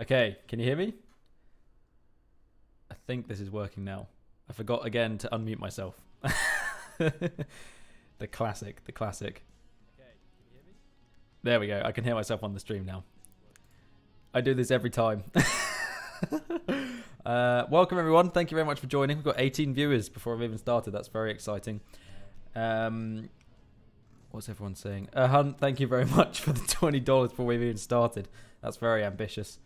Okay, can you hear me? I think this is working now. I forgot again to unmute myself. The classic, the classic. Okay, can you hear me? There we go. I can hear myself on the stream now. I do this every time. Welcome everyone. Thank you very much for joining. We've got 18 viewers before I've even started. That's very exciting. What's everyone saying? Hunt, thank you very much for the $20 before we've even started. That's very ambitious.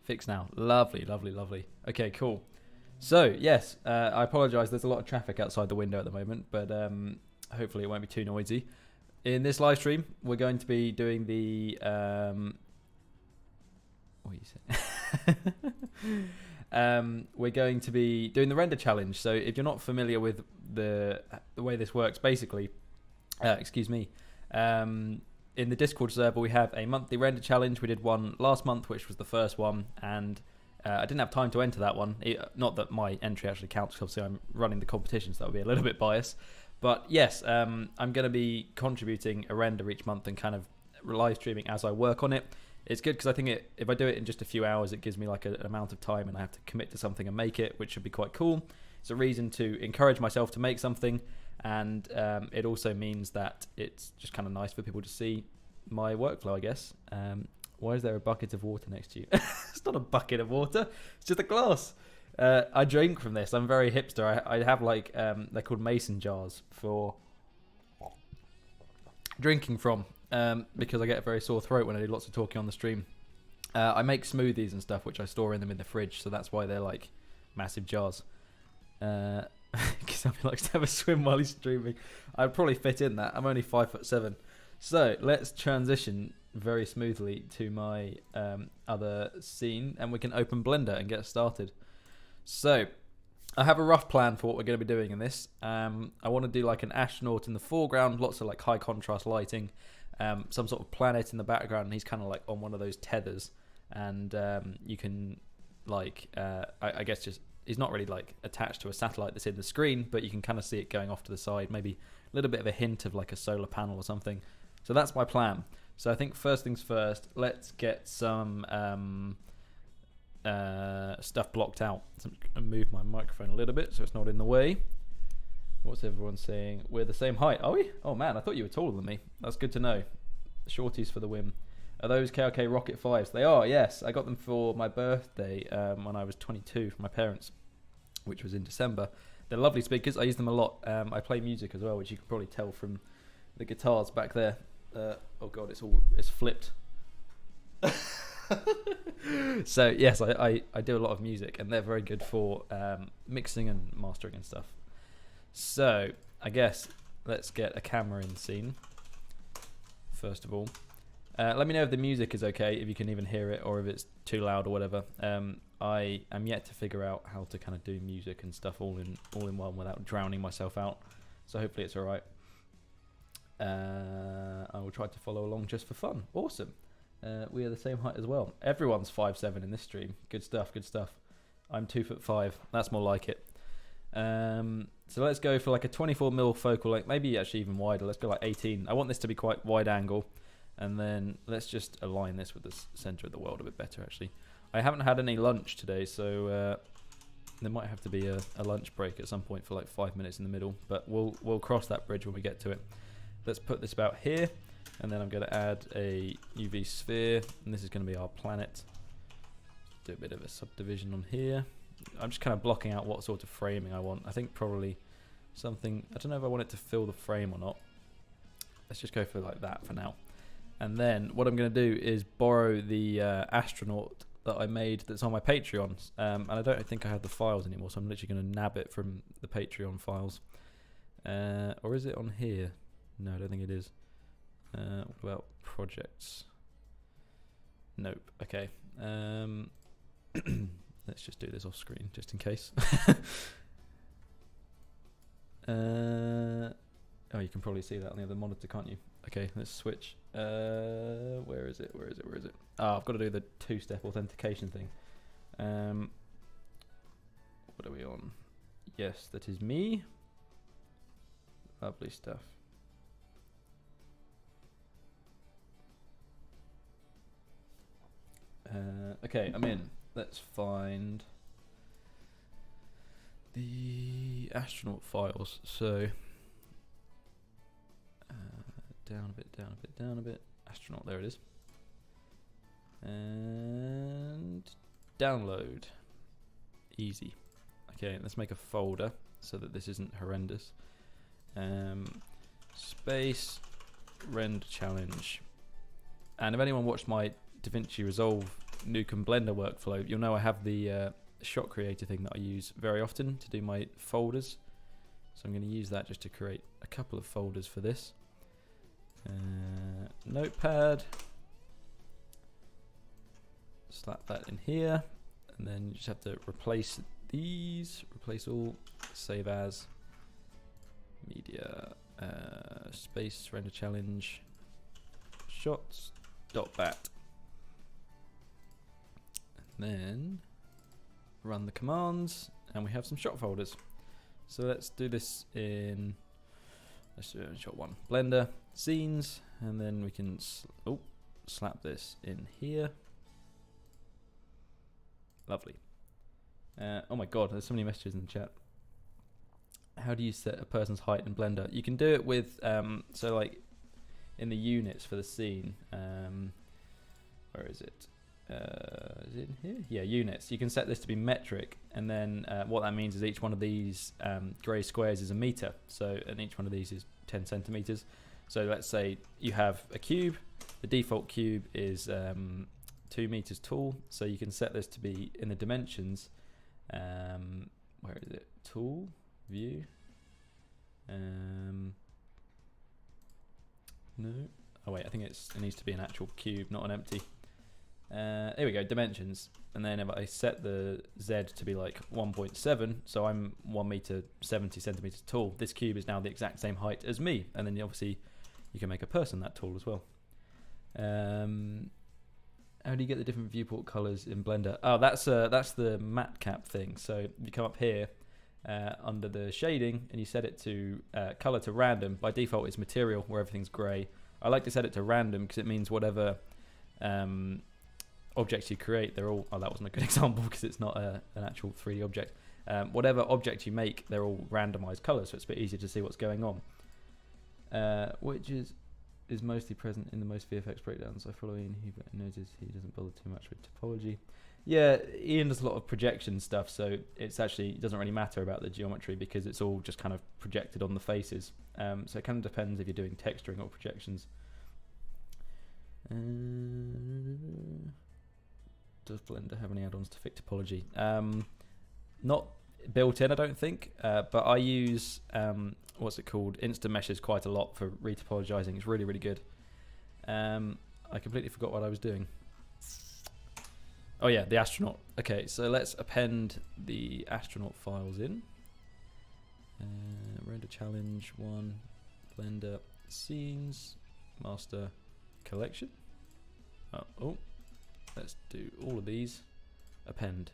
Fix now. Lovely, lovely, lovely. Okay, cool. So, yes, I apologise. There's a lot of traffic outside the window at the moment, but hopefully it won't be too noisy. In this live stream, we're going to be doing the... what are you saying? We're going to be doing the render challenge. So if you're not familiar with the way this works, basically, excuse me, in the Discord server, we have a monthly render challenge. We did one last month, which was the first one, and I didn't have time to enter that one. Not that my entry actually counts, because obviously I'm running the competition, so that would be a little bit biased. But yes, I'm going to be contributing a render each month and kind of live streaming as I work on it. It's good because I think if I do it in just a few hours, it gives me like an amount of time and I have to commit to something and make it, which should be quite cool. It's a reason to encourage myself to make something, and it also means that it's just kind of nice for people to see my workflow, I guess. Why is there a bucket of water next to you? It's not a bucket of water, it's just a glass. I drink from this. I'm very hipster. I have like, they're called mason jars for drinking from. Because I get a very sore throat when I do lots of talking on the stream. I make smoothies and stuff, which I store in them in the fridge, so that's why they're like massive jars. Somebody likes to have a swim while he's streaming. I'd probably fit in that. I'm only 5'7". So let's transition very smoothly to my other scene, and we can open Blender and get started. So I have a rough plan for what we're going to be doing in this. I want to do like an astronaut in the foreground, lots of like high contrast lighting. Some sort of planet in the background, and he's kind of like on one of those tethers, and you can like I guess just he's not really like attached to a satellite that's in the screen, but you can kind of see it going off to the side, maybe a little bit of a hint of like a solar panel or something. So that's my plan. So I think first things first, let's get some stuff blocked out. So I'm just gonna move my microphone a little bit so it's not in the way. What's everyone saying? We're the same height. Are we? Oh man, I thought you were taller than me. That's good to know. Shorties for the win. Are those KRK Rocket 5s? They are, yes. I got them for my birthday when I was 22 from my parents, which was in December. They're lovely speakers. I use them a lot. I play music as well, which you can probably tell from the guitars back there. Oh god, it's flipped. So yes, I do a lot of music, and they're very good for mixing and mastering and stuff. So, I guess let's get a camera in the scene, first of all. Let me know if the music is okay, if you can even hear it, or if it's too loud or whatever. I am yet to figure out how to kind of do music and stuff all in one without drowning myself out. So hopefully it's alright. I will try to follow along just for fun. Awesome. We are the same height as well. Everyone's 5'7" in this stream. Good stuff, good stuff. I'm 2'5". That's more like it. So let's go for like a 24mm focal length, maybe actually even wider. Let's go like 18. I want this to be quite wide angle, and then let's just align this with the center of the world a bit better. Actually, I haven't had any lunch today, so there might have to be a lunch break at some point for like 5 minutes in the middle, but we'll cross that bridge when we get to it. Let's put this about here, and then I'm going to add a UV sphere, and this is going to be our planet. Do a bit of a subdivision on here. I'm just kind of blocking out what sort of framing I want. I think probably something, I don't know if I want it to fill the frame or not. Let's just go for like that for now. And then what I'm going to do is borrow the astronaut that I made that's on my Patreon. And I don't think I have the files anymore, so I'm literally going to nab it from the Patreon files. Or is it on here? No, I don't think it is. What about projects? Nope. Okay. Let's just do this off screen, just in case. Oh, you can probably see that on the other monitor, can't you? Okay, let's switch. Where is it? Where is it? Where is it? Oh, I've got to do the two-step authentication thing. What are we on? Yes, that is me. Lovely stuff. Okay, I'm in. Let's find the astronaut files. So down a bit, down a bit, down a bit. Astronaut, there it is. And download. Easy. Okay, let's make a folder so that this isn't horrendous. Space render challenge. And if anyone watched my DaVinci Resolve Nuke and Blender workflow, you'll know I have the shot creator thing that I use very often to do my folders. So I'm going to use that just to create a couple of folders for this. Notepad. Slap that in here, and then you just have to replace these, replace all, save as, media, space render challenge, shots.bat, and then run the commands, and we have some shot folders. So let's do this in, let's do it in shot 1, Blender, scenes, and then we can slap this in here. Lovely. Oh my god, there's so many messages in the chat. How do you set a person's height in Blender? You can do it with, so like in the units for the scene, where is it? Is it in here? Yeah, units. You can set this to be metric, and then what that means is each one of these grey squares is a meter. So, and each one of these is 10 centimeters. So let's say you have a cube. The default cube is 2 meters tall, so you can set this to be in the dimensions. Where is it? Tool, view. No. Oh wait, I think it needs to be an actual cube, not an empty. Here we go, dimensions. And then if I set the Z to be like 1.7, so I'm 1 meter 70 centimeters tall. This cube is now the exact same height as me, and then obviously you can make a person that tall as well. How do you get the different viewport colors in Blender? Oh, that's the matte cap thing. So you come up here under the shading and you set it to color to random. By default, it's material where everything's gray. I like to set it to random because it means whatever objects you create, they're all. Oh, that wasn't a good example because it's not an actual 3D object. Whatever object you make, they're all randomized colors, so it's a bit easier to see what's going on. Which is mostly present in the most VFX breakdowns. I follow Ian Hubert and notice he doesn't bother too much with topology. Yeah, Ian does a lot of projection stuff, so it doesn't really matter about the geometry because it's all just kind of projected on the faces. So it kind of depends if you're doing texturing or projections. Does Blender have any add-ons to fix topology? Not built in, I don't think, but I use what's it called, instant meshes quite a lot for retopologizing. It's really, really good. I completely forgot what I was doing. Oh yeah, the astronaut. Okay, so let's append the astronaut files in. Render challenge 1, Blender scenes, master collection. Oh, let's do all of these. Append.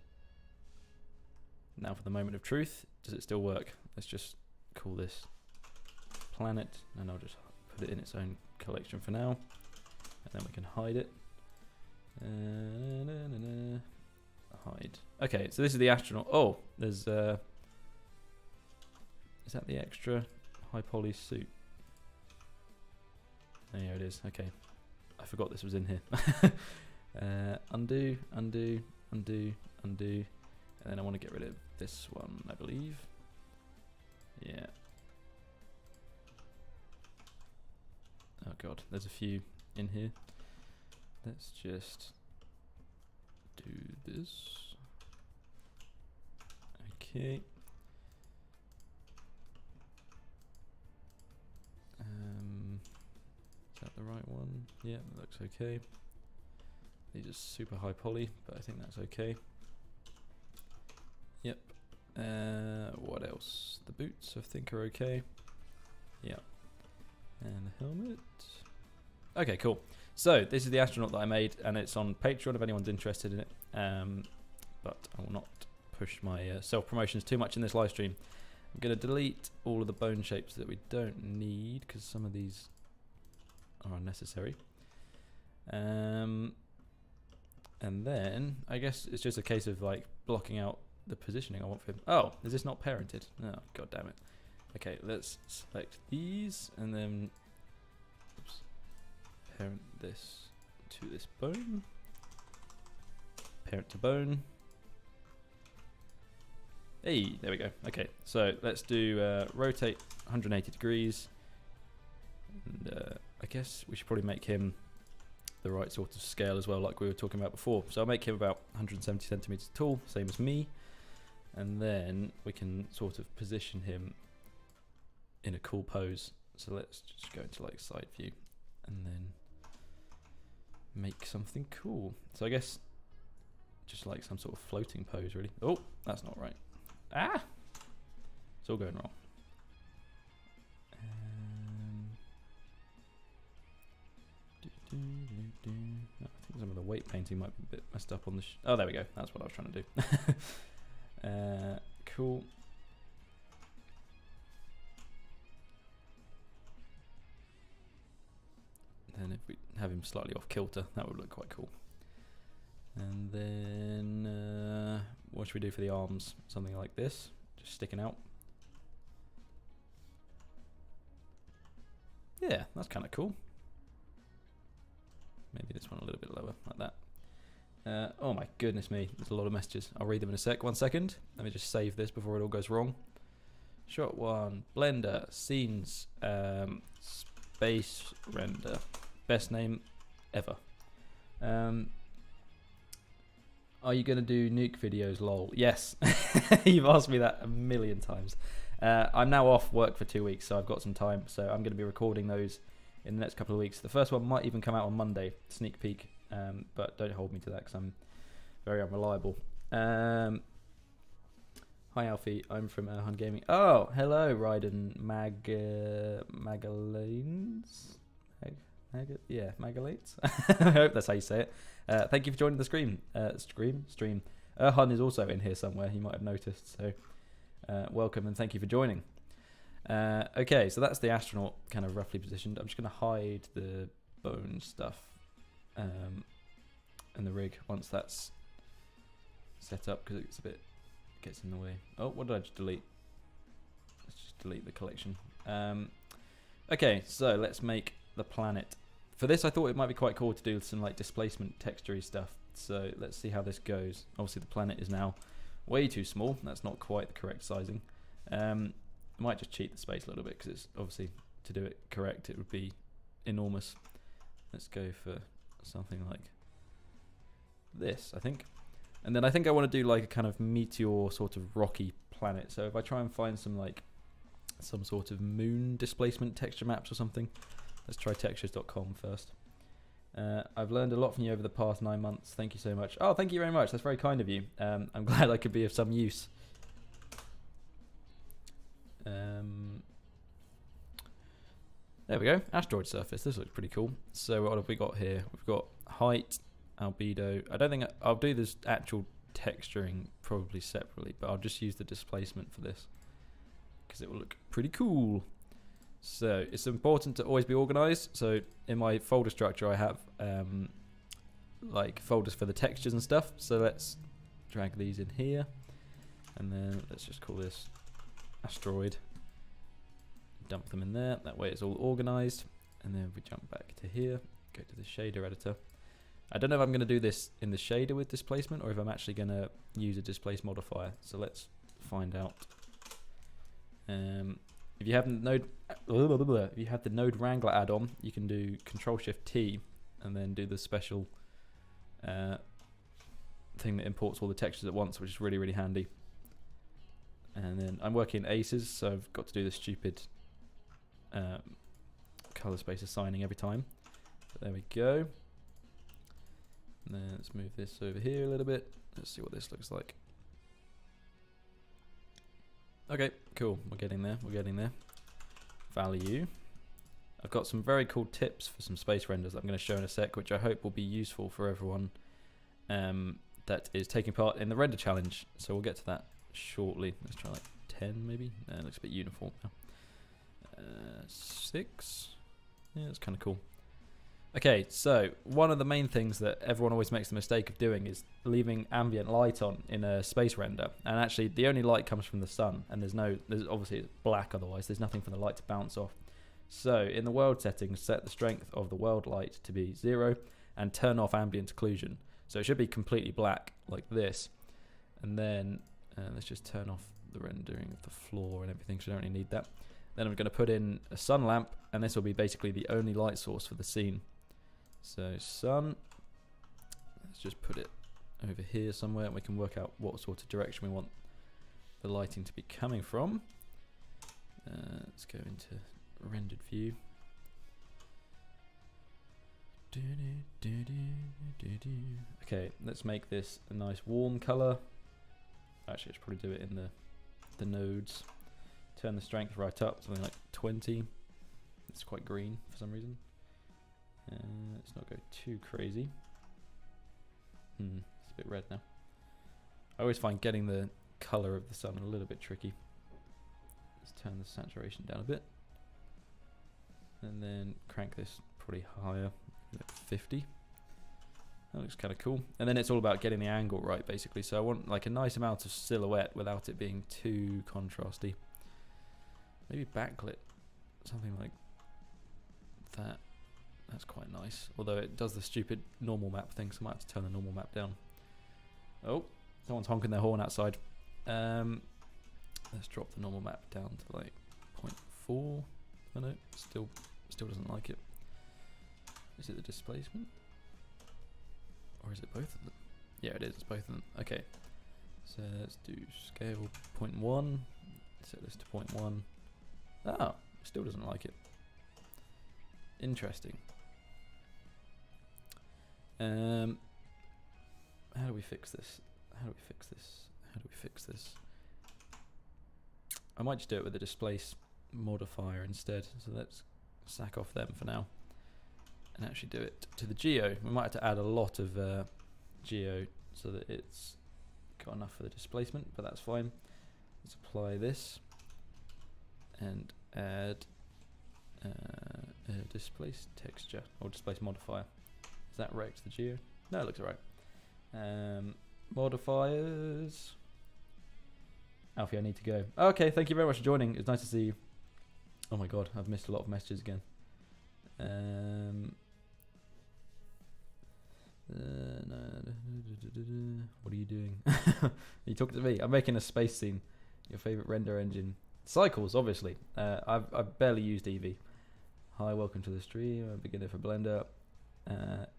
Now for the moment of truth. Does it still work? Let's just call this planet, and I'll just put it in its own collection for now, and then we can hide it. Hide. Okay, so this is the astronaut. Oh, there's is that the extra high poly suit? There it is. Okay, I forgot this was in here. Undo, undo, undo, undo, and then I want to get rid of this one, I believe. Yeah. Oh god, there's a few in here. Let's just do this. Okay. Is that the right one? Yeah, that looks okay. These are super high poly, but I think that's okay. Yep. What else? The boots I think are okay. Yeah. And the helmet. Okay, cool. So this is the astronaut that I made, and it's on Patreon if anyone's interested in it. But I will not push my self-promotions too much in this live stream. I'm going to delete all of the bone shapes that we don't need because some of these are unnecessary. And then I guess it's just a case of like blocking out the positioning I want for him. Oh, is this not parented? Oh, god damn it. Okay, let's select these and then oops, parent this to this bone. Parent to bone. Hey, there we go. Okay, so let's do rotate 180 degrees. And I guess we should probably make him the right sort of scale as well, like we were talking about before. So I'll make him about 170 centimeters tall, same as me. And then we can sort of position him in a cool pose. So let's just go into like side view and then make something cool. So I guess just like some sort of floating pose really. Oh, that's not right. Ah! It's all going wrong. I think some of the weight painting might be a bit messed up on the oh, there we go. That's what I was trying to do. Cool. Then if we have him slightly off kilter, that would look quite cool. And then what should we do for the arms? Something like this, just sticking out. Yeah, that's kind of cool. Maybe this one a little bit lower, like that. Oh my goodness me, there's a lot of messages. I'll read them in a sec. 1 second. Let me just save this before it all goes wrong. Shot 1, Blender, scenes, space render. Best name ever. Are you going to do nuke videos, lol? Yes. You've asked me that a million times. I'm now off work for 2 weeks, so I've got some time. So I'm going to be recording those in the next couple of weeks. The first one might even come out on Monday, sneak peek, but don't hold me to that because I'm very unreliable. Hi Alfie, I'm from Vaughan Gaming. Oh, hello Ryden Magalanes? Yeah, Magalates. I hope that's how you say it. Thank you for joining the stream. Stream. Erhan is also in here somewhere, you might have noticed, so welcome and thank you for joining. Okay, so that's the astronaut kind of roughly positioned. I'm just going to hide the bone stuff and the rig once that's set up because it's a bit gets in the way. Oh, what did I just delete? Let's just delete the collection. Okay, so let's make the planet. For this, I thought it might be quite cool to do some like displacement texture-y stuff. So let's see how this goes. Obviously, the planet is now way too small. That's not quite the correct sizing. I might just cheat the space a little bit because it's obviously to do it correct, it would be enormous. Let's go for something like this, I think. And then I think I want to do like a kind of meteor sort of rocky planet. So if I try and find some like some sort of moon displacement texture maps or something. Let's try textures.com first. I've learned a lot from you over the past 9 months. Thank you so much. Oh, thank you very much. That's very kind of you. I'm glad I could be of some use. There we go. Asteroid surface. This looks pretty cool. So what have we got here? We've got height, albedo. I don't think I'll do this actual texturing probably separately, but I'll just use the displacement for this because it will look pretty cool. So it's important to always be organized. So in my folder structure I have like folders for the textures and stuff. So let's drag these in here and then let's just call this asteroid. Dump them in there. That way it's all organized. And then if we jump back to here, go to the shader editor. I don't know if I'm going to do this in the shader with displacement or if I'm actually going to use a displace modifier. So let's find out. If you have the Node Wrangler add-on, you can do Control-Shift-T and then do the special thing that imports all the textures at once, which is really, really handy. And then I'm working in Aces, so I've got to do the stupid color space assigning every time. But there we go. And then let's move this over here a little bit. Let's see what this looks like. Okay, cool. We're getting there. We're getting there. Value. I've got some very cool tips for some space renders that I'm going to show in a sec, which I hope will be useful for everyone that is taking part in the render challenge. So we'll get to that shortly. Let's try like 10 maybe. It looks a bit uniform now. 6. Yeah, that's kind of cool. Okay, so one of the main things that everyone always makes the mistake of doing is leaving ambient light on in a space render. And actually, the only light comes from the sun, and there's obviously it's black otherwise, there's nothing for the light to bounce off. So in the world settings, set the strength of the world light to be 0 and turn off ambient occlusion. So it should be completely black like this. And then let's just turn off the rendering of the floor and everything, so I don't really need that. Then I'm going to put in a sun lamp, and this will be basically the only light source for the scene. So sun, let's just put it over here somewhere, and we can work out what sort of direction we want the lighting to be coming from. Let's go into rendered view. Okay, let's make this a nice warm color. Actually, let's probably do it in the nodes. Turn the strength right up, something like 20. It's quite green for some reason. Let's not go too crazy. It's a bit red now. I always find getting the color of the sun a little bit tricky. Let's turn the saturation down a bit. And then crank this probably higher, like 50. That looks kind of cool. And then it's all about getting the angle right, basically. So I want like a nice amount of silhouette without it being too contrasty. Maybe backlit, something like that. That's quite nice. Although it does the stupid normal map thing, so I might have to turn the normal map down. Oh, someone's honking their horn outside. Let's drop the normal map down to like 0.4. Oh no, still doesn't like it. Is it the displacement? Or is it both of them? Yeah, it is. It's both of them. Okay. So let's do scale 0.1. Set this to 0.1. Oh, still doesn't like it. Interesting. How do we fix this? How do we fix this? How do we fix this? I might just do it with the displace modifier instead. So let's sack off them for now. And actually do it to the geo. We might have to add a lot of geo so that it's got enough for the displacement, but that's fine. Let's apply this and add a displace texture or displace modifier. Is that right to the geo? No, it looks alright. Modifiers. Alfie, I need to go. Okay, thank you very much for joining. It's nice to see you. Oh my god, I've missed a lot of messages again. What are you doing? Are you talking to me? I'm making a space scene. Your favorite render engine? Cycles, obviously. I've barely used Eevee. Hi, welcome to the stream. I'm a beginner for Blender.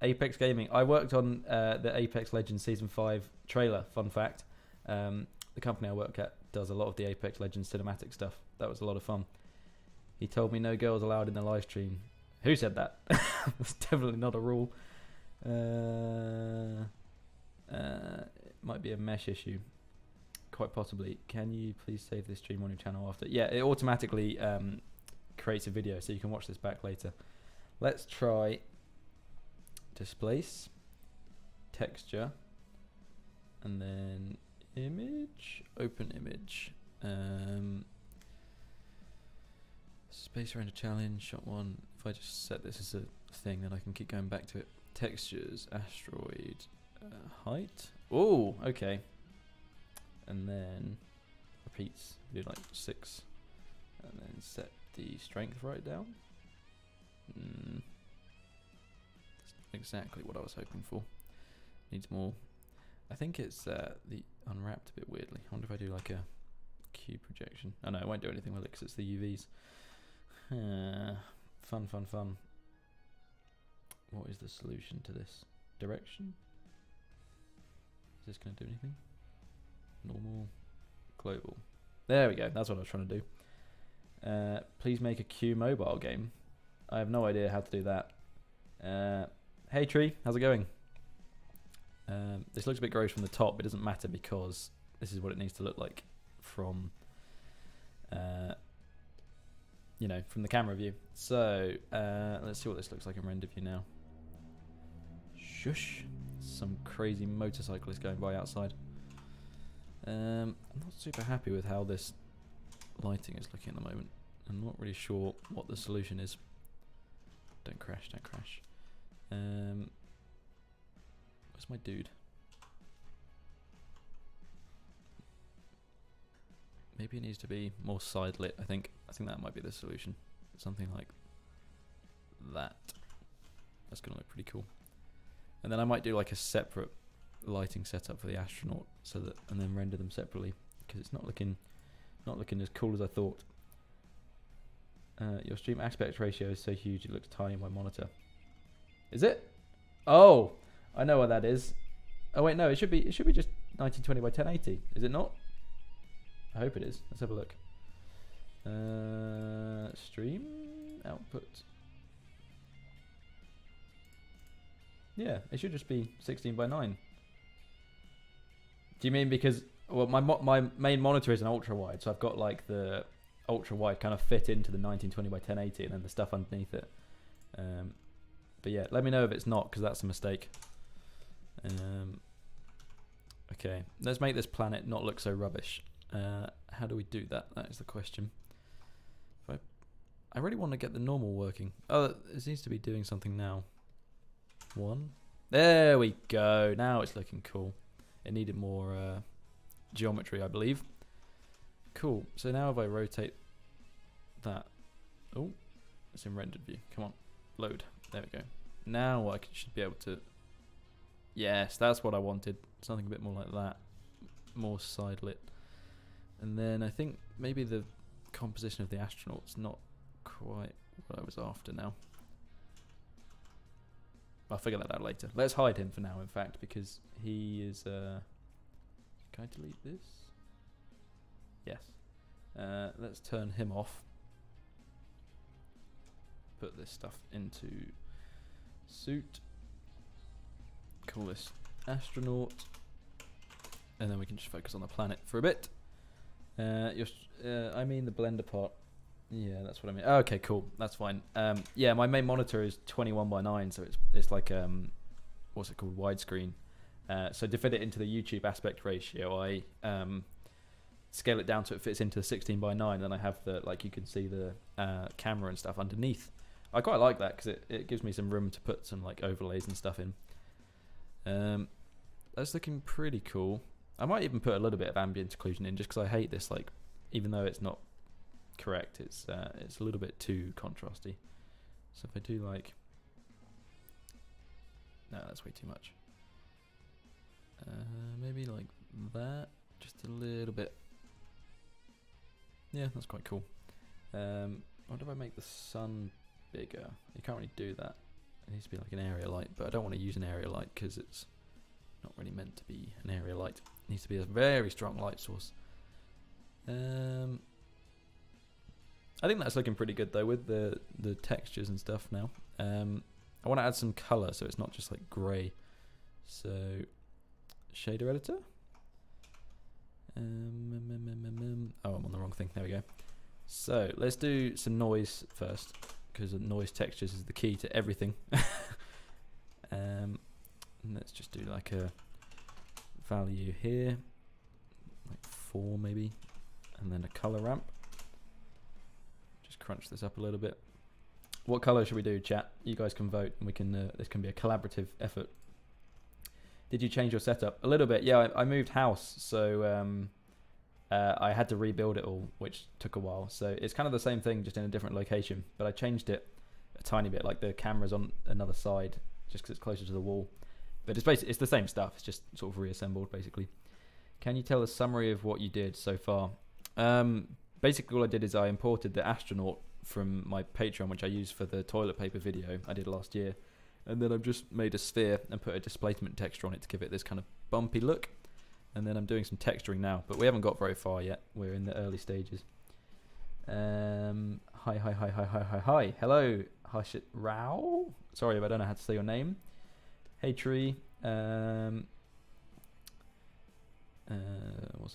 Apex Gaming. I worked on the Apex Legends Season 5 trailer, fun fact. The company I work at does a lot of the Apex Legends cinematic stuff. That was a lot of fun. He told me no girls allowed in the live stream. Who said that? That's definitely not a rule. It might be a mesh issue. Quite possibly. Can you please save this stream on your channel after? Yeah, it automatically creates a video, so you can watch this back later. Let's try displace, texture, and then image, open image. Space render challenge, shot one. If I just set this as a thing, then I can keep going back to it. Textures, asteroid, height. Oh, okay. And then repeats. Do like 6, and then set the strength right down. That's not exactly what I was hoping for. Needs more. I think it's the unwrapped a bit weirdly. I wonder if I do like a cube projection. Oh no, it won't do anything with it because it's the UVs. Fun. What is the solution to this? Direction? Is this going to do anything? Normal, global. There we go. That's what I was trying to do. Please make a Q mobile game. I have no idea how to do that. Hey Tree, how's it going? This looks a bit gross from the top, but it doesn't matter because this is what it needs to look like from from the camera view. So let's see what this looks like in render view now. Shush. Some crazy motorcyclist going by outside. I'm not super happy with how this lighting is looking at the moment. I'm not really sure what the solution is. Don't crash. Where's my dude? Maybe it needs to be more side lit. I think that might be the solution. Something like that. That's gonna look pretty cool. And then I might do like a separate lighting setup for the astronaut, so that, and then render them separately, because it's not looking as cool as I thought. Your stream aspect ratio is so huge it looks tiny on my monitor. Is it? Oh, I know what that is. Oh wait, no, it should be just 1920 by 1080. Is it not? I hope it is. Let's have a look. Stream output. Yeah, it should just be 16 by 9. Do you mean because, well, my main monitor is an ultra wide, so I've got like the ultra wide kind of fit into the 1920 by 1080, and then the stuff underneath it. But yeah, let me know if it's not, because that's a mistake. Okay, let's make this planet not look so rubbish. How do we do that? That is the question. I really want to get the normal working. Oh, it seems to be doing something now. One. There we go. Now it's looking cool. It needed more geometry, I believe. Cool. So now if I rotate that. Oh, it's in rendered view. Come on. Load. There we go. Now I should be able to... Yes, that's what I wanted. Something a bit more like that. More side lit. And then I think maybe the composition of the astronaut's not quite what I was after now. I'll figure that out later. Let's hide him for now, in fact, because he is... Can I delete this? Yes. Let's turn him off. Put this stuff into suit. Call this astronaut. And then we can just focus on the planet for a bit. I mean the blender part. Yeah, that's what I mean. Oh, okay, cool. That's fine. Yeah, my main monitor is 21 by 9, so it's like what's it called, widescreen. So to fit it into the YouTube aspect ratio, I scale it down so it fits into the 16 by 9. Then I have the, like, you can see the camera and stuff underneath. I quite like that because it gives me some room to put some like overlays and stuff in. That's looking pretty cool. I might even put a little bit of ambient occlusion in, just because I hate this. Like, even though it's not correct, it's a little bit too contrasty. So if I do like, no, that's way too much. Maybe like that, just a little bit. Yeah, that's quite cool. What if I make the sun bigger? You can't really do that. It needs to be like an area light, but I don't want to use an area light because it's not really meant to be an area light. It needs to be a very strong light source. I think that's looking pretty good though with the textures and stuff now. I want to add some color so it's not just like grey. So shader editor. Oh, I'm on the wrong thing. There we go. So let's do some noise first, because noise textures is the key to everything. Let's just do like a value here, like 4 maybe, and then a color ramp. Just crunch this up a little bit. What color should we do, chat? You guys can vote, and we can. This can be a collaborative effort. Did you change your setup a little bit? Yeah, I moved house, so I had to rebuild it all, which took a while. So it's kind of the same thing, just in a different location. But I changed it a tiny bit, like the camera's on another side, just because it's closer to the wall. But it's basically, it's the same stuff. It's just sort of reassembled, basically. Can you tell a summary of what you did so far? Basically, all I did is I imported the astronaut from my Patreon, which I used for the toilet paper video I did last year. And then I've just made a sphere and put a displacement texture on it to give it this kind of bumpy look. And then I'm doing some texturing now, but we haven't got very far yet. We're in the early stages. Hi. Hello, Hashit Rao. Sorry if I don't know how to say your name. Hey, Tree. What's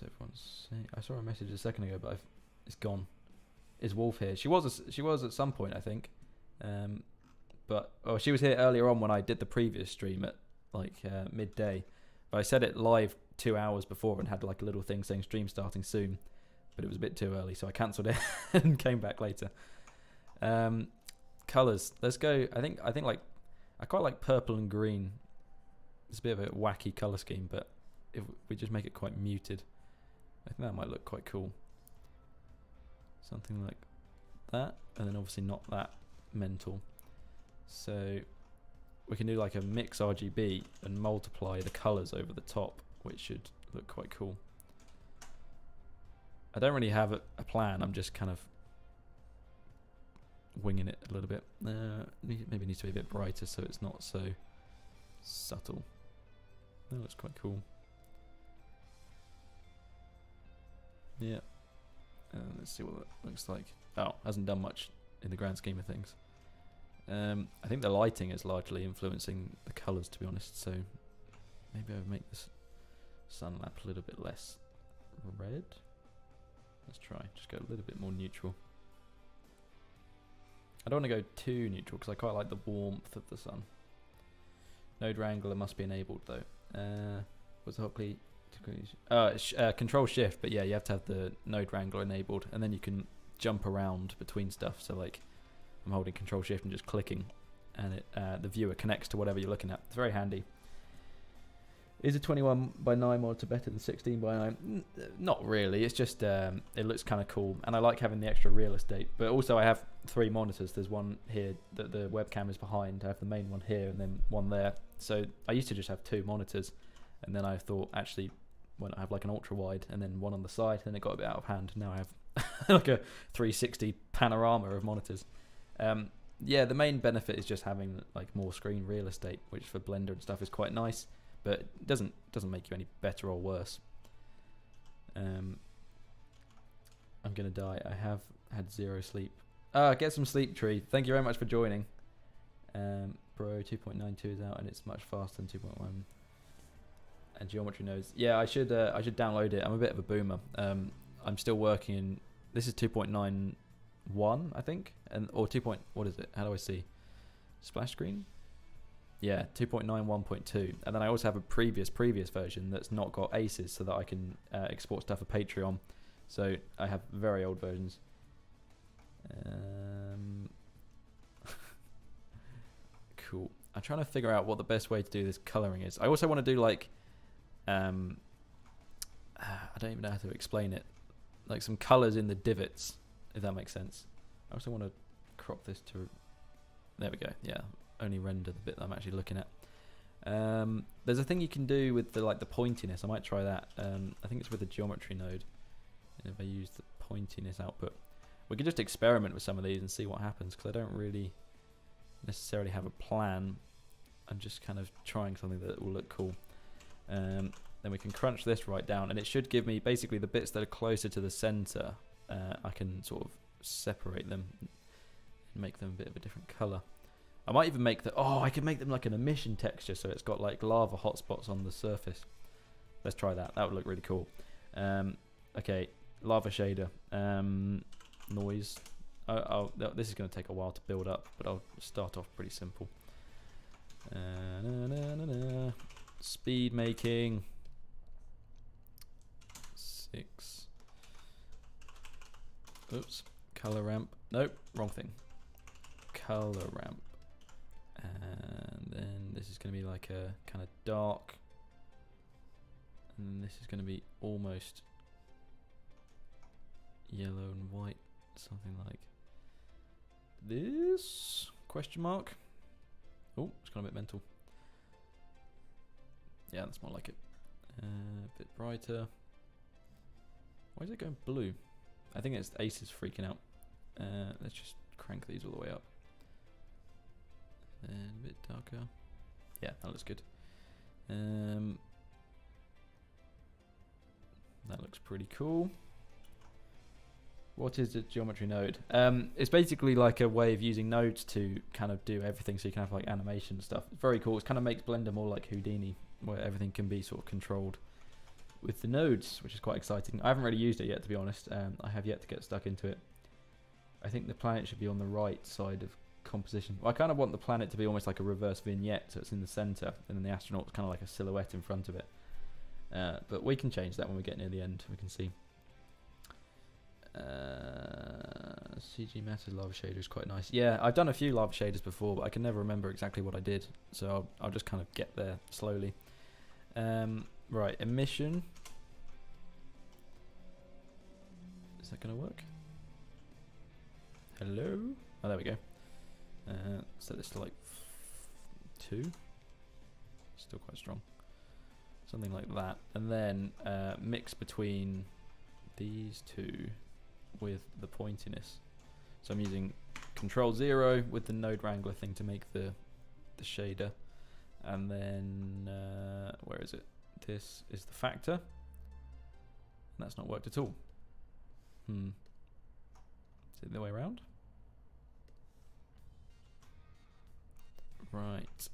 everyone saying? I saw a message a second ago, but it's gone. Is Wolf here? She was at some point, I think. But she was here earlier on when I did the previous stream at like midday. But I said it live 2 hours before and had like a little thing saying stream starting soon. But it was a bit too early, so I cancelled it and came back later. Colors. Let's go. I think like I quite like purple and green. It's a bit of a wacky colour scheme, but if we just make it quite muted, I think that might look quite cool. Something like that, and then obviously not that mental. So we can do like a mix RGB and multiply the colours over the top, which should look quite cool. I don't really have a plan, I'm just kind of winging it a little bit. Maybe it needs to be a bit brighter so it's not so subtle. That looks quite cool. Yeah. Let's see what that looks like. Oh, hasn't done much in the grand scheme of things. I think the lighting is largely influencing the colours, to be honest, so maybe I would make this sun lamp a little bit less red. Let's try, just go a little bit more neutral. I don't want to go too neutral because I quite like the warmth of the sun. Node wrangler must be enabled though. What's the hot key? Control shift, but yeah, you have to have the node wrangler enabled, and then you can jump around between stuff. So like, I'm holding control shift and just clicking, and the viewer connects to whatever you're looking at. It's very handy. Is a 21:9 monitor better than 16:9? Not really. It's just it looks kind of cool, and I like having the extra real estate. But also, I have 3 monitors. There's one here that the webcam is behind. I have the main one here, and then one there. So I used to just have 2 monitors, and then I thought actually, when I have like an ultra wide and then one on the side, and it got a bit out of hand. Now I have like a 360 panorama of monitors. Yeah, the main benefit is just having like more screen real estate, which for Blender and stuff is quite nice. But it doesn't make you any better or worse. I'm gonna die. I have had 0 sleep. Get some sleep, Tree. Thank you very much for joining. Bro, 2.92 is out and it's much faster than 2.1. And geometry nodes. Yeah, I should download it. I'm a bit of a boomer. I'm still working in. This is 2.91, I think, or 2. What is it? How do I see? Splash screen. Yeah, 2.91.2, and then I also have a previous version that's not got aces, so that I can export stuff for Patreon. So I have very old versions. Cool. I'm trying to figure out what the best way to do this coloring is. I also want to do like, I don't even know how to explain it, like some colors in the divots, if that makes sense. I also want to crop this to. There we go. Yeah. Only render the bit that I'm actually looking at. There's a thing you can do with the pointiness. I might try that. I think it's with the geometry node. And if I use the pointiness output, we could just experiment with some of these and see what happens, because I don't really necessarily have a plan. I'm just kind of trying something that will look cool. Then we can crunch this right down, and it should give me basically the bits that are closer to the center. I can sort of separate them and make them a bit of a different color. I might even make I could make them like an emission texture, so it's got like lava hotspots on the surface. Let's try that. That would look really cool. Okay, lava shader. Noise. This is going to take a while to build up, but I'll start off pretty simple. Speed making. 6. Oops. Color ramp. Nope, wrong thing. Color ramp. And then this is going to be like a kind of dark, and this is going to be almost yellow and white, something like this, question mark. Oh, it's gone a bit mental. Yeah, that's more like it. A bit brighter. Why is it going blue? I think it's aces freaking out. Let's just crank these all the way up. And a bit darker. Yeah, that looks good. That looks pretty cool. What is a geometry node? It's basically like a way of using nodes to kind of do everything, so you can have like animation and stuff. It's very cool. It kind of makes Blender more like Houdini, where everything can be sort of controlled with the nodes, which is quite exciting. I haven't really used it yet, to be honest. I have yet to get stuck into it. I think the planet should be on the right side of composition. Well, I kind of want the planet to be almost like a reverse vignette, so it's in the center, and then the astronaut's kind of like a silhouette in front of it. But we can change that when we get near the end. We can see. CG Meta's lava shader is quite nice. Yeah, I've done a few lava shaders before, but I can never remember exactly what I did. So I'll just kind of get there slowly. Right, emission. Is that going to work? Hello? Oh, there we go. Set this to like 2. Still quite strong. Something like that. And then mix between these two with the pointiness. So I'm using Control 0 with the node wrangler thing to make the shader. And then, where is it? This is the factor. And that's not worked at all. Is it the way around? Right.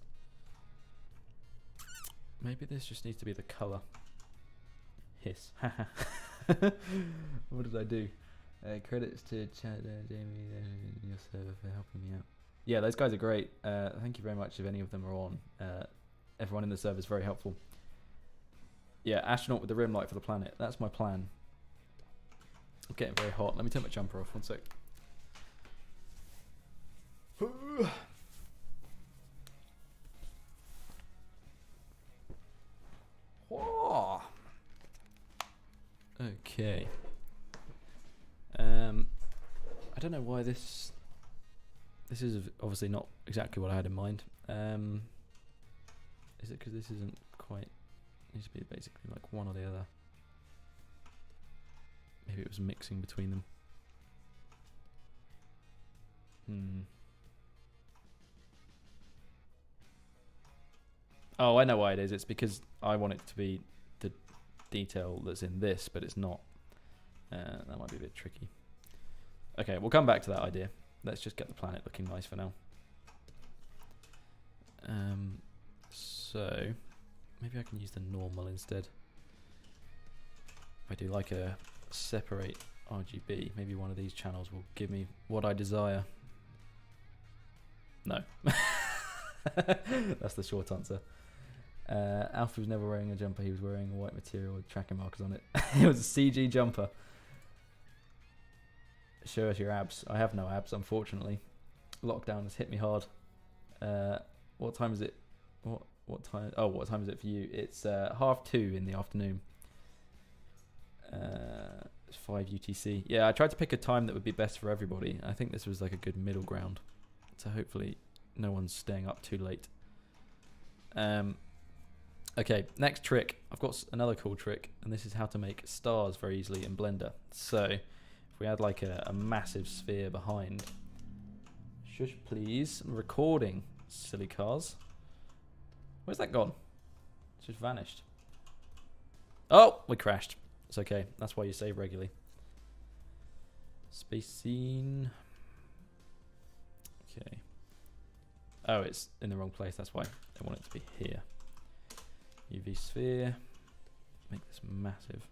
Maybe this just needs to be the color. Hiss. What did I do? Credits to Chad, Jamie, and your server for helping me out. Yeah, those guys are great. Thank you very much if any of them are on. Everyone in the server is very helpful. Yeah, astronaut with the rim light for the planet. That's my plan. I'm getting very hot. Let me turn my jumper off. 1 sec. Okay. I don't know why this is obviously not exactly what I had in mind. Is it because this isn't quite, it needs to be basically like one or the other. Maybe it was mixing between them. Oh, I know why it is. It's because I want it to be the detail that's in this, but it's not. That might be a bit tricky. Okay, we'll come back to that idea. Let's just get the planet looking nice for now. So maybe I can use the normal instead. If I do like a separate RGB, maybe one of these channels will give me what I desire. No. That's the short answer. Alfie was never wearing a jumper. He was wearing a white material with tracking markers on it. It was a CG jumper. Show us your abs. I have no abs, unfortunately. Lockdown has hit me hard. What time is it? What time? Oh, what time is it for you? It's 2:30 in the afternoon. It's 5 UTC. Yeah, I tried to pick a time that would be best for everybody. I think this was like a good middle ground. So hopefully no one's staying up too late. Okay, next trick. I've got another cool trick, and this is how to make stars very easily in Blender. So if we had like a massive sphere behind. Shush, please. I'm recording, silly cars. Where's that gone? It's just vanished. Oh, we crashed. It's okay. That's why you save regularly. Space scene. Okay. Oh, it's in the wrong place. That's why I want it to be here. UV sphere. Make this massive.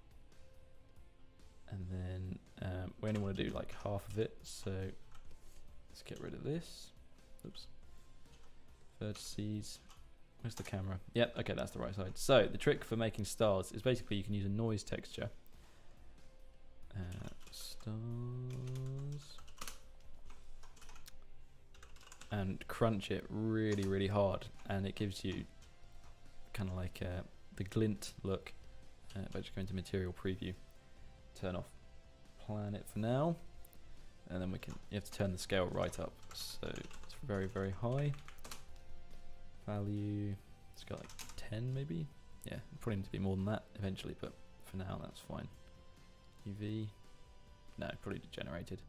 And then we only want to do like half of it. So let's get rid of this. Oops. Vertices. Where's the camera? Yep, okay, that's the right side. So the trick for making stars is basically you can use a noise texture. Stars. And crunch it really, really hard. And it gives you kind of like the glint look. If I just go into material preview, turn off planet for now. And then you have to turn the scale right up. So it's very, very high. Value, it's got like 10 maybe. Yeah, probably need to be more than that eventually, but for now that's fine. UV, no, probably degenerated.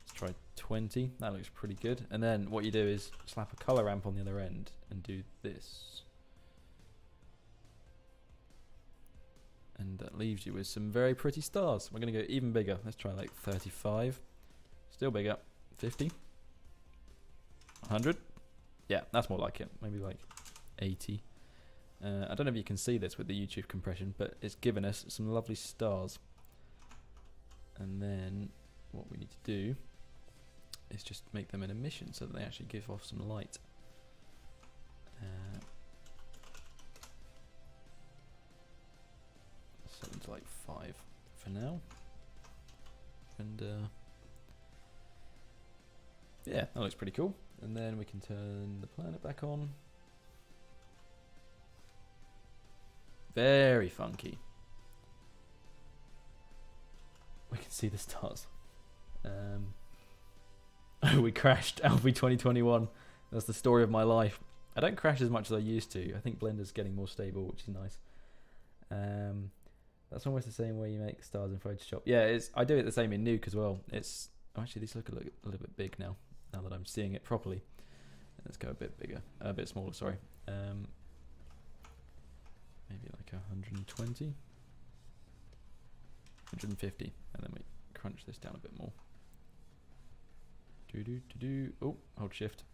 Let's try 20, that looks pretty good. And then what you do is slap a color ramp on the other end and do this. And that leaves you with some very pretty stars. We're gonna go even bigger. Let's try like 35, still bigger, 50, 100. Yeah, that's more like it. Maybe like 80. I don't know if you can see this with the YouTube compression, but it's given us some lovely stars. And then what we need to do is just make them an emission so that they actually give off some light. Set them to like 5 for now. And Yeah, that looks pretty cool. And then we can turn the planet back on. Very funky. We can see the stars. Oh, we crashed. Alfie 2021. That's the story of my life. I don't crash as much as I used to. I think Blender's getting more stable, which is nice. That's almost the same way you make stars in Photoshop. Yeah, I do it the same in Nuke as well. Actually, these look a little bit big now that I'm seeing it properly. Let's go a bit bigger, a bit smaller. Sorry. Maybe like 120, 150, and then we crunch this down a bit more. Oh, hold shift.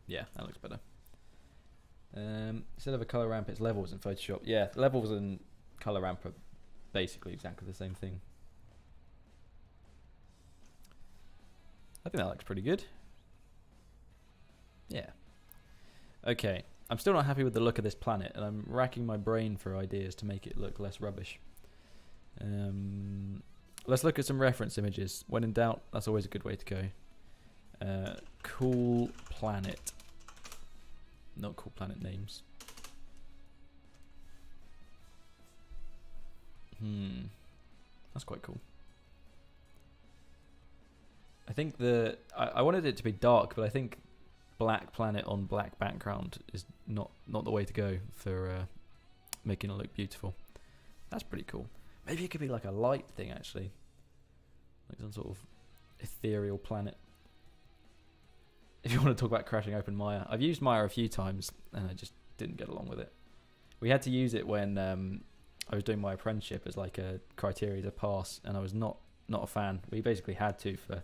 Yeah, that looks better. Instead of a color ramp, it's levels in Photoshop. Yeah, levels and color ramp are basically exactly the same thing. I think that looks pretty good. Yeah. Okay, I'm still not happy with the look of this planet, and I'm racking my brain for ideas to make it look less rubbish. Let's look at some reference images. When in doubt, that's always a good way to go. Cool planet. Not cool planet names. That's quite cool. I think I wanted it to be dark, but I think black planet on black background is not the way to go for making it look beautiful. That's pretty cool. Maybe it could be like a light thing, actually. Like some sort of ethereal planet. If you want to talk about crashing open Maya. I've used Maya a few times, and I just didn't get along with it. We had to use it when I was doing my apprenticeship as like a criteria to pass, and I was not a fan. We basically had to for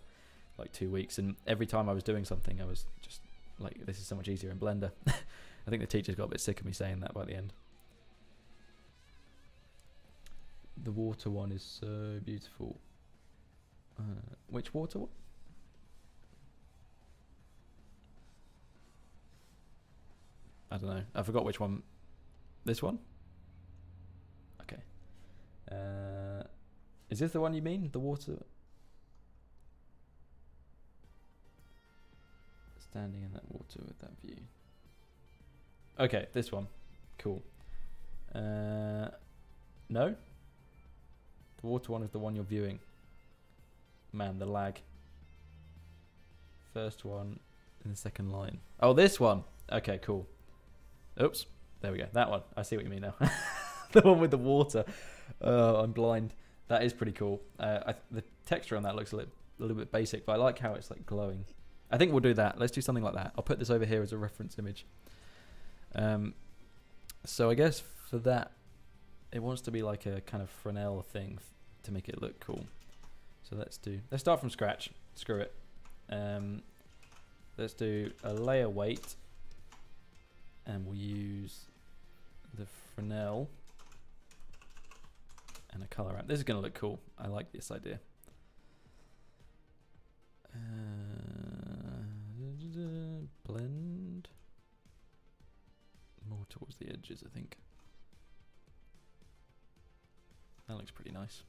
like 2 weeks, and every time I was doing something, I was just like, this is so much easier in Blender. I think the teachers got a bit sick of me saying that by the end. The water one is so beautiful. Which water one? I don't know. I forgot which one. This one? Okay. Is this the one you mean? The water? Standing in that water with that view. Okay, this one. Cool. No? The water one is the one you're viewing. Man, the lag. First one in the second line. Oh, this one! Okay, cool. Oops. There we go. That one. I see what you mean now. The one with the water. Oh, I'm blind. That is pretty cool. The texture on that looks a little bit basic, but I like how it's like glowing. I think we'll do that. Let's do something like that. I'll put this over here as a reference image. So I guess for that, it wants to be like a kind of Fresnel thing to make it look cool. So let's start from scratch. Screw it. Let's do a layer weight, and we'll use the Fresnel and a color ramp. This is going to look cool. I like this idea. Blend more towards the edges, I think. That looks pretty nice.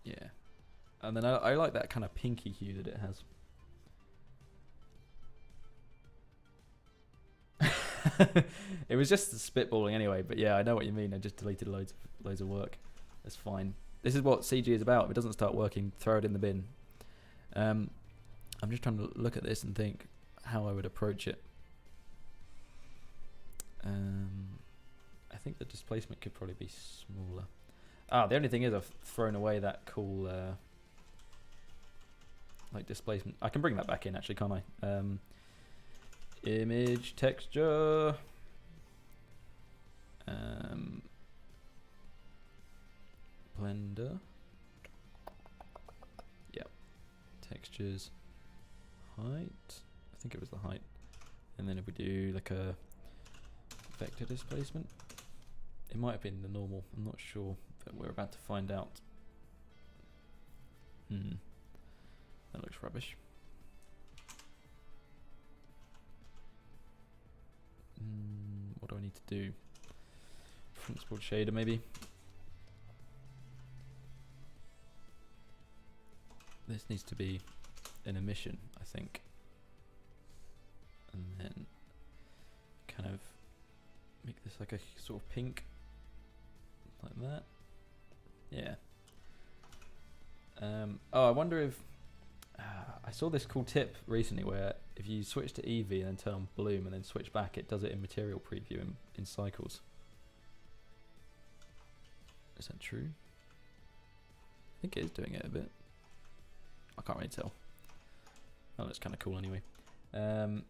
Yeah. And then I like that kind of pinky hue that it has. It was just spitballing anyway, but yeah, I know what you mean. I just deleted loads of work. That's fine. This is what CG is about. If it doesn't start working, throw it in the bin. I'm just trying to look at this and think how I would approach it. I think the displacement could probably be smaller. The only thing is I've thrown away that cool like displacement. I can bring that back in actually, can't I? Image texture. Blender. Yep. Textures. Height. I think it was the height. And then if we do like a vector displacement, it might have been the normal. I'm not sure, but we're about to find out. That looks rubbish. What do I need to do? Principled shader maybe. this needs to be an emission, I think. And then kind of make this like a sort of pink, like that. Yeah. Oh, I wonder if I saw this cool tip recently where if you switch to Eevee and then turn on Bloom and then switch back, it does it in material preview in cycles. Is that true? I think it is doing it a bit. I can't really tell. Oh, that's kind of cool anyway. You're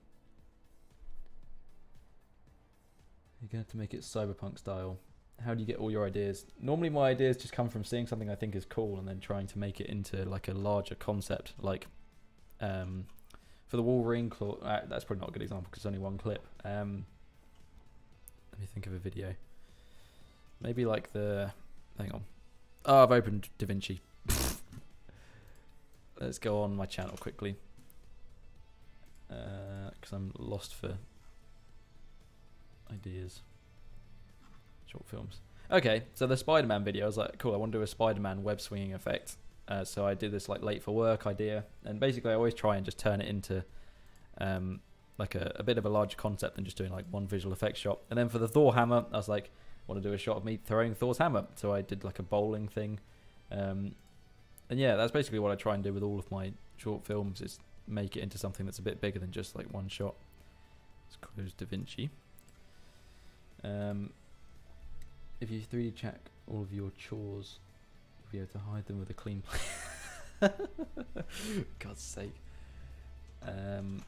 going to have to make it cyberpunk style. How do you get all your ideas? Normally my ideas just come from seeing something I think is cool and then trying to make it into like a larger concept. Like for the Wolverine claw, that's probably not a good example because it's only one clip. Let me think of a video. Maybe like the... Hang on. Oh, I've opened DaVinci. Let's go on my channel quickly. Because I'm lost for ideas. Short films. Okay, so the Spider-Man video, I was like, cool, I want to do a Spider-Man web swinging effect. So I did this like late for work idea, and basically I always try and just turn it into like a bit of a larger concept than just doing like one visual effects shot. And then for the Thor hammer, I was like, I want to do a shot of me throwing Thor's hammer. So I did like a bowling thing. And yeah, that's basically what I try and do with all of my short films, is make it into something that's a bit bigger than just like one shot. Let's close DaVinci. If you 3D check all of your chores, you'll be able to hide them with a clean plane. God's sake. Image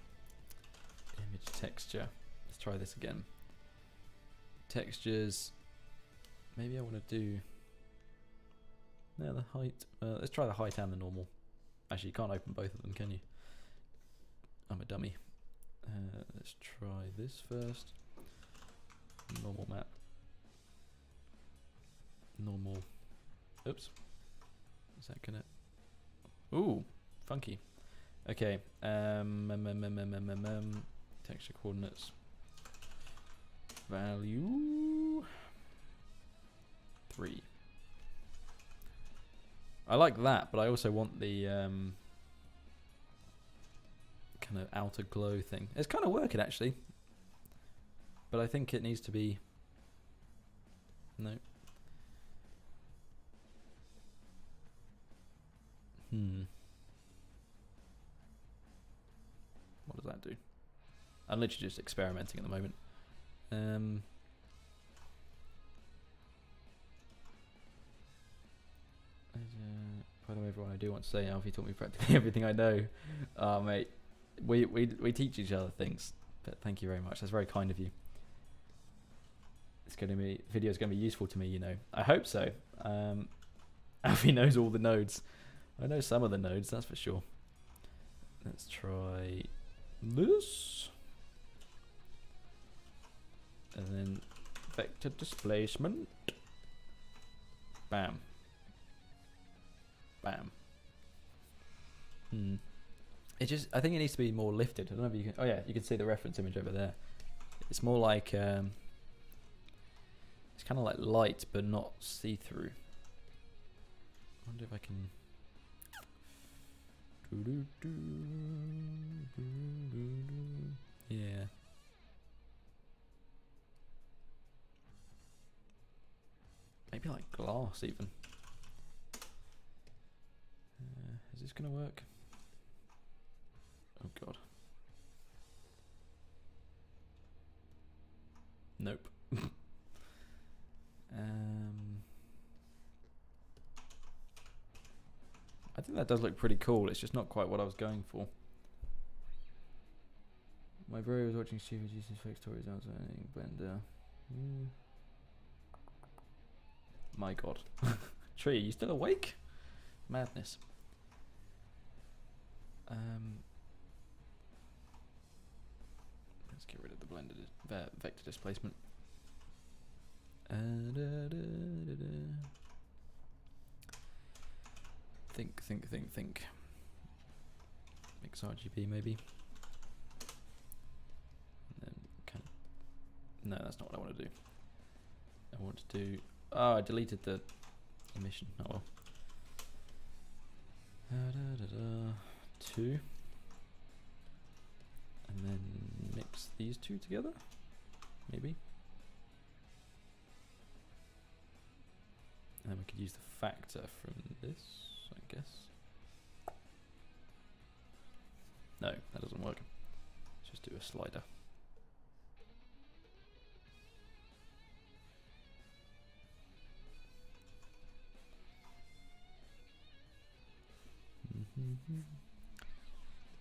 texture. Let's try this again. Textures. Maybe I want to do... No, the height. Let's try the height and the normal. Actually, you can't open both of them, can you? I'm a dummy. Let's try this first. Normal map. Normal. Oops. Is that gonna... Ooh, funky. Okay. Texture coordinates. Value 3. I like that, but I also want the kind of outer glow thing. It's kind of working actually, but I think it needs to be... No. What does that do? I'm literally just experimenting at the moment. By the way, everyone, I do want to say Alfie taught me practically everything I know. Mate, we teach each other things, but thank you very much. That's very kind of you. It's going to be... Video's going to be useful to me, you know. I hope so. Alfie knows all the nodes. I know some of the nodes, that's for sure. Let's try this. And then vector displacement. Bam. Bam. It just... I think it needs to be more lifted. I don't know if you can... Oh yeah, you can see the reference image over there. It's more like... it's kind of like light, but not see-through. I wonder if I can... Yeah. Maybe like glass even. Is this gonna work? Oh god. Nope. I think that does look pretty cool. It's just not quite what I was going for. My bro was watching stupid Jesus fake stories outside Blender. My god. Tree, you still awake? Madness. Let's get rid of the blender vector displacement. Think. Mix RGB maybe. And then kind of... No, that's not what I want to do. I want to do... Oh, I deleted the emission. Oh well. 2. And then mix these two together, maybe. And then we could use the factor from this, I guess. No, that doesn't work. Let's just do a slider.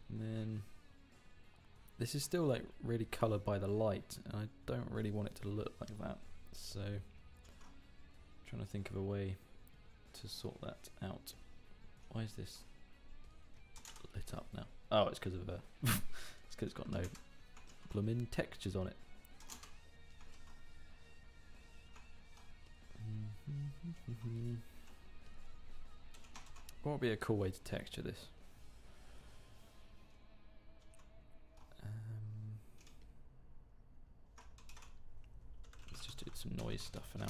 And then this is still like really colored by the light, and I don't really want it to look like that. So trying to think of a way to sort that out. Why is this lit up now? Oh, it's because of it's because it's got no blooming textures on it. What would be a cool way to texture this? Let's just do some noise stuff for now.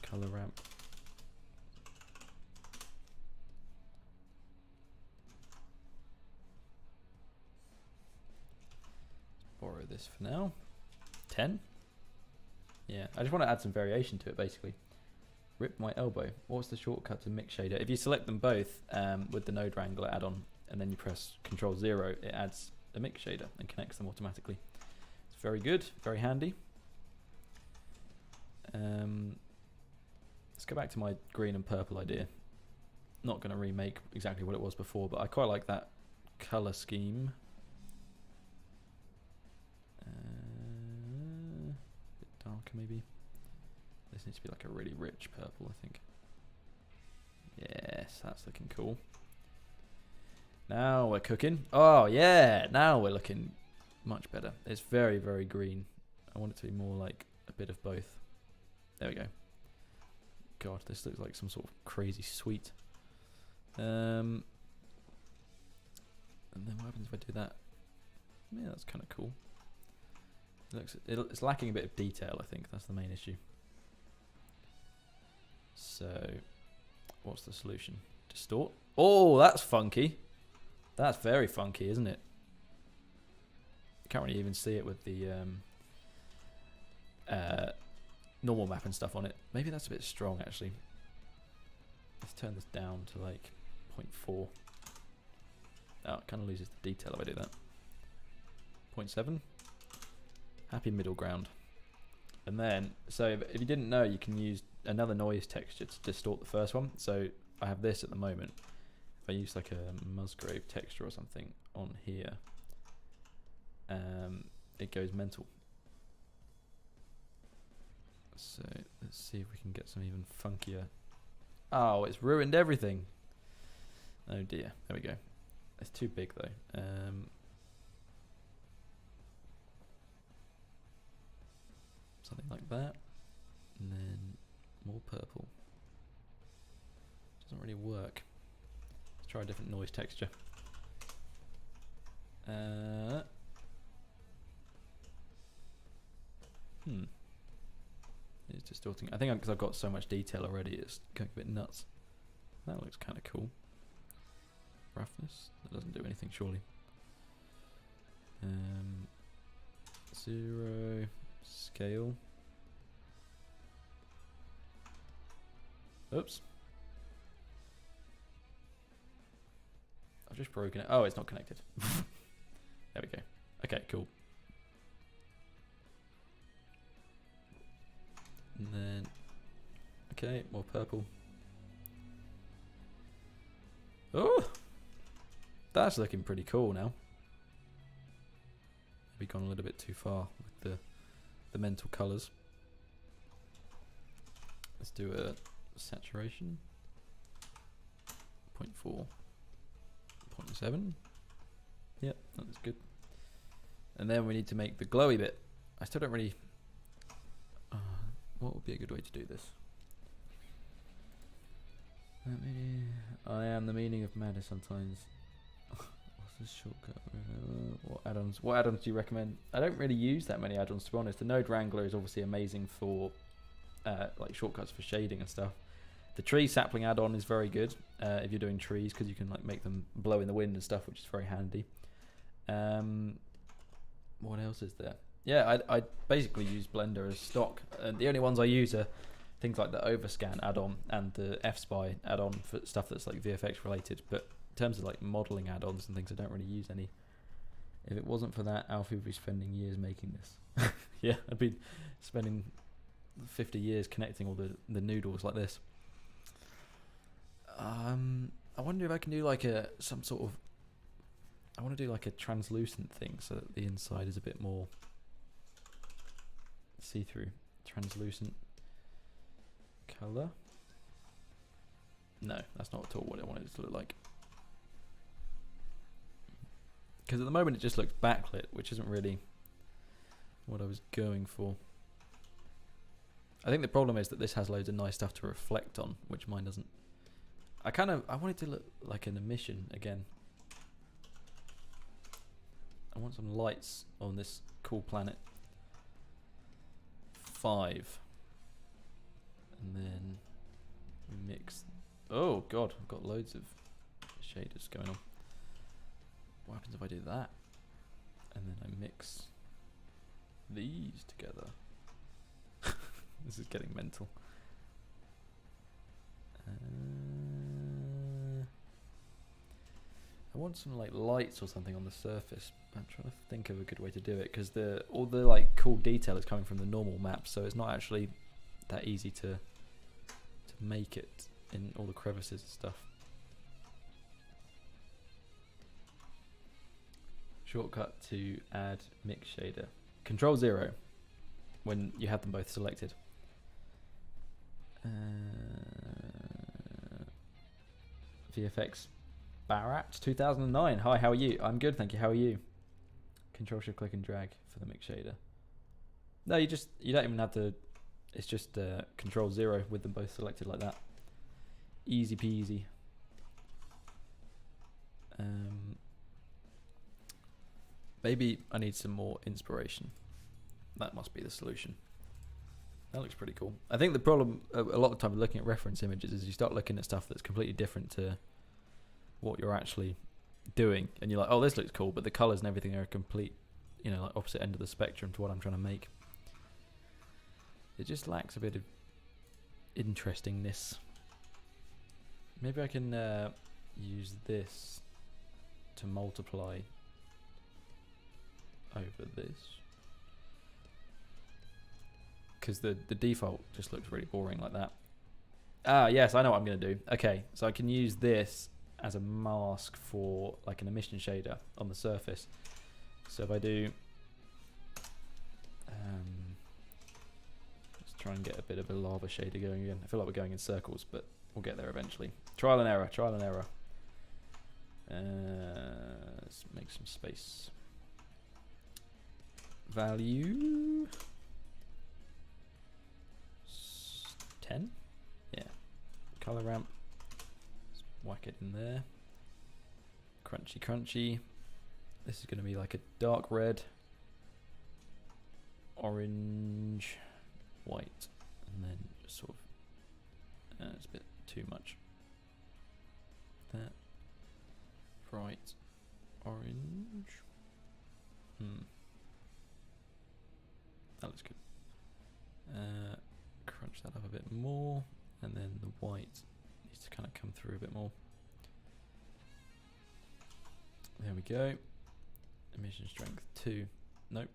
Color ramp. Borrow this for now. 10. Yeah, I just want to add some variation to it, basically. Rip my elbow. What's the shortcut to mix shader? If you select them both with the node wrangler add-on, and then you press Control 0, it adds a mix shader and connects them automatically. It's very good, very handy. Let's go back to my green and purple idea. Not going to remake exactly what it was before, but I quite like that color scheme. Bit darker maybe. This needs to be like a really rich purple, I think. Yes, that's looking cool. Now we're cooking. Oh yeah, now we're looking much better. It's very, very green. I want it to be more like a bit of both. There we go. God, this looks like some sort of crazy sweet. And then what happens if I do that? Yeah, that's kind of cool. It's lacking a bit of detail, I think. That's the main issue. So, what's the solution? Distort? Oh, that's funky. That's very funky, isn't it? You can't really even see it with the normal map and stuff on it. Maybe that's a bit strong, actually. Let's turn this down to like 0.4. Oh, it kind of loses the detail if I do that. 0.7. Happy middle ground. And then, so if you didn't know, you can use another noise texture to distort the first one. So I have this at the moment. If I use like a Musgrave texture or something on here, it goes mental. So let's see if we can get some even funkier. Oh, it's ruined everything. Oh dear. There we go. It's too big though. Something like that. And then more purple. Doesn't really work. Let's try a different noise texture. It's distorting. I think because I've got so much detail already, it's going a bit nuts. That looks kind of cool. Roughness. That doesn't do anything, surely. 0 scale. Oops. I've just broken it. Oh, it's not connected. There we go. Okay, cool. And then, okay, more purple. Oh, that's looking pretty cool now. Maybe gone a little bit too far with the mental colours. Let's do a saturation. 0.4, 0.7. Yep, that's good. And then we need to make the glowy bit. I still don't really. What would be a good way to do this? I am the meaning of madness sometimes. What's this shortcut? What add-ons? What add-ons do you recommend? I don't really use that many add-ons, to be honest. The Node Wrangler is obviously amazing for like shortcuts for shading and stuff. The tree sapling add-on is very good if you're doing trees, because you can like make them blow in the wind and stuff, which is very handy. What else is there? Yeah, I basically use Blender as stock, and the only ones I use are things like the Overscan add-on and the F-Spy add-on for stuff that's like VFX related. But in terms of like modeling add-ons and things, I don't really use any. If it wasn't for that, Alfie would be spending years making this. Yeah, I'd be spending 50 years connecting all the noodles like this. I wonder if I can do like some sort of. I want to do like a translucent thing so that the inside is a bit more see-through. Translucent color. No, that's not at all what I wanted it to look like. Because at the moment it just looks backlit, which isn't really what I was going for. I think the problem is that this has loads of nice stuff to reflect on, which mine doesn't. I want it to look like an emission again. I want some lights on this cool planet. 5. And then we mix. Oh god, I've got loads of shaders going on. What happens if I do that? And then I mix these together. This is getting mental. I want some like lights or something on the surface. I'm trying to think of a good way to do it, because all the like cool detail is coming from the normal map, so it's not actually that easy to make it in all the crevices and stuff. Shortcut to add mix shader. Control 0 when you have them both selected. VFX Barat 2009. Hi, how are you? I'm good, thank you. How are you? Control shift click and drag for the mix shader. No, you don't even have to. It's just Control 0 with them both selected like that. Easy peasy. Maybe I need some more inspiration. That must be the solution. That looks pretty cool. I think the problem a lot of the time looking at reference images is you start looking at stuff that's completely different to what you're actually doing, and you're like, oh, this looks cool, but the colors and everything are a complete, like opposite end of the spectrum to what I'm trying to make. It just lacks a bit of interestingness. Maybe I can use this to multiply over this, because the default just looks really boring like that. Ah, yes, I know what I'm going to do. Okay, so I can use this as a mask for like an emission shader on the surface. So if I do, let's try and get a bit of a lava shader going again. I feel like we're going in circles, but we'll get there eventually. Trial and error, trial and error. Let's make some space. Value 10. Yeah. Color ramp. Let's whack it in there. Crunchy, crunchy. This is going to be like a dark red, orange, white, and then just sort of. It's a bit too much. That bright orange. That looks good. Crunch that up a bit more, and then the white needs to kind of come through a bit more. There we go. Emission strength 2. Nope.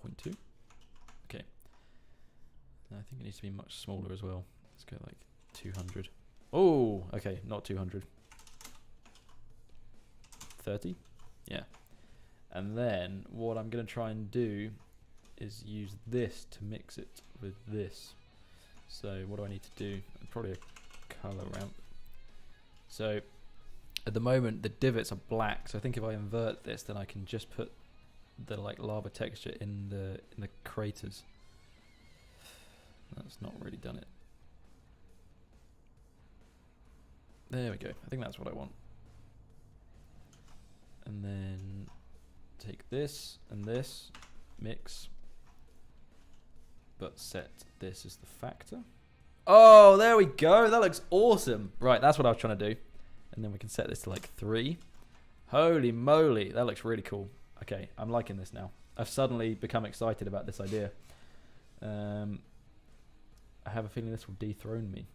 1.2. Okay. I think it needs to be much smaller as well. Let's go like 200. Oh, okay, not 200. 30? Yeah. And then what I'm going to try and do is use this to mix it with this. So what do I need to do? Probably a color ramp. So at the moment the divots are black, so I think if I invert this, then I can just put the like lava texture in the craters. That's not really done it. There we go. I think that's what I want. And then take this and this, mix. but set this as the factor. Oh, there we go. That looks awesome. Right, that's what I was trying to do. And then we can set this to like 3. Holy moly, that looks really cool. Okay, I'm liking this now. I've suddenly become excited about this idea. I have a feeling this will dethrone me.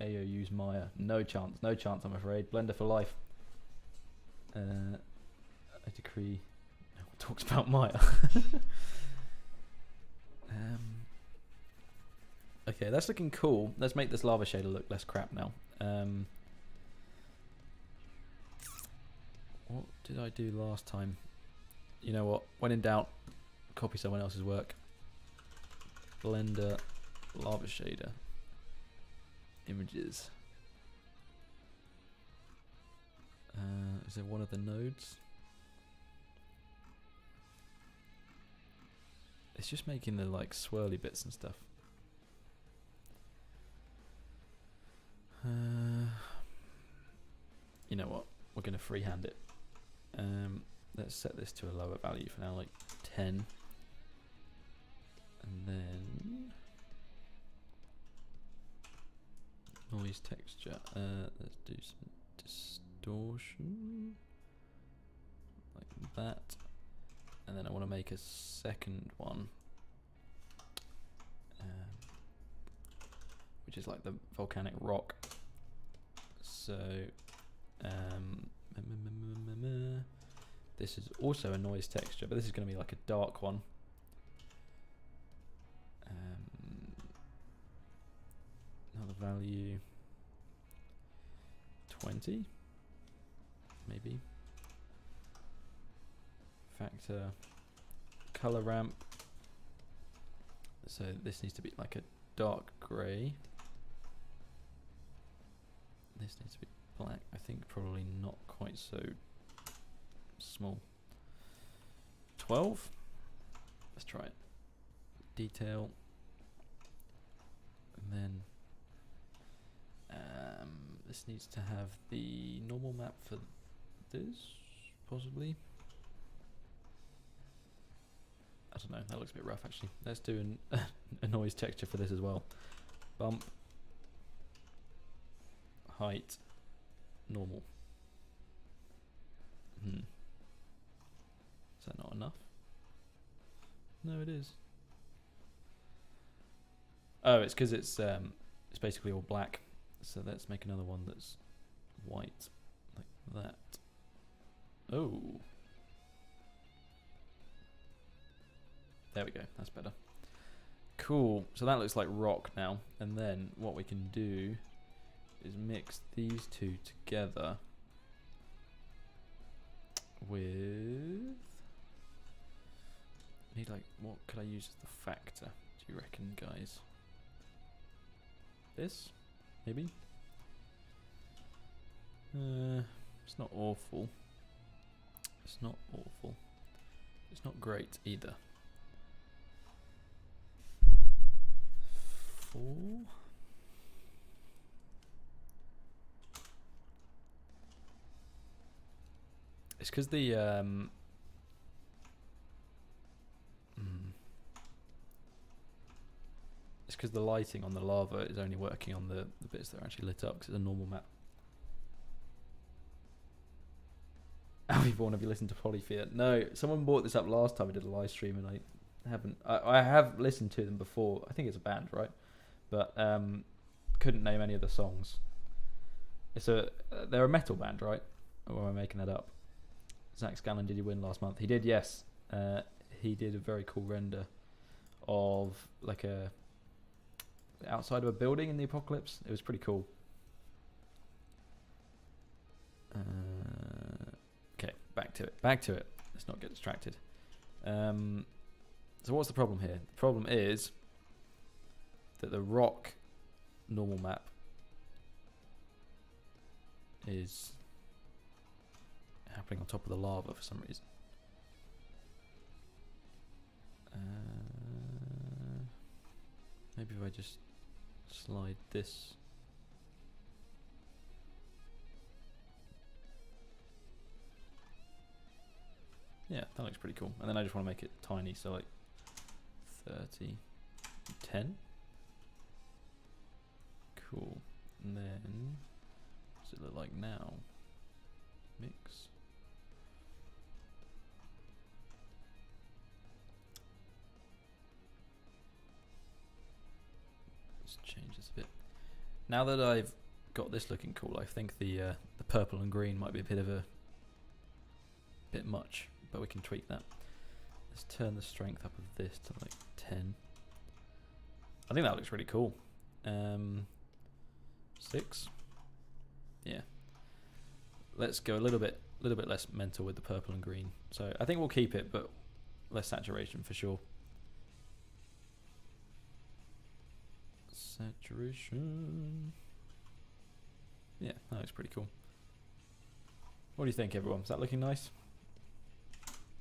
AO use Maya. No chance, no chance, I'm afraid. Blender for life. I decree. No one talks about Maya. Okay, that's looking cool. Let's make this lava shader look less crap now. What did I do last time? You know what? When in doubt, copy someone else's work. Blender lava shader images. Is there one of the nodes? It's just making the like swirly bits and stuff. You know what? We're going to freehand it. Let's set this to a lower value for now, like 10. And then noise texture. Let's do some distortion like that. And then I want to make a second one, which is like the volcanic rock. So this is also a noise texture, but this is going to be like a dark one. Another value 20 maybe. Factor, color ramp. So this needs to be like a dark grey. This needs to be black. I think probably not quite so small. 12. Let's try it. Detail. And then this needs to have the normal map for this, possibly. I don't know, that looks a bit rough actually. Let's do a noise texture for this as well. Bump, height, normal. Is that not enough? No, it is. Oh, it's because it's basically all black. So let's make another one that's white, like that. Oh. There we go, that's better. Cool, so that looks like rock now. And then what we can do is mix these two together with... Need like, what could I use as the factor, do you reckon, guys? This, maybe? It's not awful. It's not awful. It's not great either. 4. It's because the it's because the lighting on the lava is only working on the bits that are actually lit up, because it's a normal map. Alfie, Vaughan, have you listened to Polyphere? No, someone brought this up last time we did a live stream, and I haven't. I have listened to them before. I think it's a band, right? But couldn't name any of the songs. They're a metal band, right? Or am I making that up? Zach Scallon, did you win last month? He did, yes. He did a very cool render of like a outside of a building in the apocalypse. It was pretty cool. Okay, back to it. Let's not get distracted. So what's the problem here? The problem is that the rock normal map is happening on top of the lava for some reason. Maybe if I just slide this. Yeah, that looks pretty cool. And then I just want to make it tiny, so like 30, 10. Cool. And then, what does it look like now? Mix. Let's change this a bit. Now that I've got this looking cool, I think the purple and green might be a bit much, but we can tweak that. Let's turn the strength up of this to like 10. I think that looks really cool. 6. Yeah. Let's go a little bit less mental with the purple and green. So I think we'll keep it, but less saturation for sure. Saturation. Yeah, that looks pretty cool. What do you think, everyone? Is that looking nice?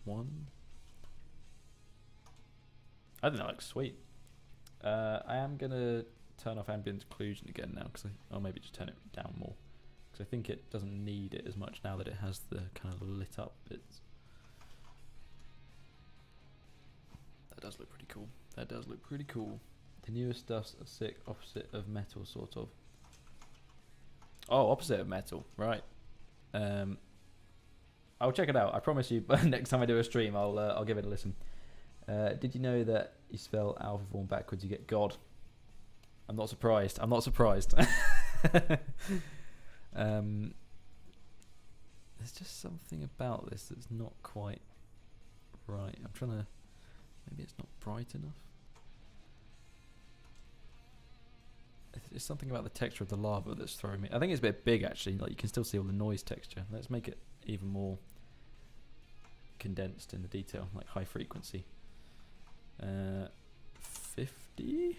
1. I think that looks sweet. I am gonna turn off ambient occlusion again now, or maybe just turn it down more, because I think it doesn't need it as much now that it has the kind of lit up bits. That does look pretty cool. That does look pretty cool. The newest stuff's a sick opposite of metal, sort of. Oh, opposite of metal, right? I'll check it out. I promise you. But next time I do a stream, I'll give it a listen. Did you know that you spell Alpha Vaughan backwards, you get God? I'm not surprised. I'm not surprised. There's just something about this that's not quite right. I'm trying to. Maybe it's not bright enough. It's something about the texture of the lava that's throwing me. I think it's a bit big actually. Like you can still see all the noise texture. Let's make it even more condensed in the detail, like high frequency. 50,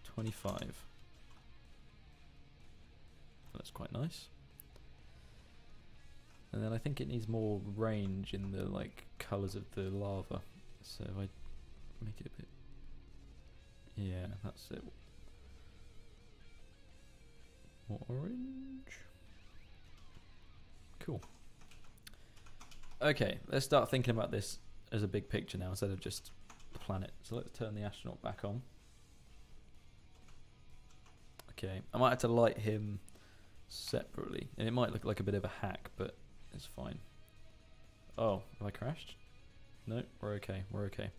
25. That's quite nice. And then I think it needs more range in the like colors of the lava. So if I make it a bit, yeah, that's it. More orange. Cool. Okay, let's start thinking about this as a big picture now instead of just the planet. So let's turn the astronaut back on. Okay, I might have to light him separately, and it might look like a bit of a hack, but it's fine. Oh, have I crashed? No, we're okay. We're okay.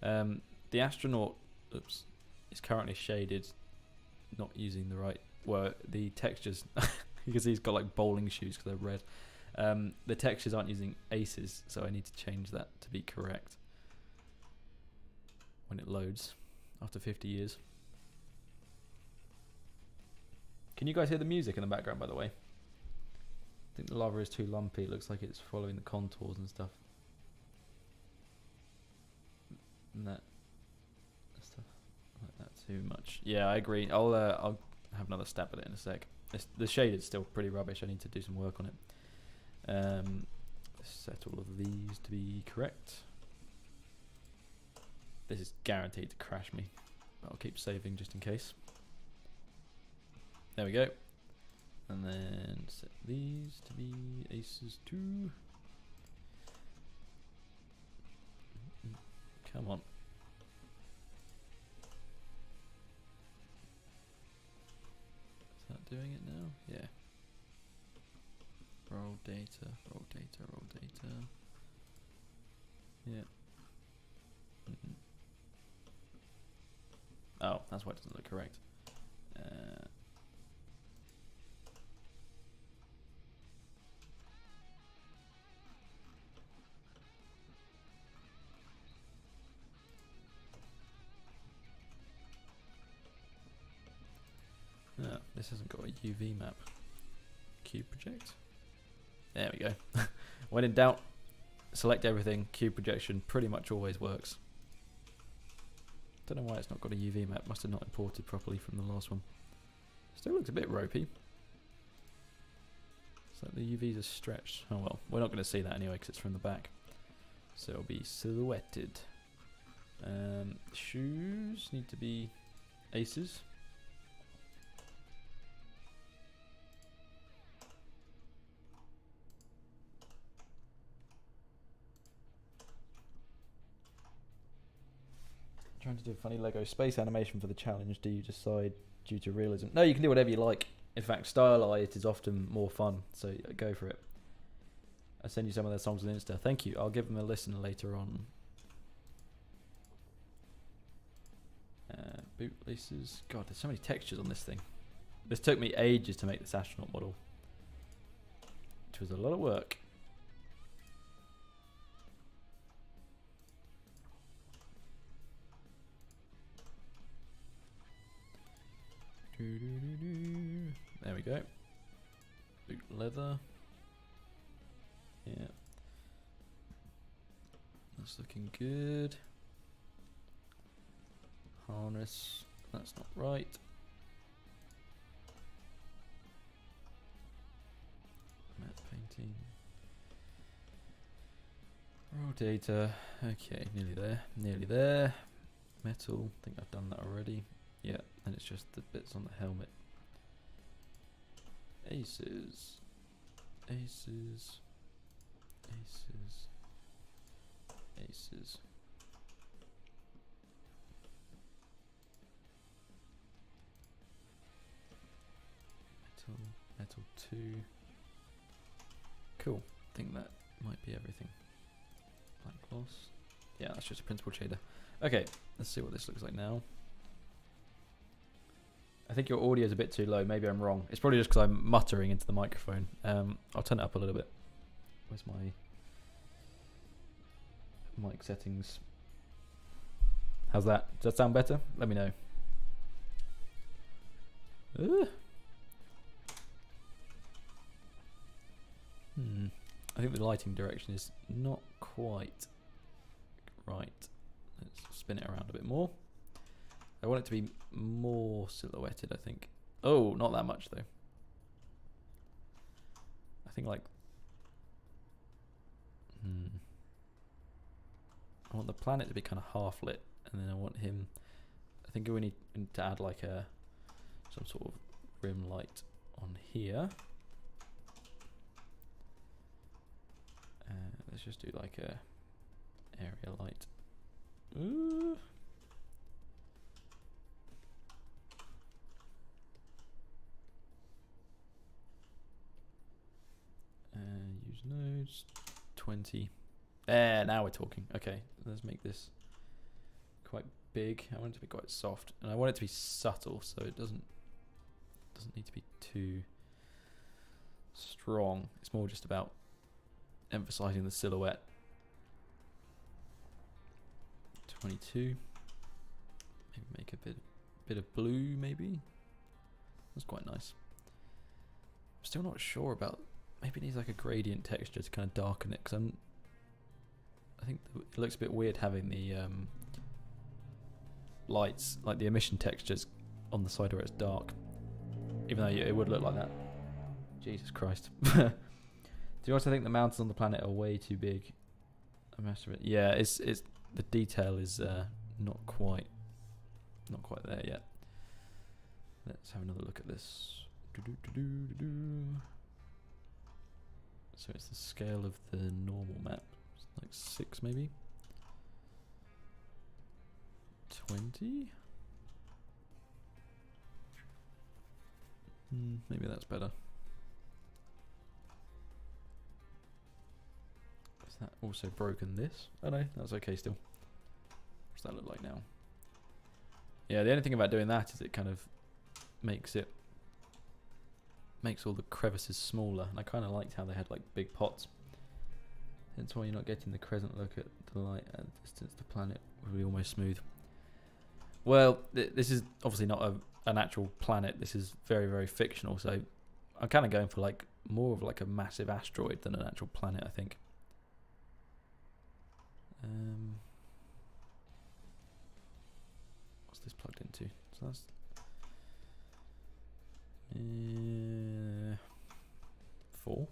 The astronaut, oops, is currently shaded, not using the right. Well, the textures, because he's got like bowling shoes because they're red. The textures aren't using aces, so I need to change that to be correct when it loads after 50 years. Can you guys hear the music in the background, by the way? I think the lava is too lumpy. It looks like it's following the contours and stuff. And that stuff like that too much. Yeah, I agree. I'll have another stab at it in a sec. The shade is still pretty rubbish. I need to do some work on it. Set all of these to be correct. This is guaranteed to crash me, but I'll keep saving just in case. There we go. And then set these to be aces too. Come on. Is that doing it now? Yeah. Roll data, roll data, roll data. Yeah. Oh, that's why it doesn't look correct. No, this hasn't got a UV map. Cube project. There we go. When in doubt, select everything. Cube projection pretty much always works. Don't know why it's not got a UV map. Must have not imported properly from the last one. Still looks a bit ropey. It's like the UVs are stretched. Oh well, we're not going to see that anyway because it's from the back. So it'll be silhouetted. Shoes need to be aces. Trying to do a funny Lego space animation for the challenge. Do you decide due to realism? No, you can do whatever you like. In fact, stylized is often more fun, so go for it. I send you some of their songs on Insta. Thank you. I'll give them a listen later on. Boot laces. God, there's so many textures on this thing. This took me ages to make this astronaut model, which was a lot of work. There we go. Boot leather. Yeah. That's looking good. Harness. That's not right. Matte painting. Raw data. Okay, nearly there. Nearly there. Metal. I think I've done that already. Yeah, and it's just the bits on the helmet. Aces. Aces. Aces. Aces. Metal. Metal 2. Cool. I think that might be everything. Black gloss. Yeah, that's just a principal shader. Okay, let's see what this looks like now. I think your audio is a bit too low. Maybe I'm wrong. It's probably just because I'm muttering into the microphone. I'll turn it up a little bit. Where's my mic settings? How's that? Does that sound better? Let me know. I think the lighting direction is not quite right. Let's spin it around a bit more. I want it to be more silhouetted, I think. Oh, not that much though. I think like... I want the planet to be kind of half lit, and then I want him... I think we need to add like some sort of rim light on here. Let's just do like a area light. Ooh. Use nodes 20. Now we're talking. Okay, let's make this quite big. I want it to be quite soft, and I want it to be subtle, so it doesn't need to be too strong. It's more just about emphasizing the silhouette. 22. Maybe make a bit of blue. Maybe that's quite nice. I'm still not sure about. Maybe it needs like a gradient texture to kind of darken it, because I think it looks a bit weird having the lights, like the emission textures on the side where it's dark, even though it would look like that. Jesus Christ. Do you also think the mountains on the planet are way too big? Yeah, it's the detail is not quite there yet. Let's have another look at this. So it's the scale of the normal map. It's like 6 maybe. 20? Maybe that's better. Has that also broken this? Oh no, that's okay still. What's that look like now? Yeah, the only thing about doing that is it kind of makes all the crevices smaller, and I kind of liked how they had like big pots. That's why you're not getting the crescent look at the light at a distance. The planet will be almost smooth. Well, this is obviously not an actual planet. This is very, very fictional. So I'm kind of going for like more of like a massive asteroid than an actual planet, I think. What's this plugged into? So that's 4.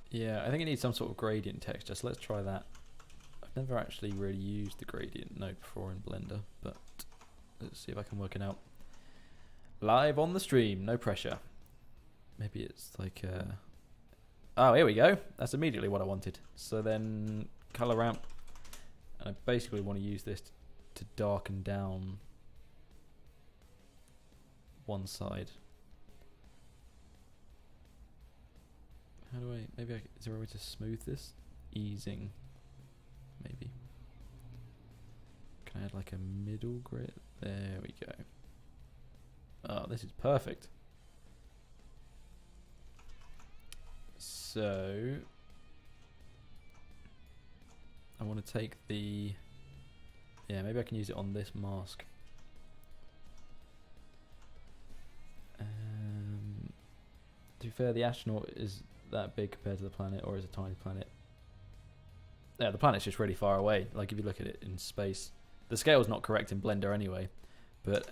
Yeah, I think it needs some sort of gradient texture, so let's try that. I've never actually really used the gradient node before in Blender, but let's see if I can work it out. Live on the stream, no pressure. Maybe it's like Oh, here we go. That's immediately what I wanted. So then color ramp. And I basically want to use this to darken down one side. How do I, maybe is there a way to smooth this? Easing, maybe. Can I add like a middle grit? There we go. Oh, this is perfect. So I want to take the, yeah, maybe I can use it on this mask. To be fair, the astronaut is that big compared to the planet, or is a tiny planet. Yeah, the planet's just really far away. Like if you look at it in space, the scale's not correct in Blender anyway. But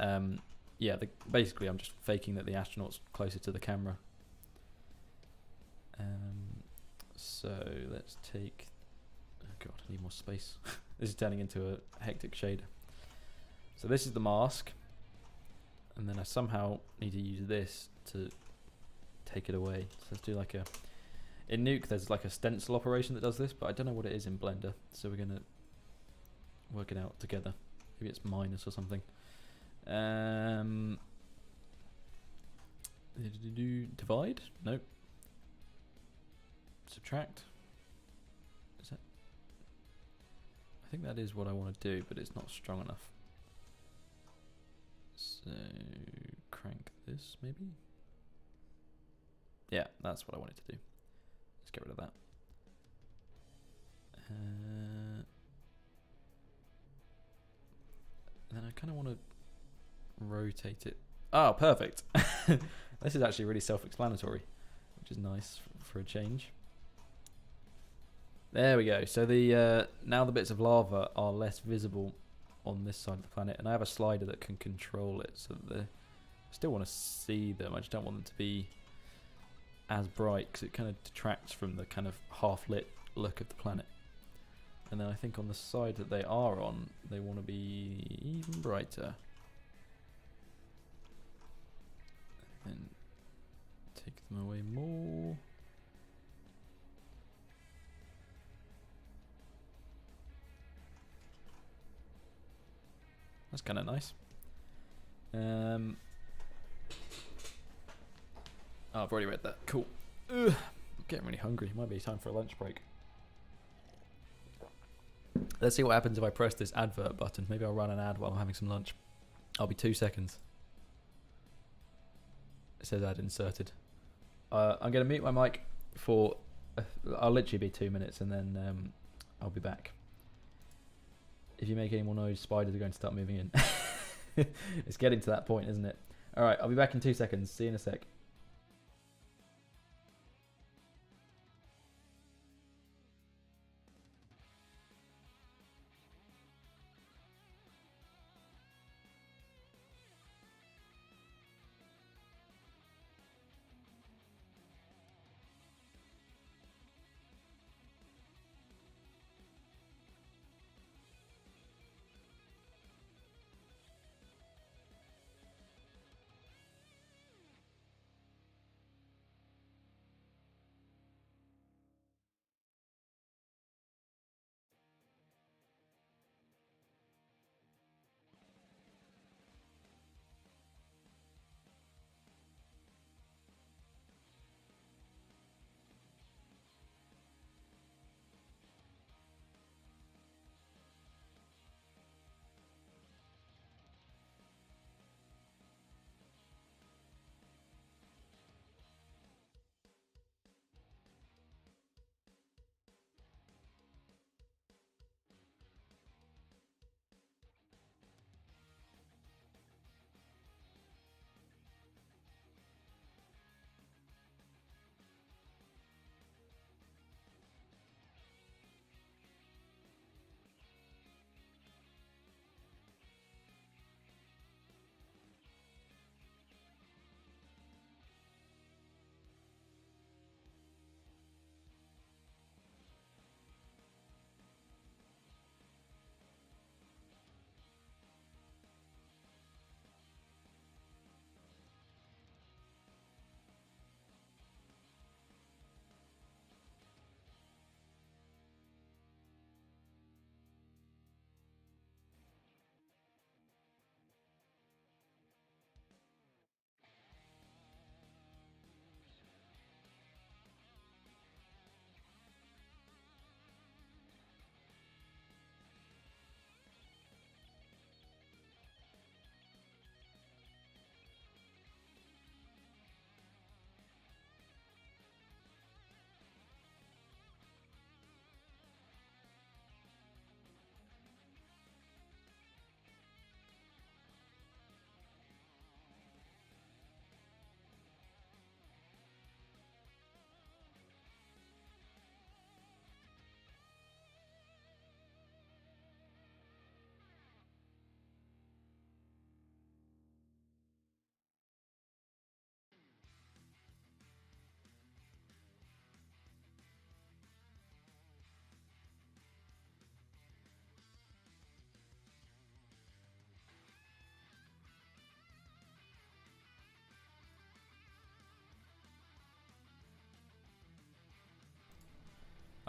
yeah, basically I'm just faking that the astronaut's closer to the camera. So let's take. Oh god, I need more space. This is turning into a hectic shader. So this is the mask, and then I somehow need to use this to take it away. So let's do like a, in Nuke there's like a stencil operation that does this, but I don't know what it is in Blender, so we're gonna work it out together. Maybe it's minus or something. Divide? Nope. Subtract? Is that? I think that is what I want to do, but it's not strong enough. So crank this maybe? Yeah, that's what I wanted to do. Let's get rid of that. Then I kind of want to rotate it. Oh, perfect. This is actually really self-explanatory, which is nice for a change. There we go. So the now the bits of lava are less visible on this side of the planet, and I have a slider that can control it, so that I still want to see them. I just don't want them to be as bright because it kind of detracts from the kind of half-lit look of the planet. And then I think on the side that they are on, they want to be even brighter. And then take them away more. That's kind of nice. Oh, I've already read that. Cool. Ugh, I'm getting really hungry. It might be time for a lunch break. Let's see what happens if I press this advert button. Maybe I'll run an ad while I'm having some lunch. I'll be 2 seconds. It says ad inserted. I'm going to mute my mic for... I'll literally be 2 minutes and then I'll be back. If you make any more noise, spiders are going to start moving in. It's getting to that point, isn't it? Alright, I'll be back in 2 seconds. See you in a sec.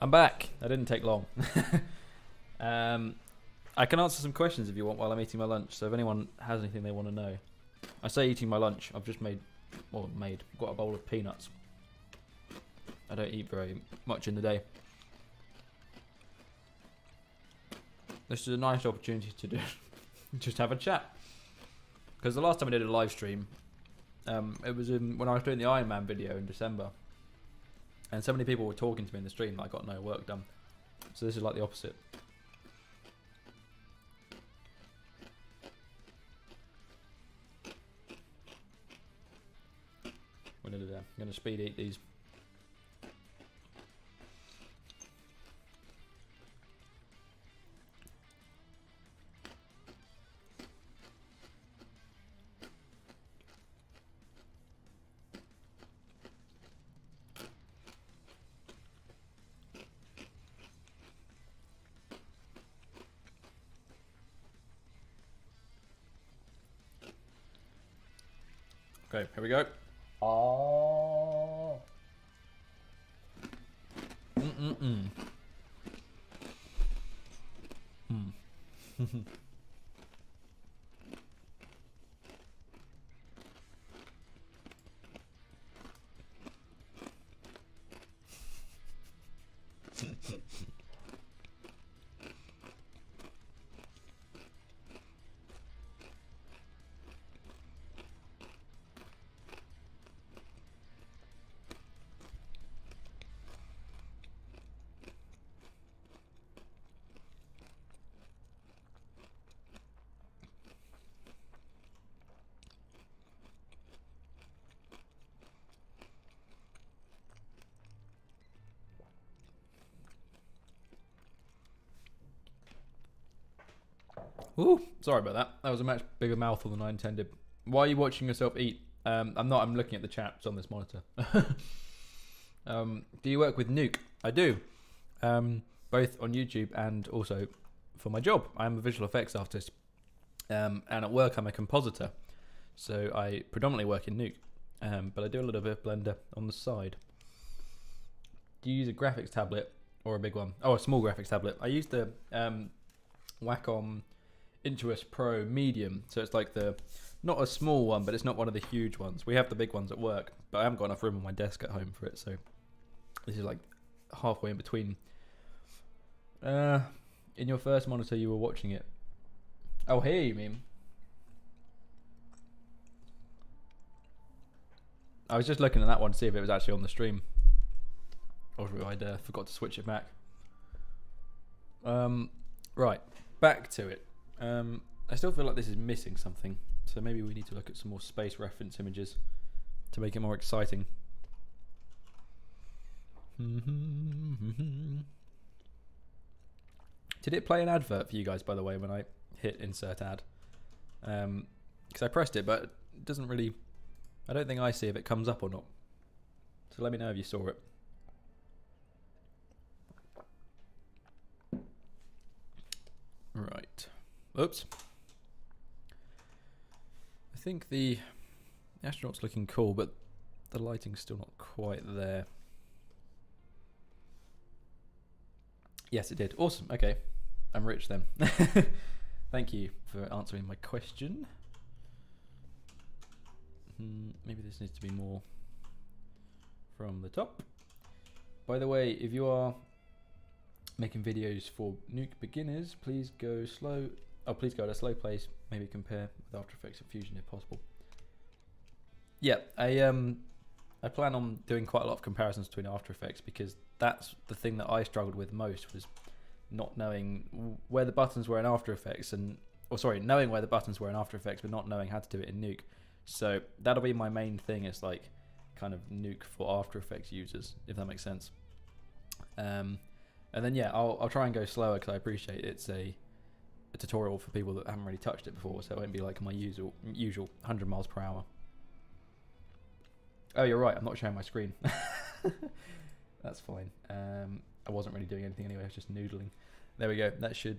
I'm back. I didn't take long. I can answer some questions if you want while I'm eating my lunch. So if anyone has anything they want to know. I say eating my lunch. I've just got a bowl of peanuts. I don't eat very much in the day. This is a nice opportunity to just have a chat. Because the last time I did a live stream, it was when I was doing the Iron Man video in December. And so many people were talking to me in the stream that I got no work done. So this is like the opposite. We're nearly there. I'm going to speed eat these. Okay, here we go. Oh. Mm. Ooh, sorry about that. That was a much bigger mouthful than I intended. Why are you watching yourself eat? I'm not. I'm looking at the chats on this monitor. Do you work with Nuke? I do. Both on YouTube and also for my job. I'm a visual effects artist. And at work, I'm a compositor. So I predominantly work in Nuke. But I do a little bit of Blender on the side. Do you use a graphics tablet or a big one? Oh, a small graphics tablet. I use the Wacom Intuos Pro Medium, so it's like not a small one, but it's not one of the huge ones. We have the big ones at work, but I haven't got enough room on my desk at home for it, so this is like halfway in between. In your first monitor, you were watching it. Oh, here you mean? I was just looking at that one to see if it was actually on the stream, or if I'd forgot to switch it back. Right, back to it. I still feel like this is missing something, so maybe we need to look at some more space reference images to make it more exciting. Did it play an advert for you guys, by the way, when I hit insert ad? Because I pressed it, but it doesn't really... I don't think I see if it comes up or not. So let me know if you saw it. Right. Oops. I think the astronaut's looking cool, but the lighting's still not quite there. Yes, it did. Awesome. Okay. I'm rich then. Thank you for answering my question. Maybe this needs to be more from the top. By the way, if you are making videos for Nuke beginners, please go slow. Oh, please go at a slow pace. Maybe compare with After Effects and Fusion if possible. Yeah, I plan on doing quite a lot of comparisons between After Effects, because that's the thing that I struggled with most, was not knowing where the buttons were in After Effects, knowing where the buttons were in After Effects, but not knowing how to do it in Nuke. So that'll be my main thing, is like kind of Nuke for After Effects users, if that makes sense. And then yeah, I'll try and go slower, because I appreciate it's a tutorial for people that haven't really touched it before, so it won't be like my usual 100 miles per hour. Oh, you're right, I'm not showing my screen. That's fine. I wasn't really doing anything anyway, I was just noodling. There we go, that should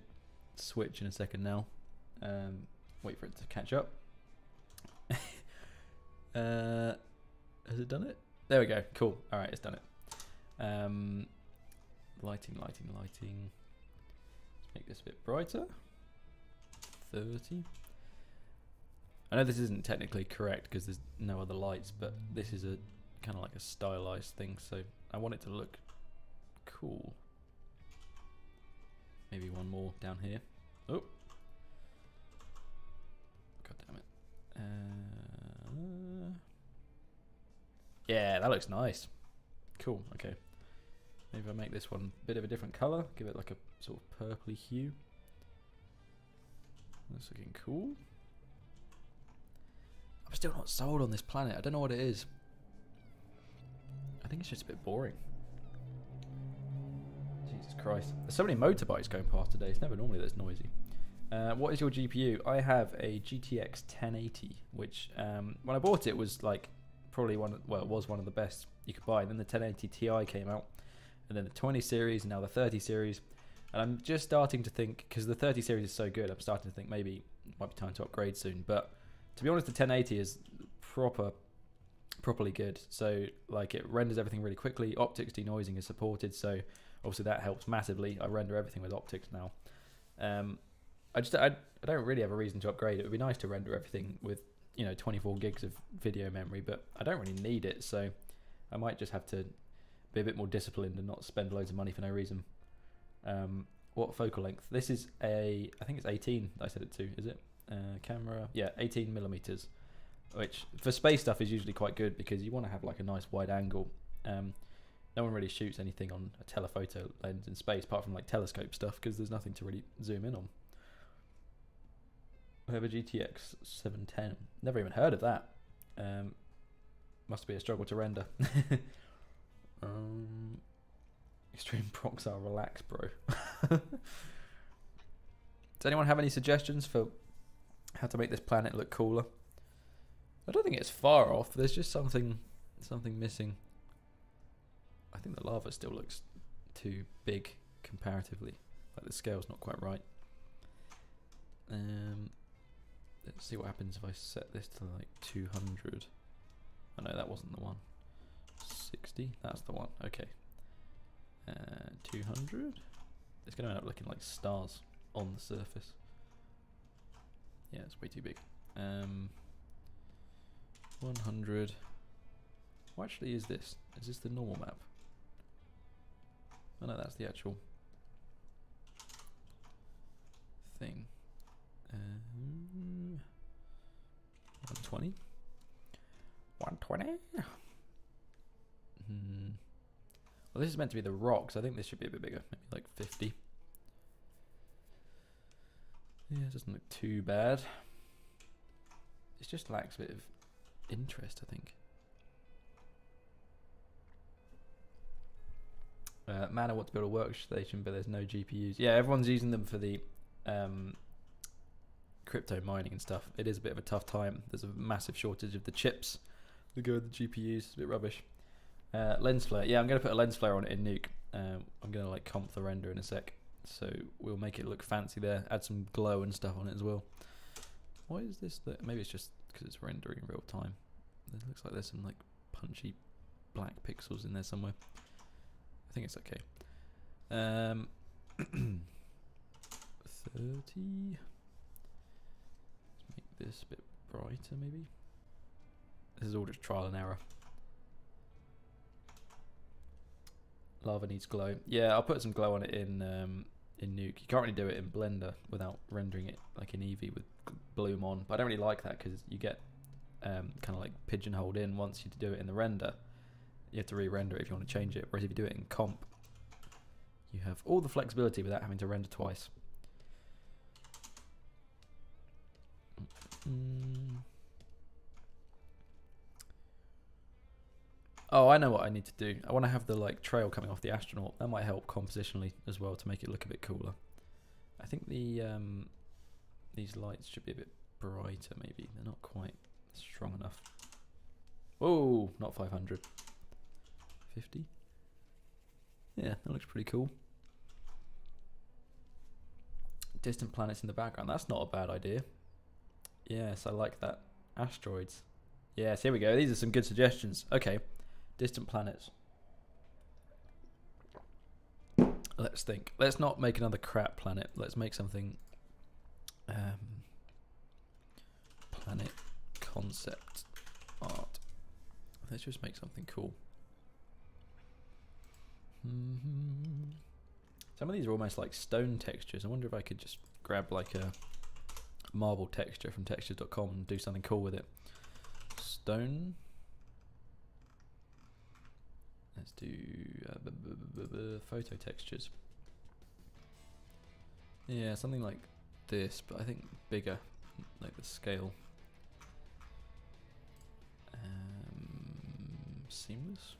switch in a second now. Wait for it to catch up. Has it done it? There we go, cool. Alright, it's done it. Lighting. Let's make this a bit brighter. 30. I know this isn't technically correct because there's no other lights, but this is a kind of like a stylized thing, so I want it to look cool. Maybe one more down here. Oh, god damn it. Yeah, that looks nice. Cool. Okay, maybe I'll make this one a bit of a different color, give it like a sort of purpley hue. That's looking cool. I'm still not sold on this planet. I don't know what it is. I think it's just a bit boring. Jesus Christ. There's so many motorbikes going past today. It's never normally this noisy. What is your GPU? I have a GTX 1080, which when I bought it was like probably it was one of the best you could buy. And then the 1080 Ti came out, and then the 20 series, and now the 30 series. And I'm just starting to think, because the 30 series is so good, I'm starting to think maybe it might be time to upgrade soon. But to be honest, the 1080 is properly good. So like it renders everything really quickly. Optics denoising is supported, so obviously that helps massively. I render everything with optics now. I don't really have a reason to upgrade. It would be nice to render everything with 24 gigs of video memory, but I don't really need it. So I might just have to be a bit more disciplined and not spend loads of money for no reason. What focal length? This is I think it's 18 I set it to, is it? Camera, yeah, 18 millimeters, which for space stuff is usually quite good because you want to have like a nice wide angle. No one really shoots anything on a telephoto lens in space apart from like telescope stuff because there's nothing to really zoom in on. I have a GTX 710. Never even heard of that. Must be a struggle to render. Extreme procs are relax, bro. Does anyone have any suggestions for how to make this planet look cooler? I don't think it's far off. There's just something missing. I think the lava still looks too big comparatively. Like the scale's not quite right. Let's see what happens if I set this to like 200. Oh no, that wasn't the one. 60, that's the one. Okay. 200. It's going to end up looking like stars on the surface. Yeah, it's way too big. 100. What actually is this? Is this the normal map? Oh no, that's the actual thing. 120. 120. Well, this is meant to be the rocks. I think this should be a bit bigger, maybe like 50. Yeah, it doesn't look too bad. It just lacks a bit of interest, I think. Man, I want to build a workstation, but there's no GPUs. Yeah, everyone's using them for the crypto mining and stuff. It is a bit of a tough time. There's a massive shortage of the chips that go with the GPUs. It's a bit rubbish. Lens flare. Yeah, I'm going to put a lens flare on it in Nuke. I'm going to like comp the render in a sec. So we'll make it look fancy there. Add some glow and stuff on it as well. Why is this? Maybe it's just because it's rendering in real time. It looks like there's some like punchy black pixels in there somewhere. I think it's okay. 30. Let's make this a bit brighter maybe. This is all just trial and error. Lava needs glow. Yeah, I'll put some glow on it in Nuke. You can't really do it in Blender without rendering it like in Eevee with bloom on. But I don't really like that because you get kind of like pigeonholed in once you do it in the render. You have to re-render it if you want to change it. Whereas if you do it in comp, you have all the flexibility without having to render twice. Oh, I know what I need to do. I want to have the like trail coming off the astronaut. That might help compositionally as well to make it look a bit cooler. I think the these lights should be a bit brighter maybe. They're not quite strong enough. Whoa, not 500. 50. Yeah, that looks pretty cool. Distant planets in the background. That's not a bad idea. Yes, I like that. Asteroids. Yes, here we go. These are some good suggestions. Okay. Distant planets. Let's think. Let's not make another crap planet. Let's make something. Planet concept art. Let's just make something cool. Some of these are almost like stone textures. I wonder if I could just grab like a marble texture from textures.com and do something cool with it. Stone. Let's do photo textures. Yeah, something like this, but I think bigger, like the scale. Seamless.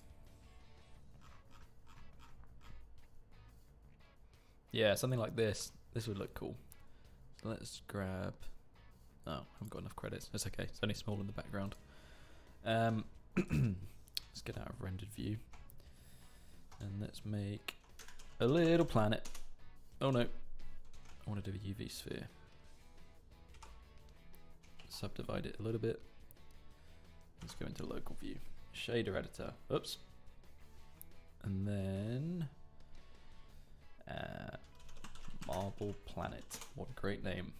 Yeah, something like this. This would look cool. So let's grab. Oh, I haven't got enough credits. That's okay. It's only small in the background. Let's get out of rendered view. And let's make a little planet. Oh no. I want to do a UV sphere. Subdivide it a little bit. Let's go into local view. Shader editor. Oops. And then marble planet. What a great name.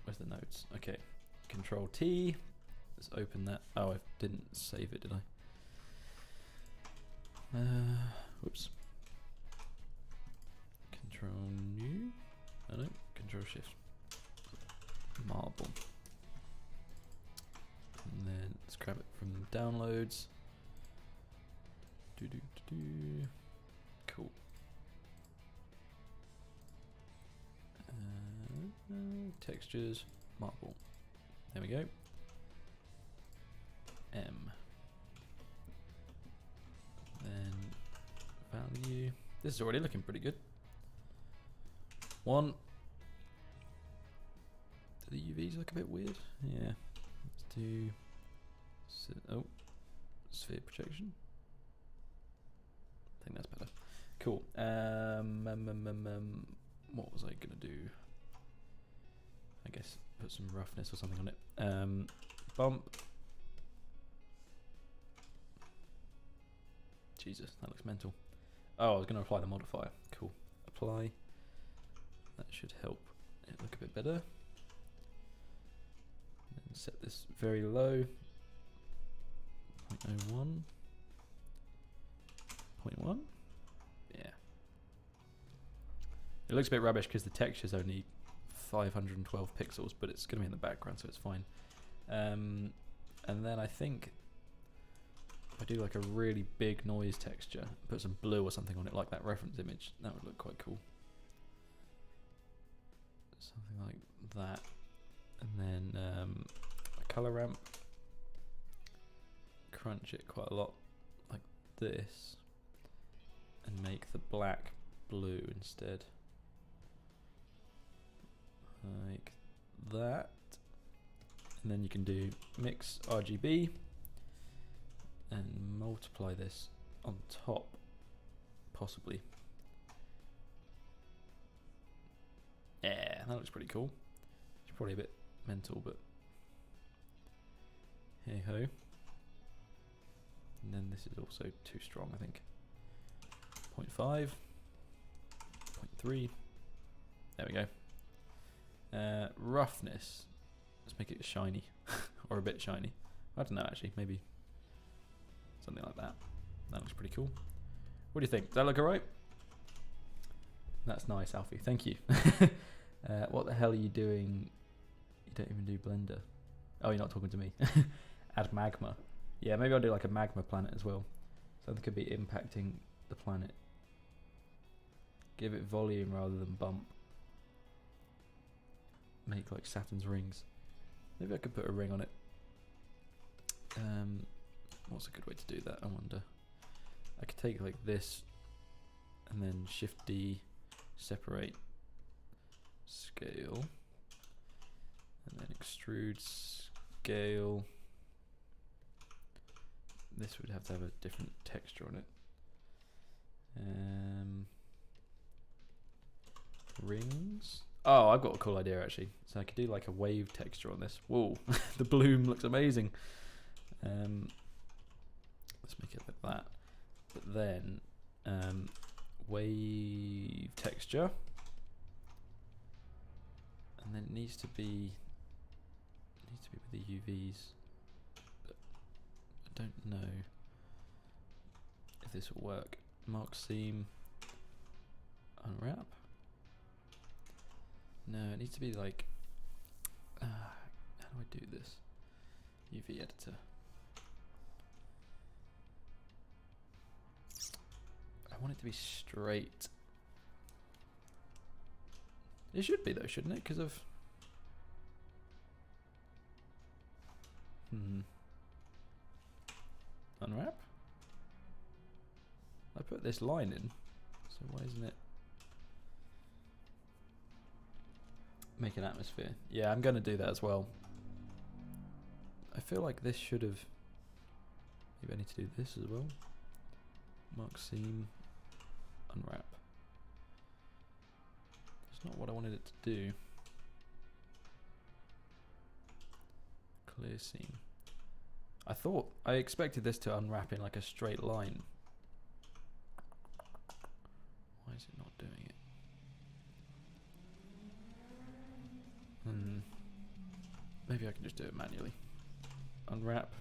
Where's the nodes? Okay. Control T. Let's open that. Oh, I didn't save it, did I? Whoops. Control new. Oh no. Control shift. Marble. And then let's grab it from downloads. Cool. Textures, marble. There we go. M. Then value. This is already looking pretty good. 1. Do the UVs look a bit weird? Yeah. Let's do. Oh, sphere projection. I think that's better. Cool. What was I gonna do? I guess put some roughness or something on it. Bump. Jesus, that looks mental. Oh, I was gonna apply the modifier. Cool. Apply. That should help it look a bit better. And set this very low. 0.01. 0.1. Yeah. It looks a bit rubbish because the texture's only 512 pixels, but it's going to be in the background, so it's fine. And then I think if I do like a really big noise texture, put some blue or something on it, like that reference image, that would look quite cool. Something like that. And then a color ramp. Crunch it quite a lot, like this, and make the black blue instead. Like that. And then you can do mix RGB and multiply this on top, possibly. Yeah, that looks pretty cool. It's probably a bit mental, but hey ho. And then this is also too strong, I think. 0.5, 0.3. There we go. Roughness. Let's make it shiny, or a bit shiny. I don't know actually. Maybe something like that. That looks pretty cool. What do you think? Does that look alright? That's nice, Alfie. Thank you. What the hell are you doing? You don't even do Blender. Oh, you're not talking to me. Add magma. Yeah, maybe I'll do like a magma planet as well. Something could be impacting the planet. Give it volume rather than bump. Make like Saturn's rings. Maybe I could put a ring on it. What's a good way to do that, I wonder? I could take like this and then Shift D, separate, scale, and then extrude, scale. This would have to have a different texture on it. Rings. Oh, I've got a cool idea actually. So I could do like a wave texture on this. Whoa, the bloom looks amazing. Let's make it like that. But then wave texture, and then it needs to be with the UVs. But I don't know if this will work. Mark seam, unwrap. No, it needs to be like. How do I do this? UV editor. I want it to be straight. It should be though, shouldn't it? Because of. Unwrap? I put this line in, so why isn't it? Make an atmosphere. Yeah, I'm going to do that as well. I feel like this should have. Maybe I need to do this as well. Mark seam, unwrap. It's not what I wanted it to do. Clear seam. I expected this to unwrap in like a straight line. Why is it not doing it? Maybe I can just do it manually. Unwrap.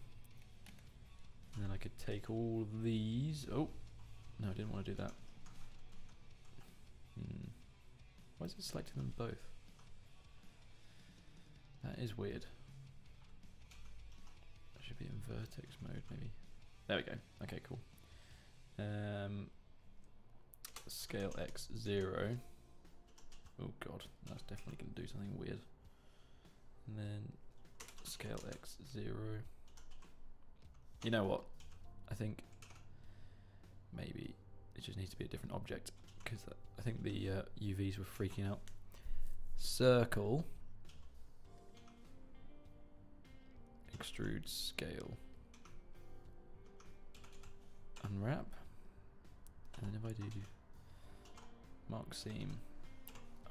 And then I could take all these. Oh, no, I didn't want to do that. Why is it selecting them both? That is weird. I should be in vertex mode, maybe. There we go. Okay, cool. Scale X 0. Oh god, that's definitely going to do something weird. And then scale X 0. You know what? I think maybe it just needs to be a different object because I think the UVs were freaking out. Circle. Extrude scale. Unwrap. And then if I do mark seam,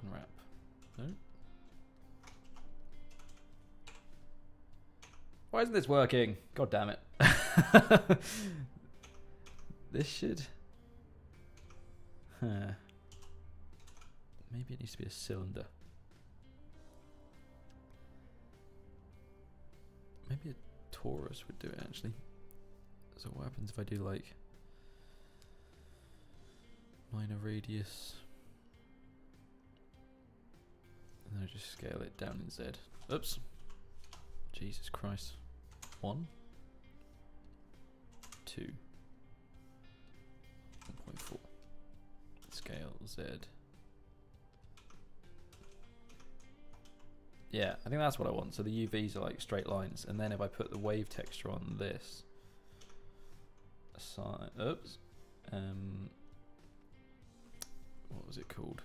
unwrap. No? Why isn't this working? God damn it. This should. Maybe it needs to be a cylinder. Maybe a torus would do it actually. So what happens if I do like minor radius and then I just scale it down in Z. Oops. Jesus Christ. 1, 2, 1.4. Scale Z. Yeah, I think that's what I want. So the UVs are like straight lines, and then if I put the wave texture on this, oops, what was it called?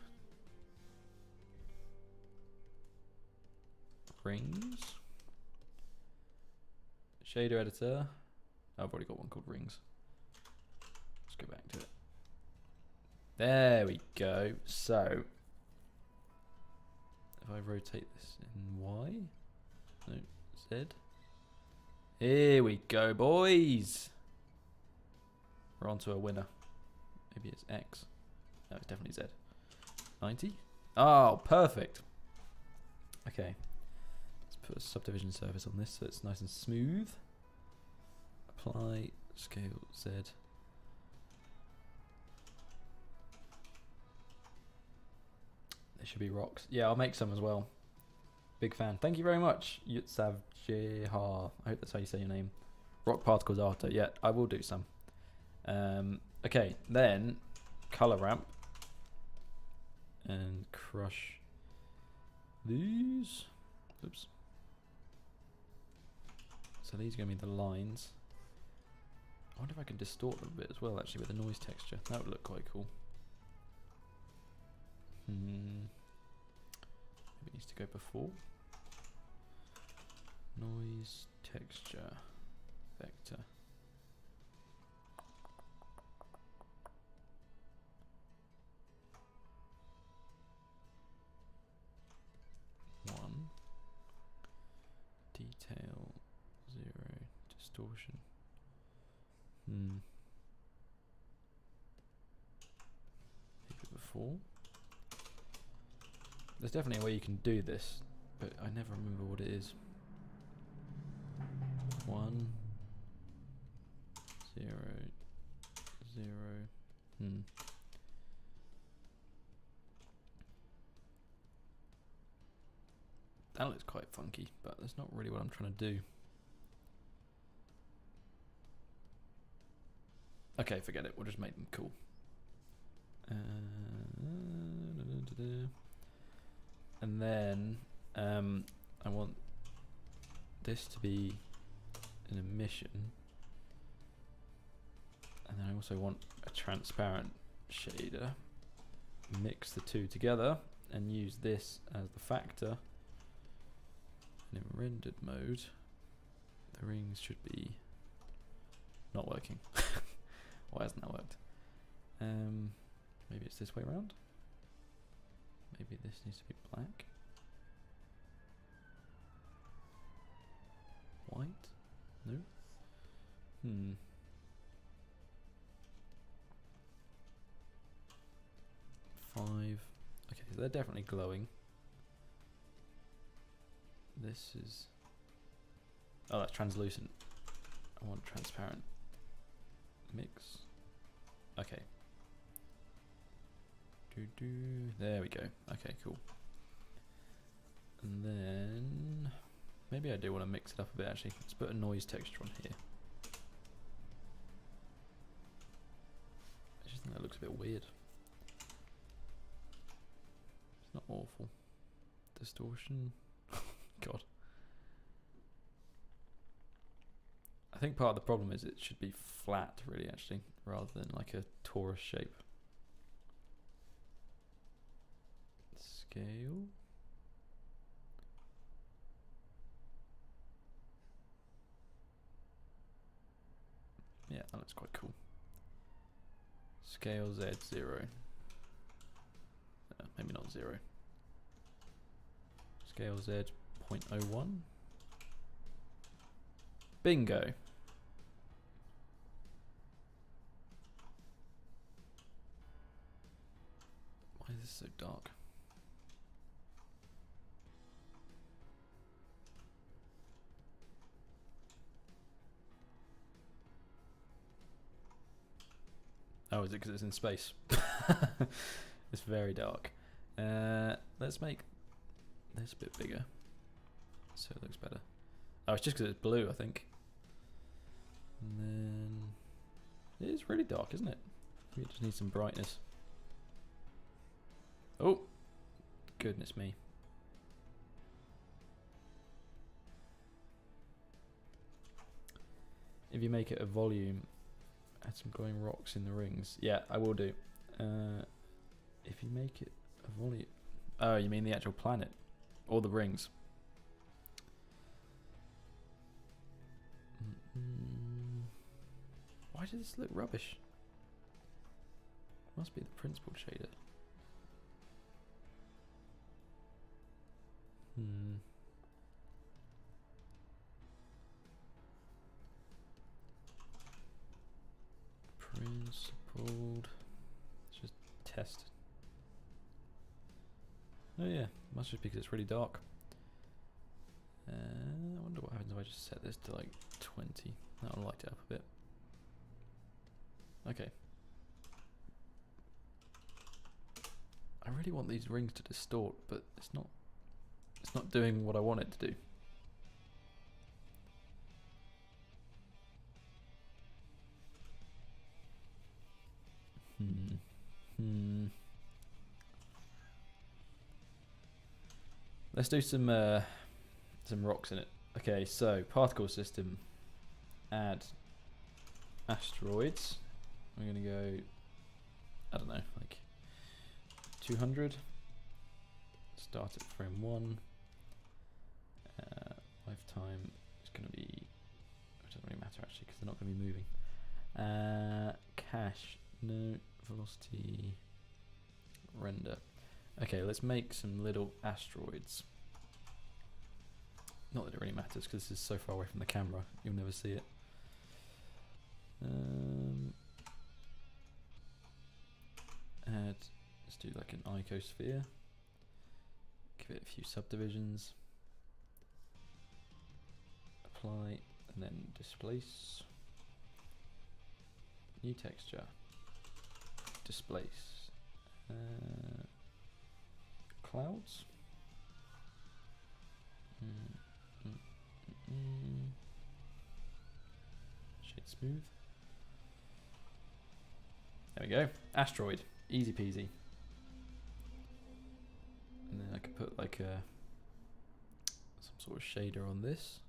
Rings. Shader editor. I've already got one called rings. Let's go back to it. There we go. So if I rotate this in Y, no, Z. Here we go, boys. We're on to a winner. Maybe it's X. No, it's definitely Z. 90. Oh, perfect. Okay. Let's put a subdivision surface on this so it's nice and smooth. Apply, scale Z. There should be rocks. Yeah, I'll make some as well. Big fan. Thank you very much, Yutsav Jehar. I hope that's how you say your name. Rock particles after. Yeah, I will do some. Okay, then color ramp and crush these. Oops. So these are going to be the lines. I wonder if I can distort them a bit as well, actually, with the noise texture. That would look quite cool. Maybe it needs to go before. Noise texture vector. One. Detail 0. Distortion. awful. There's definitely a way you can do this, but I never remember what it is. 1, 0, 0. That looks quite funky, but that's not really what I'm trying to do. Okay, forget it. We'll just make them cool. And then I want this to be an emission, and then I also want a transparent shader. Mix the two together and use this as the factor. And in rendered mode, the rings should be not working. Why hasn't that worked? Maybe it's this way around. Maybe this needs to be black. White? No? 5. Okay, so they're definitely glowing. This is... oh, that's translucent. I want transparent. Mix. Okay. There we go. Okay, cool. And then maybe I do want to mix it up a bit actually. Let's put a noise texture on here. I just think that looks a bit weird. It's not awful. Distortion. God. I think part of the problem is it should be flat really actually, rather than like a torus shape. Scale. Yeah, that looks quite cool. Scale Z0. Maybe not 0. Scale Z 0.01. Bingo. Why is this so dark? Oh, is it because it's in space? It's very dark. Let's make this a bit bigger so it looks better. Oh, it's just because it's blue, I think. And then it is really dark, isn't it? We just need some brightness. Oh, goodness me. If you make it a volume, add some glowing rocks in the rings. Yeah, I will do. If you make it a volume... oh, you mean the actual planet? Or the rings? Why does this look rubbish? Must be the principal shader. Principled. Let's just test. Oh yeah, must just be because it's really dark. I wonder what happens if I just set this to like 20. That'll light it up a bit. Okay. I really want these rings to distort, but it's not doing what I want it to do. Let's do some rocks in it. Okay, so particle system, add asteroids. I'm gonna go, I don't know, like 200. Start at frame 1. Lifetime is gonna be, it doesn't really matter actually because they're not gonna be moving. Cache, no, velocity, render. Okay, let's make some little asteroids. Not that it really matters because this is so far away from the camera, you'll never see it. Let's do like an icosphere. Give it a few subdivisions. Apply and then displace. New texture. Displace. Clouds. Shade smooth. There we go. Asteroid. Easy peasy. And then I could put like a some sort of shader on this.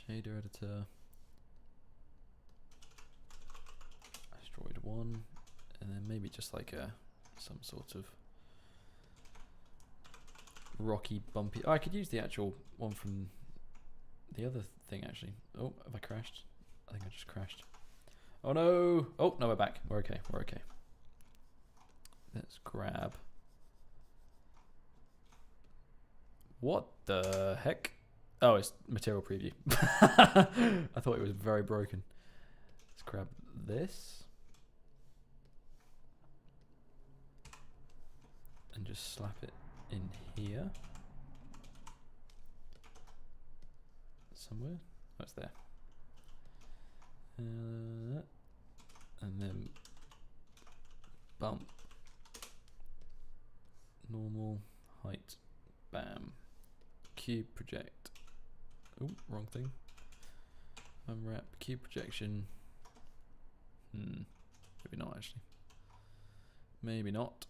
Shader editor. Asteroid 1. And then maybe just like some sort of rocky, bumpy. Oh, I could use the actual one from the other thing actually. Oh, have I crashed? I think I just crashed. Oh no! Oh no, we're back. We're okay. We're okay. Let's grab. What the heck? Oh, it's material preview. I thought it was very broken. Let's grab this. And just slap it in here. Somewhere. Oh, it's there. And then bump. Normal height. Bam. Cube project. Oh, wrong thing. Unwrap. Cube projection. Maybe not actually. Maybe not.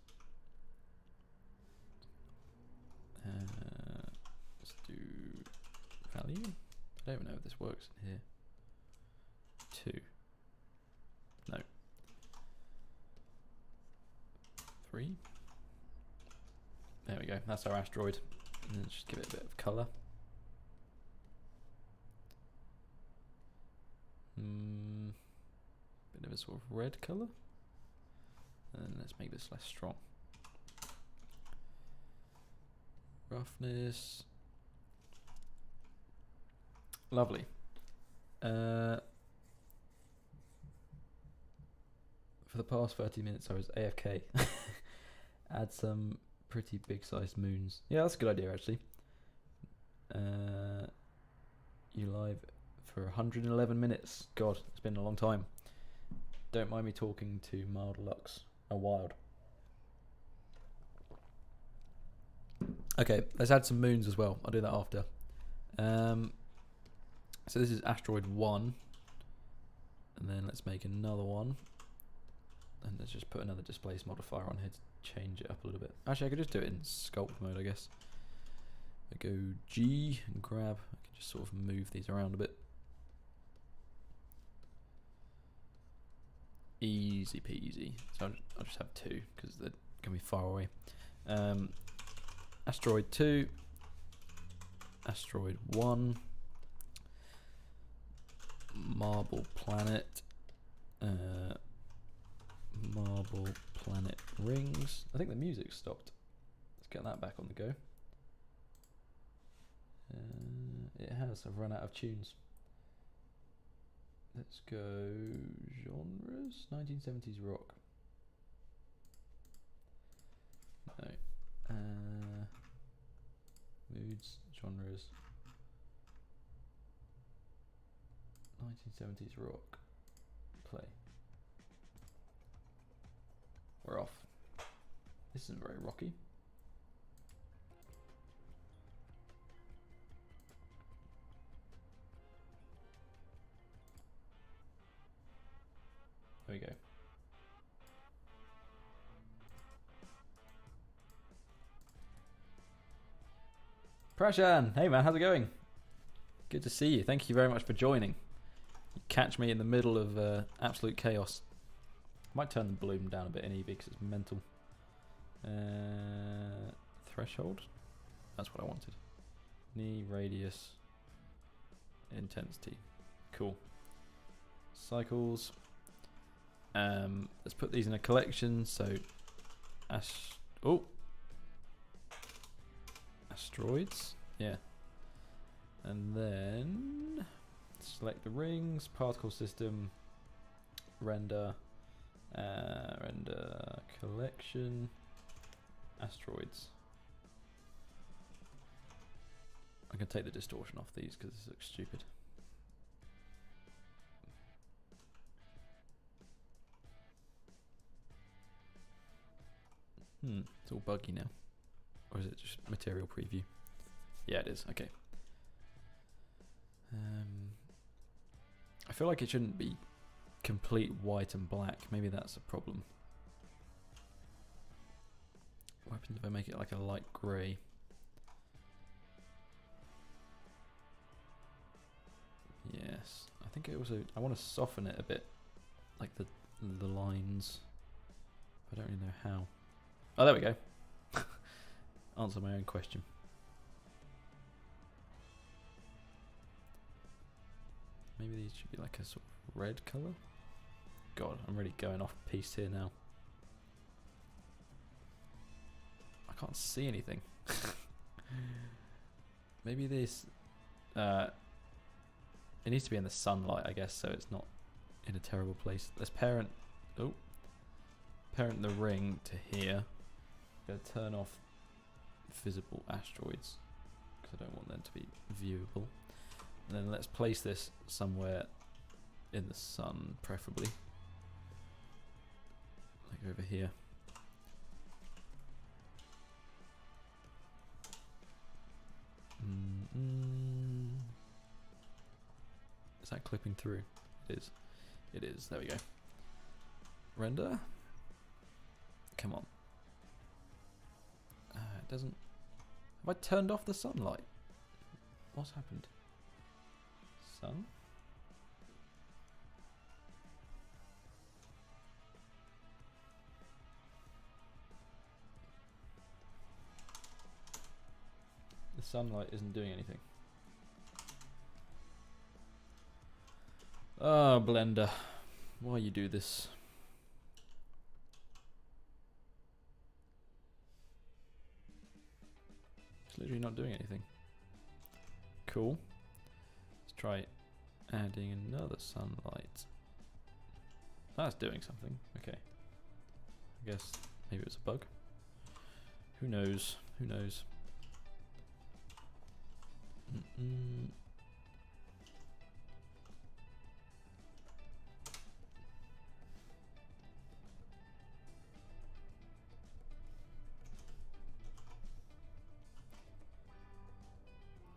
Let's do value. I don't even know if this works in here. 2. No. 3. There we go. That's our asteroid. And then just give it a bit of colour. Bit of a sort of red colour. And let's make this less strong. Roughness. Lovely. For the past 30 minutes I was AFK. Add some pretty big sized moons. Yeah, that's a good idea actually. You live for 111 minutes. God, it's been a long time. Don't mind me talking to mild lux. Oh, wild. Okay, let's add some moons as well. I'll do that after. So this is asteroid 1. And then let's make another one. And let's just put another displace modifier on here to change it up a little bit. Actually, I could just do it in sculpt mode, I guess. I go G and grab. I can just sort of move these around a bit. Easy peasy. So I'll just have 2 because they're going to be far away. Asteroid 2. Asteroid 1. Marble planet. Marble planet rings. I think the music stopped. Let's get that back on the go. It has. I've run out of tunes. Let's go genres. 1970s rock. No. Moods, genres. 1970s rock. Play. We're off. This isn't very rocky. There we go. Prashan, hey man, how's it going? Good to see you. Thank you very much for joining. You catch me in the middle of absolute chaos. Might turn the bloom down a bit in Eevee because it's mental. Threshold. That's what I wanted. Knee radius. Intensity. Cool. Cycles. Let's put these in a collection. So, asteroids. Yeah. And then select the rings, particle system, render, render collection, asteroids. I can take the distortion off these because this looks stupid. It's all buggy now. Or is it just material preview? Yeah, it is. Okay. I feel like it shouldn't be complete white and black. Maybe that's a problem. What happens if I make it like a light grey? Yes. I think I want to soften it a bit. Like the lines. I don't really know how. Oh, there we go. Answer my own question. Maybe these should be like a sort of red colour. God, I'm really going off piece here now. I can't see anything. Maybe this... it needs to be in the sunlight, I guess, so it's not in a terrible place. Let's parent... Oh. Parent the ring to here. I'm going to turn off visible asteroids because I don't want them to be viewable. And then let's place this somewhere in the sun, preferably. Like over here. Is that clipping through? It is. It is. There we go. Render. Come on. It doesn't... Have I turned off the sunlight? What's happened? Sun? The sunlight isn't doing anything. Oh, Blender. Why you do this? It's literally not doing anything. Cool. Let's try adding another sunlight. That's doing something. Okay. I guess maybe it was a bug. Who knows? Who knows?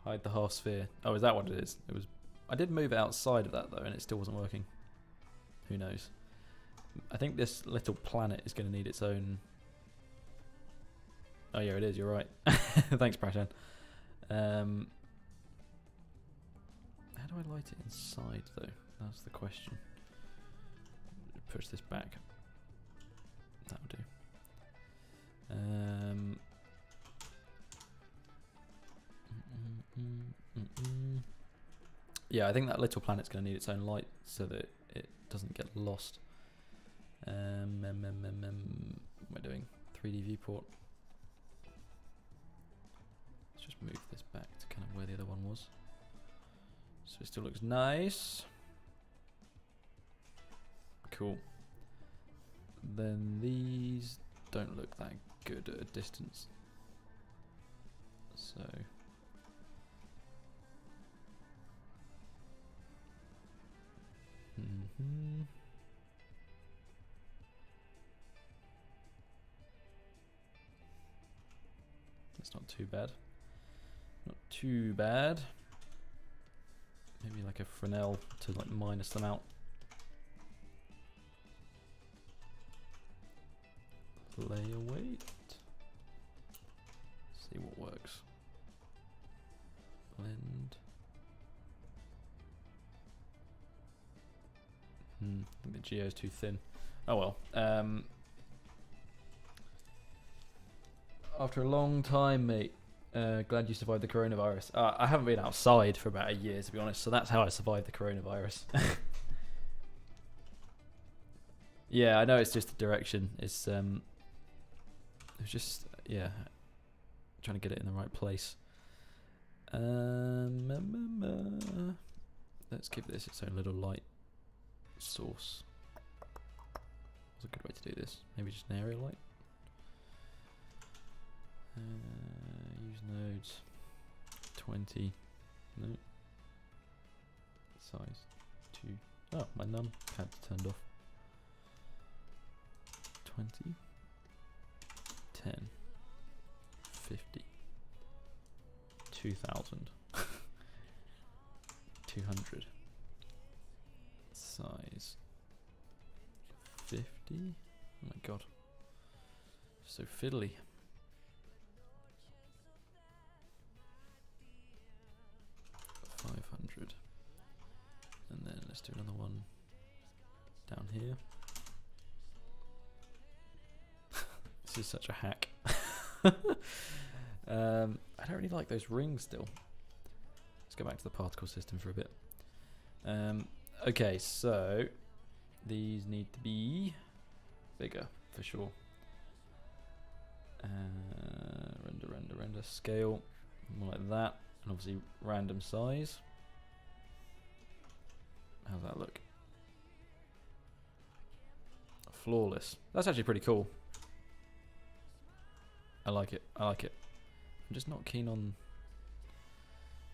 Hide the half sphere. Oh, is that what it is? It was. I did move it outside of that though, and it still wasn't working. Who knows? I think this little planet is going to need its own. Oh yeah, it is. You're right. Thanks, Prashan. How do I light it inside though? That's the question. Push this back. That'll do. Yeah, I think that little planet's going to need its own light so that it doesn't get lost. What am I doing? 3D viewport. Let's just move this back to kind of where the other one was. So it still looks nice. Cool. Then these don't look that good at a distance. So... That's not too bad. Not too bad. Maybe like a Fresnel to like minus them out. Layer weight. See what works. Blend. I think the geo is too thin. Oh well. After a long time, mate. Glad you survived the coronavirus. I haven't been outside for about a year, to be honest, so that's how I survived the coronavirus. Yeah, I know it's just the direction. It's just, yeah, trying to get it in the right place. Let's give this its own little light source. What's a good way to do this? Maybe just an area light. Use nodes 20. No. Size 2. Oh, my pad's turned off. 20. 10. 50. 2000. 200. Size 50. Oh my god. So fiddly. 500. And then let's do another one down here. This is such a hack. I don't really like those rings still. Let's go back to the particle system for a bit. Okay, so these need to be bigger for sure. Render, scale, more like that, and obviously random size. How's that look? Flawless. That's actually pretty cool. I like it. I like it. I'm just not keen on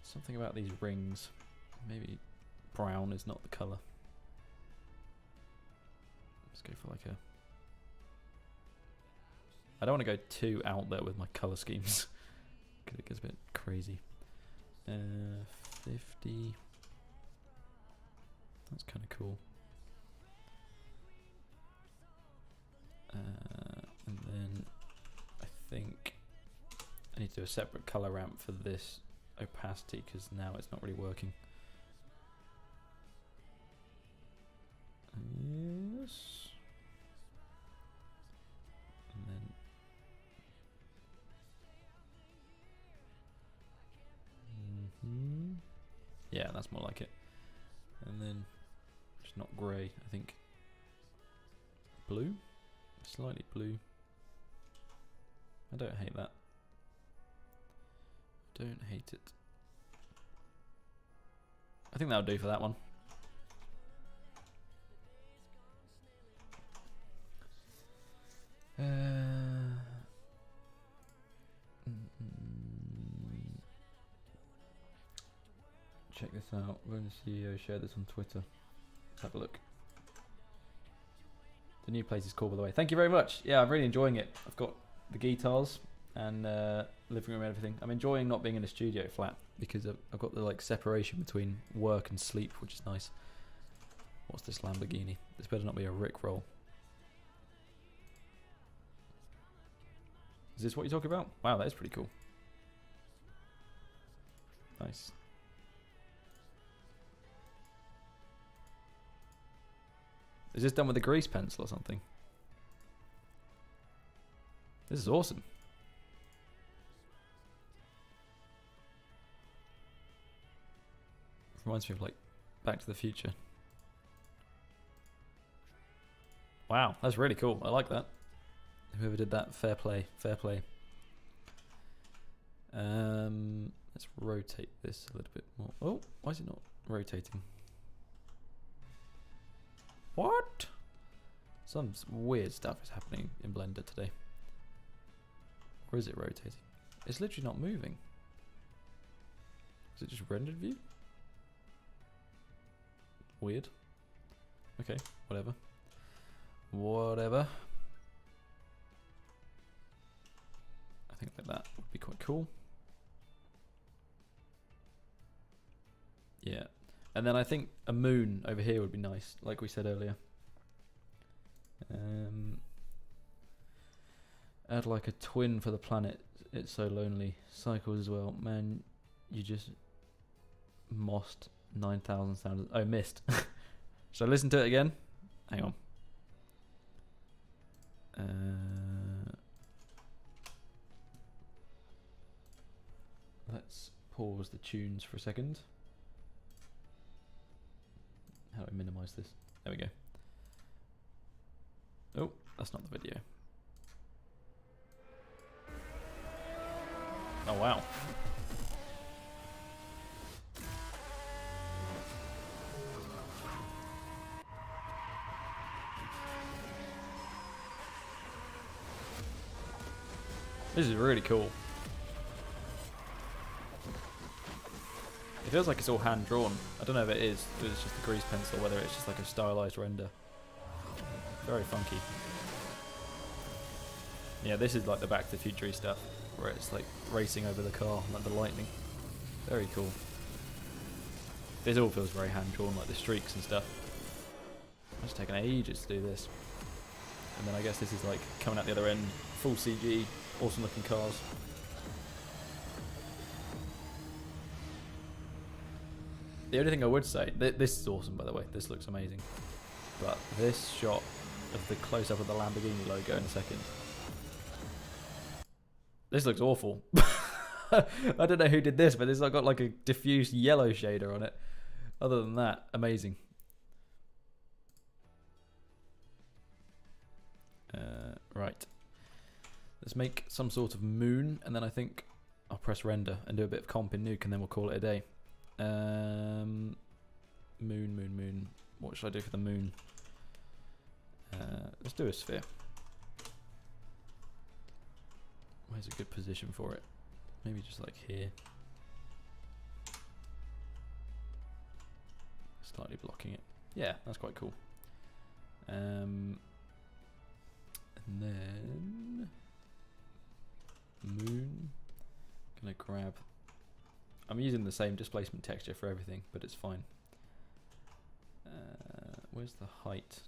something about these rings. Maybe brown is not the colour. Let's go for like a... I don't want to go too out there with my colour schemes because it gets a bit crazy. 50. That's kind of cool. And then I think I need to do a separate colour ramp for this opacity because now it's not really working. Yes. And then yeah, that's more like it. And then just not grey, I think. Blue? Slightly blue. I don't hate that. Don't hate it. I think that'll do for that one. Check this out. When the CEO shared this on Twitter. Let's have a look. The new place is cool, by the way. Thank you very much. Yeah, I'm really enjoying it. I've got the guitars and living room and everything. I'm enjoying not being in a studio flat because I've got the like separation between work and sleep, which is nice. What's this Lamborghini? This better not be a Rickroll. Is this what you're talking about? Wow, that is pretty cool. Nice. Is this done with a grease pencil or something? This is awesome. Reminds me of like Back to the Future. Wow, that's really cool. I like that. Whoever did that, fair play, fair play. Let's rotate this a little bit more. Oh, why is it not rotating? What? Some weird stuff is happening in Blender today. Or is it rotating? It's literally not moving. Is it just rendered view? Weird. Okay, whatever. Whatever. I think like that would be quite cool. Yeah. And then I think a moon over here would be nice, like we said earlier. Add like a twin for the planet. It's so lonely. Cycles as well. Man, you just mossed 9,000 sounds. Oh, missed. Should I listen to it again? Hang on. Let's pause the tunes for a second. How do I minimize this? There we go. Oh, that's not the video. Oh, wow. This is really cool. It feels like it's all hand drawn. I don't know if it is, if it's just a grease pencil, whether it's just like a stylized render. Very funky. Yeah, this is like the Back to the Future stuff, where it's like racing over the car, like the lightning. Very cool. This all feels very hand drawn, like the streaks and stuff. It's taken ages to do this. And then I guess this is like coming out the other end, full CG, awesome looking cars. The only thing I would say, this is awesome by the way, this looks amazing. But this shot of the close up of the Lamborghini logo in a second. This looks awful. I don't know who did this, but this has got like a diffused yellow shader on it. Other than that, amazing. Right. Let's make some sort of moon, and then I think I'll press render and do a bit of comp in Nuke, and then we'll call it a day. Moon. What should I do for the moon? Let's do a sphere. Where's a good position for it? Maybe just like here. Slightly blocking it. Yeah, that's quite cool. And then moon. Gonna grab. I'm using the same displacement texture for everything, but it's fine. Where's the height?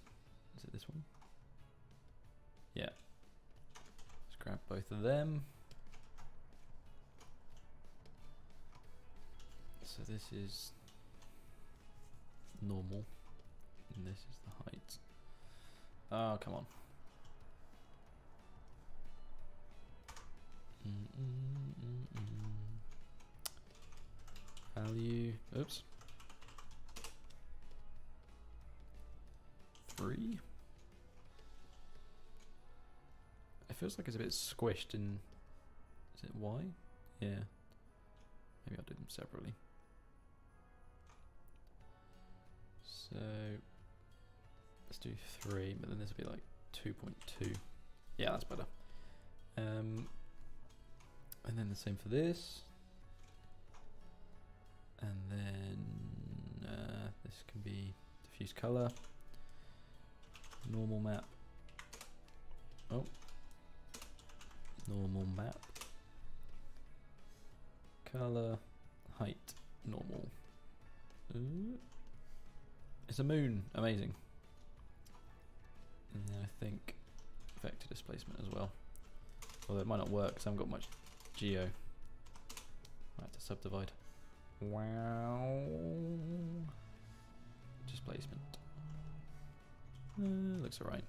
Is it this one? Yeah. Let's grab both of them. So this is normal, and this is the height. Oh, come on. Value, oops. 3. It feels like it's a bit squished in, is it Y? Yeah. Maybe I'll do them separately. So let's do 3, but then this will be like 2.2. Yeah, that's better. And then the same for this. And then this can be diffuse color, normal map. Oh, normal map, color, height, normal. Ooh. It's a moon, amazing. And then I think vector displacement as well. Although it might not work because I haven't got much geo. Might have to subdivide. Wow. Displacement. Looks alright.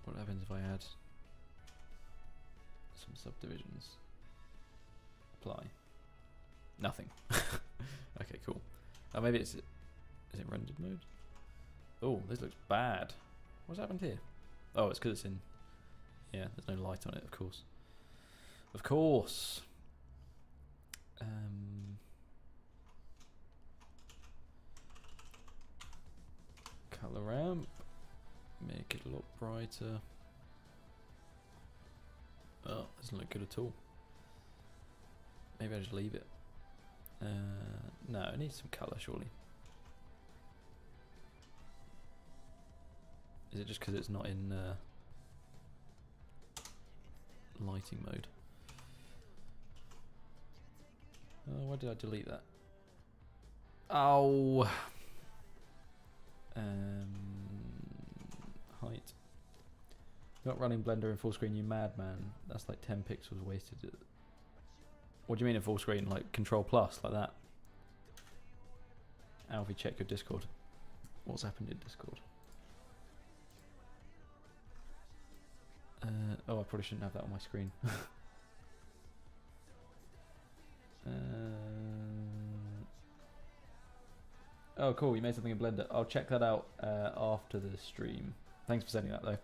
What happens if I add some subdivisions? Apply. Nothing. Okay, cool. Oh, maybe it's... Is it rendered mode? Oh, this looks bad. What's happened here? Oh, it's because it's in... Yeah, there's no light on it, of course. Of course. Color ramp. Make it a lot brighter. Oh, doesn't look good at all. Maybe I just leave it. No, it needs some color, surely. Is it just because it's not in lighting mode? Oh, why did I delete that? Oh. Height. Not running Blender in full screen, you madman. That's like 10 pixels wasted. What do you mean in full screen? Like Control Plus, like that? Alfie, check your Discord. What's happened in Discord? Oh, I probably shouldn't have that on my screen. Oh, cool. You made something in Blender. I'll check that out after the stream. Thanks for sending that, though.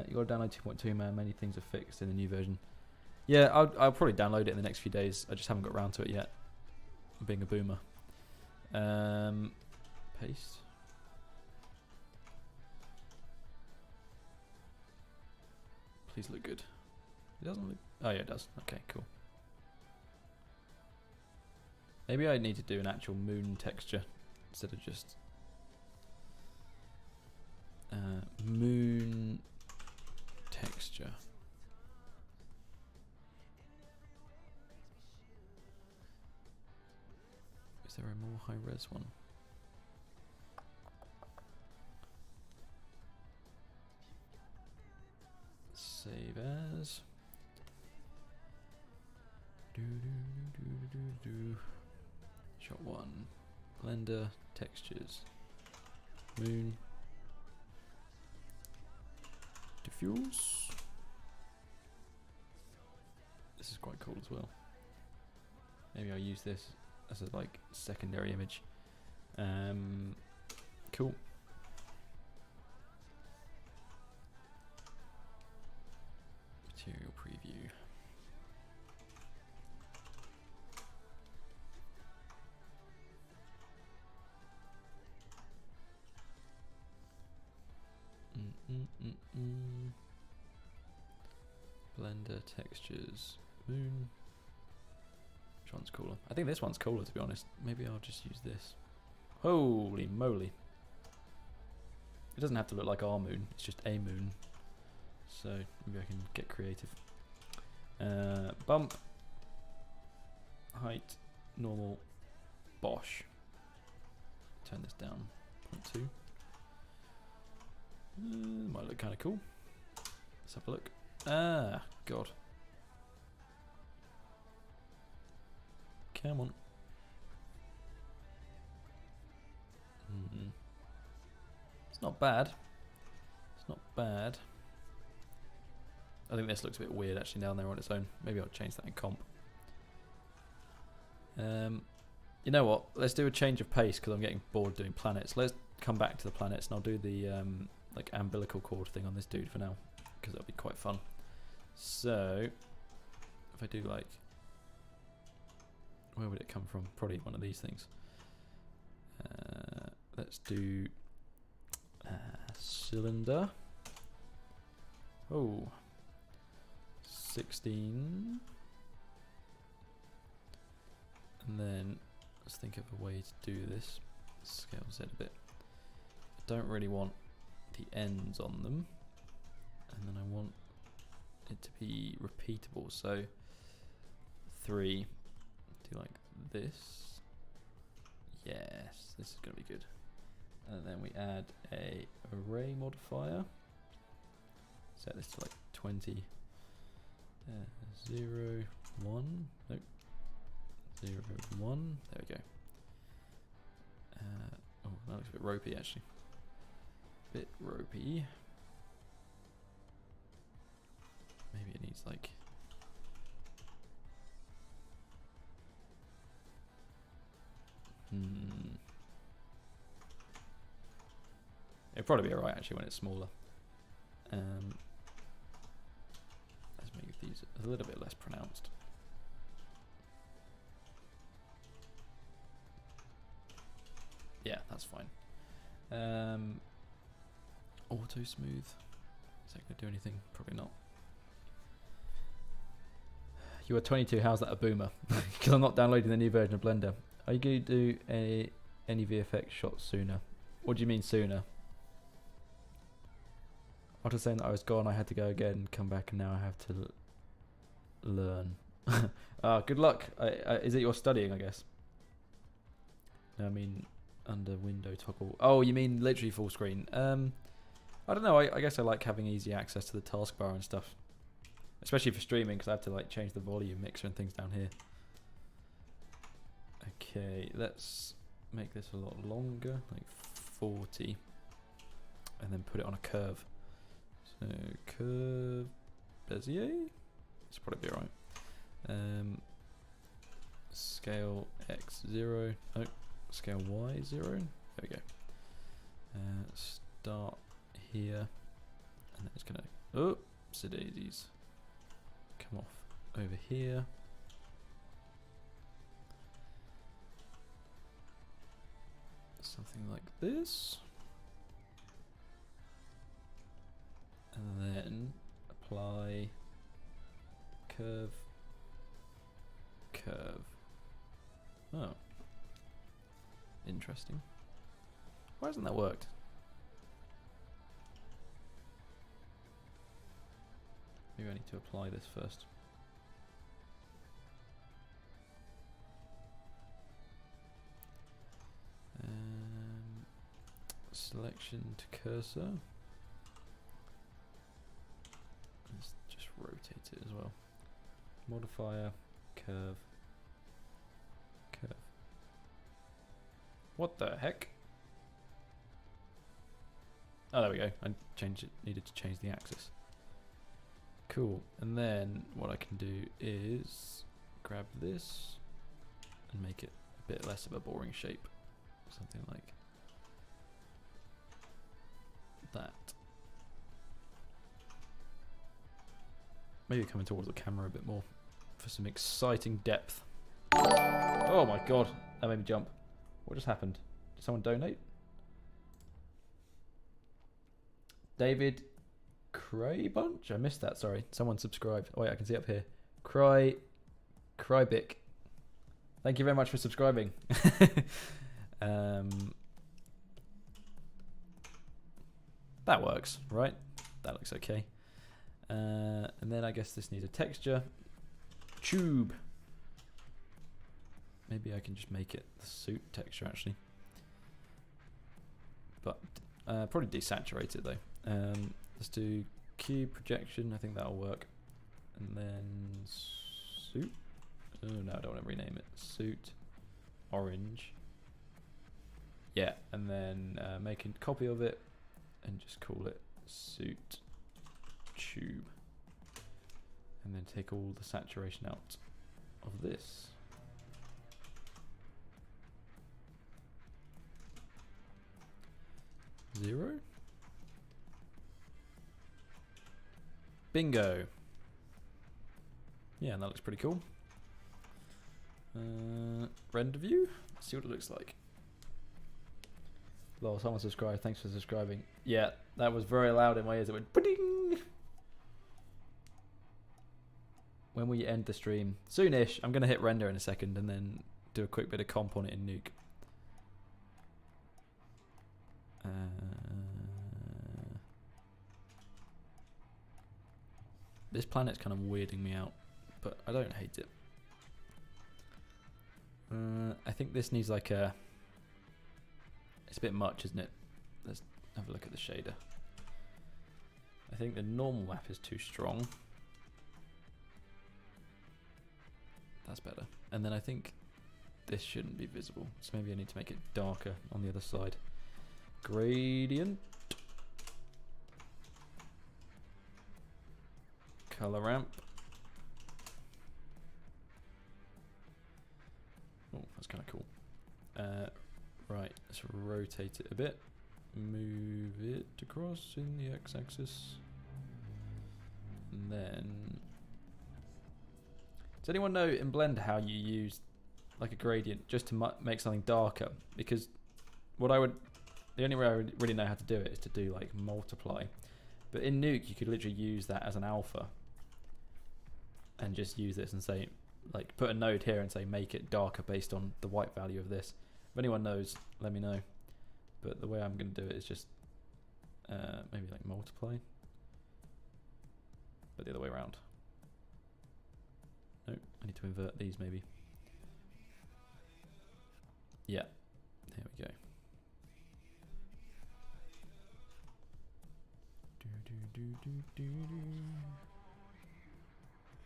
You got to download 2.2, man. Many things are fixed in the new version. Yeah, I'll probably download it in the next few days. I just haven't got around to it yet. I'm being a boomer. Paste. Please look good. It doesn't look... Oh yeah, it does. Okay, cool. Maybe I need to do an actual moon texture instead of just moon texture. Is there a more high res one? Save as. Shot 1. Blender, textures, moon, diffuse. This is quite cool as well. Maybe I'll use this as a like secondary image. Cool. Material preview. Blender, textures, moon. Which one's cooler? I think this one's cooler, to be honest. Maybe I'll just use this. Holy moly. It doesn't have to look like our moon, it's just a moon. So maybe I can get creative. Bump. Height. Normal. Bosh. Turn this down. 0.2. Might look kind of cool. Let's have a look. Ah, God. Come on. It's not bad. It's not bad. I think this looks a bit weird actually down there on its own. Maybe I'll change that in comp. You know what? Let's do a change of pace because I'm getting bored doing planets. Let's come back to the planets and I'll do the like umbilical cord thing on this dude for now because that'll be quite fun. So if I do like, where would it come from? Probably one of these things. Let's do cylinder. Oh, 16. And then let's think of a way to do this. Scale Z a bit. I don't really want the ends on them. And then I want it to be repeatable. So 3. Do like this. Yes, this is going to be good. And then we add a array modifier. Set this to like 20. 0, 1. Nope. 0, 1. There we go. Oh, that looks a bit ropey actually. Bit ropey. Maybe it needs like. It'd probably be alright actually when it's smaller. Let's make these a little bit less pronounced. Yeah, that's fine. Auto smooth. Is that going to do anything? Probably not. You are 22. How's that a boomer? Because I'm not downloading the new version of Blender. Are you going to do any VFX shots sooner? What do you mean sooner? After saying that I was gone, I had to go again, come back, and now I have to learn. Good luck. Is it you're studying, I guess? No, I mean under window toggle. Oh, you mean literally full screen. I don't know. I guess I like having easy access to the taskbar and stuff. Especially for streaming, because I have to like change the volume mixer and things down here. Okay, let's make this a lot longer, like 40. And then put it on a curve. So curve Bezier, it's probably be alright. Scale X0, no, scale Y0. There we go. Start here, and then it's gonna daisies come off over here. Something like this. And then apply curve, curve. Oh. Interesting. Why hasn't that worked? Maybe I need to apply this first. Selection to cursor. Let's just rotate it as well. Modifier, curve, curve. What the heck? Oh, there we go. I changed it. Needed to change the axis. Cool. And then what I can do is grab this and make it a bit less of a boring shape. Something like that. Maybe coming towards the camera a bit more for some exciting depth. Oh my god, that made me jump. What just happened? Did someone donate? David Cray Bunch? I missed that, sorry. Someone subscribed. Oh wait, I can see up here. Crybic. Thank you very much for subscribing. That works, right? That looks okay. And then I guess this needs a texture. Tube. Maybe I can just make it the suit texture actually. But probably desaturate it though. Let's do cube projection. I think that'll work. And then suit. Oh no, I don't want to rename it. Suit orange. Yeah, and then make a copy of it and just call it suit tube. And then take all the saturation out of this. Zero. Bingo. Yeah, and that looks pretty cool. Render view. Let's see what it looks like. Lol, someone subscribed. Thanks for subscribing. Yeah, that was very loud in my ears. It went pudding. When will you end the stream? Soonish. I'm going to hit render in a second and then do a quick bit of comp on it in Nuke. This planet's kind of weirding me out, but I don't hate it. I think this needs like a... It's a bit much, isn't it? Let's have a look at the shader. I think the normal map is too strong. That's better. And then I think this shouldn't be visible, so maybe I need to make it darker on the other side. Gradient. Color ramp. Oh, that's kind of cool. Right, let's rotate it a bit. Move it across in the x-axis. And then... Does anyone know in Blender how you use like a gradient just to make something darker? Because what I would... The only way I would really know how to do it is to do like multiply. But in Nuke, you could literally use that as an alpha. And just use this and say, like, put a node here and say, make it darker based on the white value of this. If anyone knows, let me know. But the way I'm going to do it is just maybe like multiply. But the other way around. No, I need to invert these maybe. Yeah, there we go.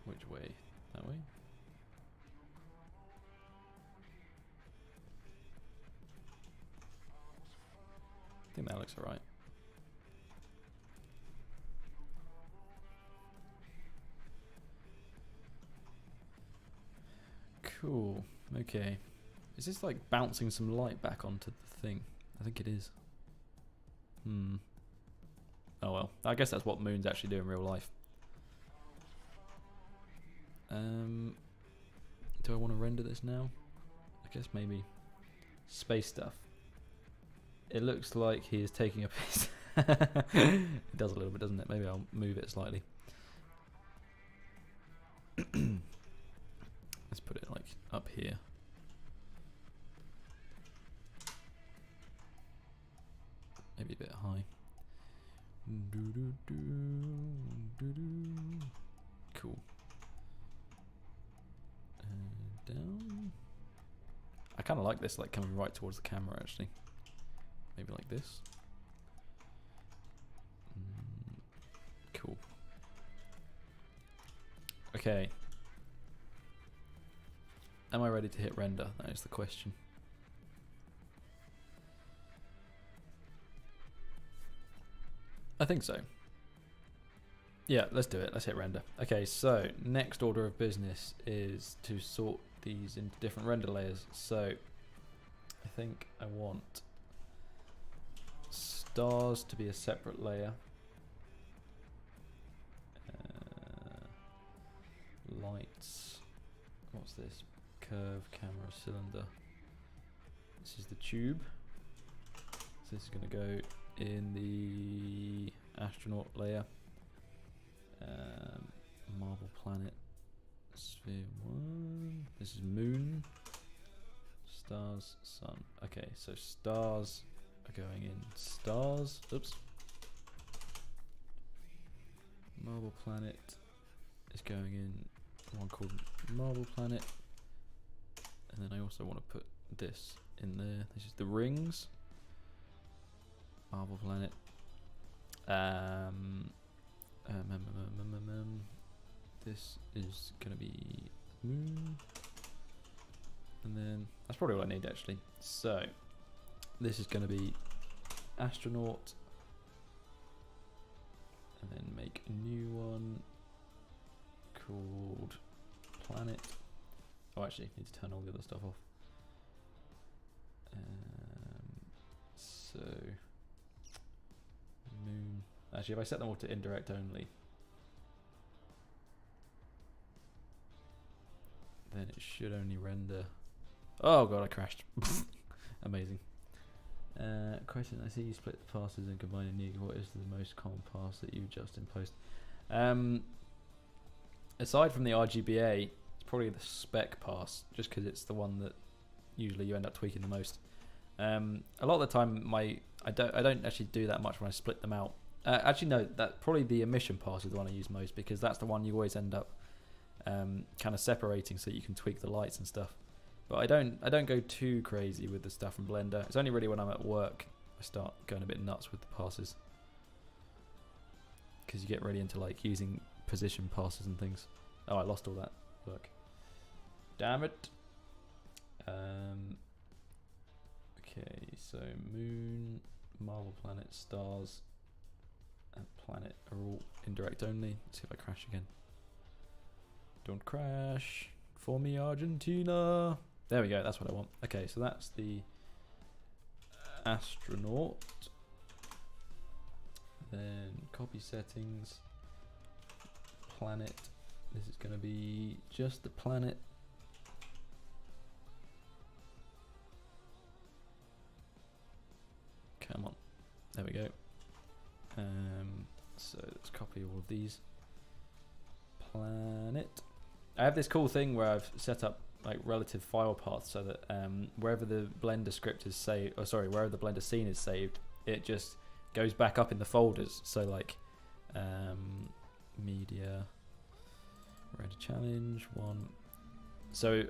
Which way? That way? I think that looks alright. Cool. Okay. Is this like bouncing some light back onto the thing? I think it is. Oh well. I guess that's what moons actually do in real life. Do I want to render this now? I guess maybe. Space stuff. It looks like he is taking a piece. It does a little bit, doesn't it? Maybe I'll move it slightly. Let's put it like up here. Maybe a bit high. Cool. And down. I kind of like this, like coming right towards the camera actually. Maybe like this. Cool. Okay. Am I ready to hit render? That is the question. I think so. Yeah, let's do it. Let's hit render. Okay, so next order of business is to sort these into different render layers. So I think I want stars to be a separate layer. Lights. What's this? Curve, camera, cylinder. This is the tube. So this is going to go in the astronaut layer. Marble planet. Sphere 1. This is moon. Stars, sun. Okay, so stars are going in stars. Oops. Marble planet is going in one called marble planet. And then I also want to put this in there. This is the rings. Marble planet. This is gonna be moon. And then that's probably what I need actually. So this is gonna be astronaut. And then make a new one called planet. Oh, actually, need to turn all the other stuff off. So moon. Actually, if I set them all to indirect only, then it should only render. Oh god, I crashed. Amazing. Question: I see you split the passes and combine a new. What is the most common pass that you just imposed? Aside from the RGBA, it's probably the spec pass, just because it's the one that usually you end up tweaking the most. A lot of the time, I don't actually do that much when I split them out. Actually, no, that probably the emission pass is the one I use most, because that's the one you always end up kind of separating so you can tweak the lights and stuff. But I don't go too crazy with the stuff from Blender. It's only really when I'm at work I start going a bit nuts with the passes, because you get really into like using position passes and things. Oh, I lost all that work. Damn it. Okay, so moon, marble planet, stars, and planet are all indirect only. Let's see if I crash again. Don't crash. For me, Argentina. There we go, that's what I want. Okay, so that's the astronaut. Then copy settings. Planet. This is going to be just the planet. Come on. There we go. So let's copy all of these. Planet. I have this cool thing where I've set up like relative file paths so that wherever the Blender script is saved, or sorry, wherever the Blender scene is saved, it just goes back up in the folders. So like media, render challenge 1. So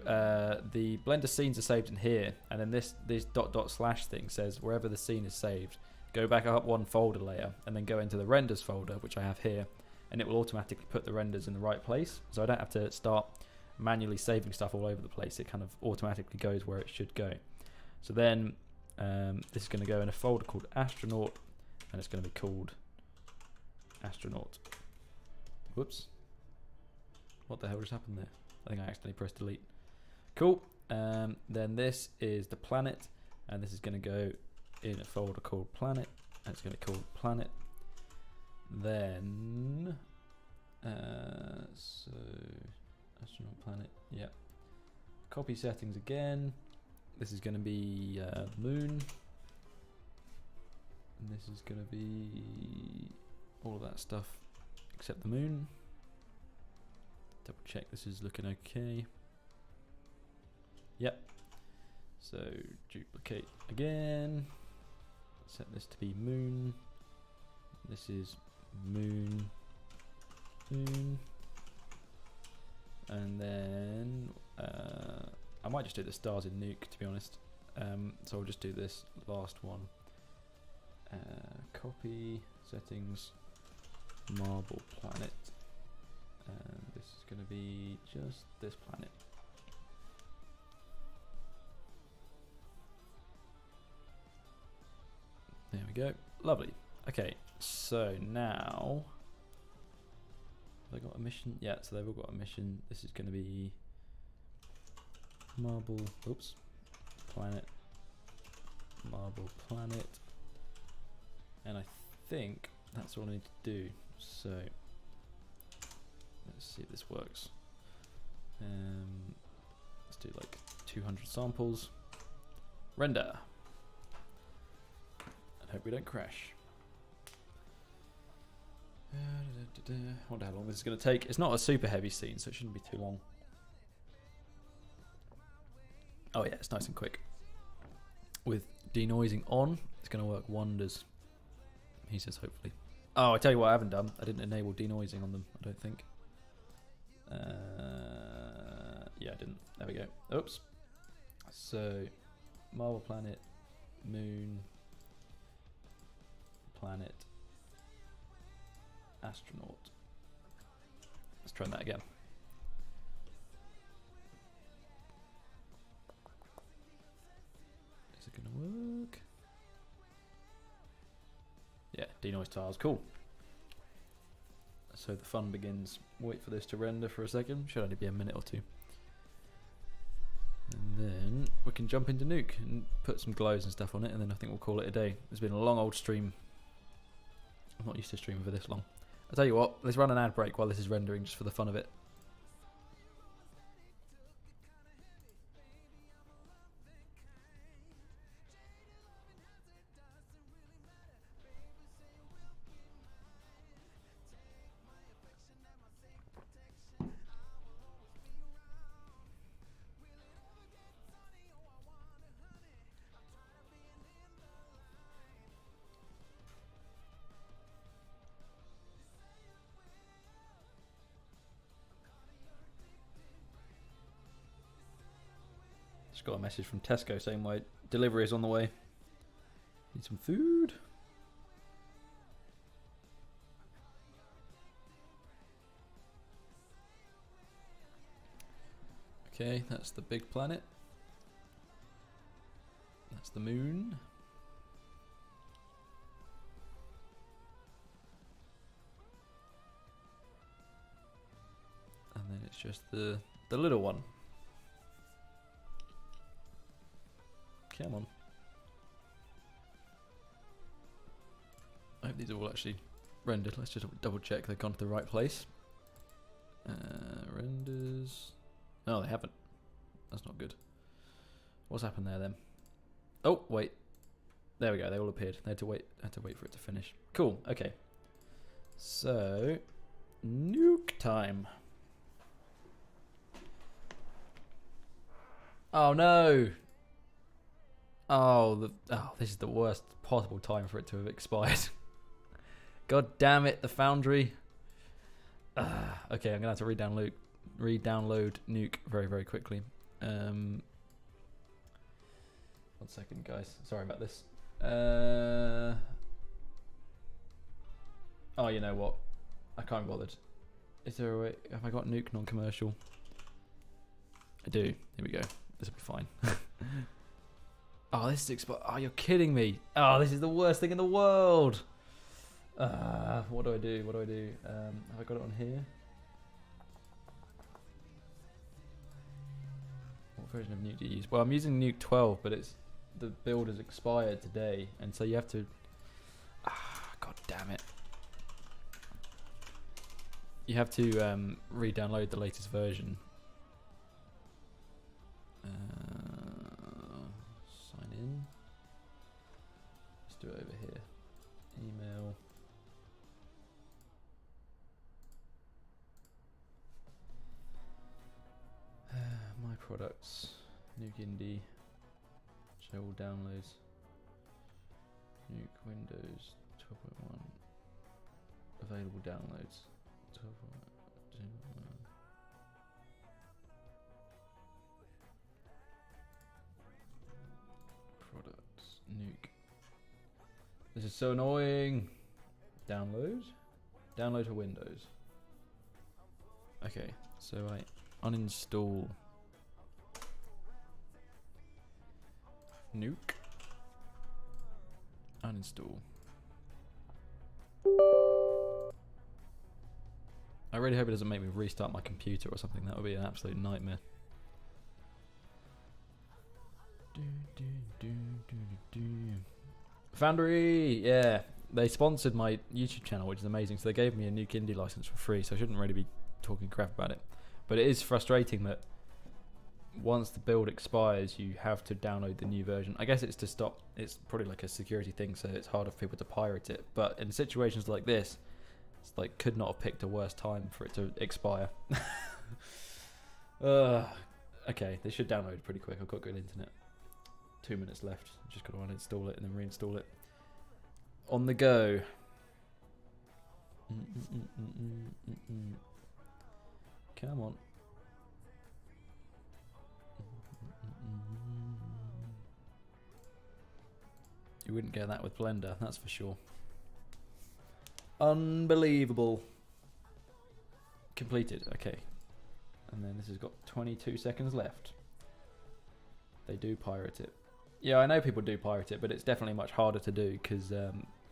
the Blender scenes are saved in here, and then this // thing says wherever the scene is saved, go back up one folder layer, and then go into the renders folder, which I have here, and it will automatically put the renders in the right place. So I don't have to start manually saving stuff all over the place. It kind of automatically goes where it should go. So then this is going to go in a folder called astronaut, and it's going to be called astronaut. Whoops. What the hell just happened there? I think I accidentally pressed delete. Cool. Then this is the planet, and this is going to go in a folder called planet, and it's going to be called planet. Then so astronaut planet, yeah. Copy settings again. This is going to be moon, and this is going to be all of that stuff except the moon. double check this is looking okay. Yep. So duplicate again. Set this to be moon. This is moon. Moon. And then I might just do the stars in nuke, to be honest. So I'll just do this last one. Copy settings, marble planet, and this is going to be just this planet. There we go. Lovely. Okay, so now have they got a mission? Yeah, so they've all got a mission. This is going to be marble. Oops. Planet. Marble planet. And I think that's all I need to do. So let's see if this works. Let's do like 200 samples. Render. And hope we don't crash. I wonder how long this is going to take. It's not a super heavy scene, so it shouldn't be too long. Oh yeah, it's nice and quick. With denoising on, it's going to work wonders. He says, hopefully. Oh, I tell you what I haven't done. I didn't enable denoising on them, I don't think. Yeah, I didn't. There we go. Oops. So, marble planet, moon, planet, astronaut. Let's try that again. Is it going to work? Yeah, denoise tiles, cool. So the fun begins. Wait for this to render for a second. Should only be a minute or two. And then we can jump into Nuke and put some glows and stuff on it, and then I think we'll call it a day. It's been a long old stream. I'm not used to streaming for this long. I'll tell you what, let's run an ad break while this is rendering just for the fun of it. Just got a message from Tesco saying my delivery is on the way. Need some food. Okay, that's the big planet. That's the moon. And then it's just the little one. Come on. I hope these are all actually rendered. Let's just double check they've gone to the right place. Renders. No, they haven't. That's not good. What's happened there then? Oh, wait. There we go. They all appeared. They had to wait for it to finish. Cool. Okay. So, nuke time. Oh no. Oh, this is the worst possible time for it to have expired. God damn it, the Foundry. Okay, I'm gonna have to re-download Nuke very, very quickly. 1 second, guys. Sorry about this. Oh, you know what? I can't be bothered. Is there a way? Have I got Nuke non-commercial? I do. Here we go. This will be fine. Oh, this is expired. Oh, you're kidding me. Oh, this is the worst thing in the world. What do I do? What do I do? Have I got it on here? What version of Nuke do you use? Well, I'm using Nuke 12, but the build has expired today, and so you have to. God damn it! You have to re-download the latest version. Sign in. Let's do it over here. Email. products, Nuke Indie, show all downloads, Nuke Windows 12.1, available downloads, 12.1. Products, Nuke. This is so annoying. Download to Windows. Okay, so I uninstall Nuke. Uninstall. I really hope it doesn't make me restart my computer or something. That would be an absolute nightmare. Foundry, yeah. They sponsored my YouTube channel, which is amazing. So they gave me a Nuke Indie license for free, so I shouldn't really be talking crap about it. But it is frustrating that once the build expires, you have to download the new version. I guess it's to stop, it's probably like a security thing, so it's harder for people to pirate it. But in situations like this, it's like could not have picked a worse time for it to expire. Okay, they should download pretty quick. I've got good internet. 2 minutes left. Just got to uninstall it and then reinstall it. On the go. Come on. You wouldn't get that with Blender, that's for sure. Unbelievable. Completed, okay. And then this has got 22 seconds left. They do pirate it. Yeah, I know people do pirate it, but it's definitely much harder to do because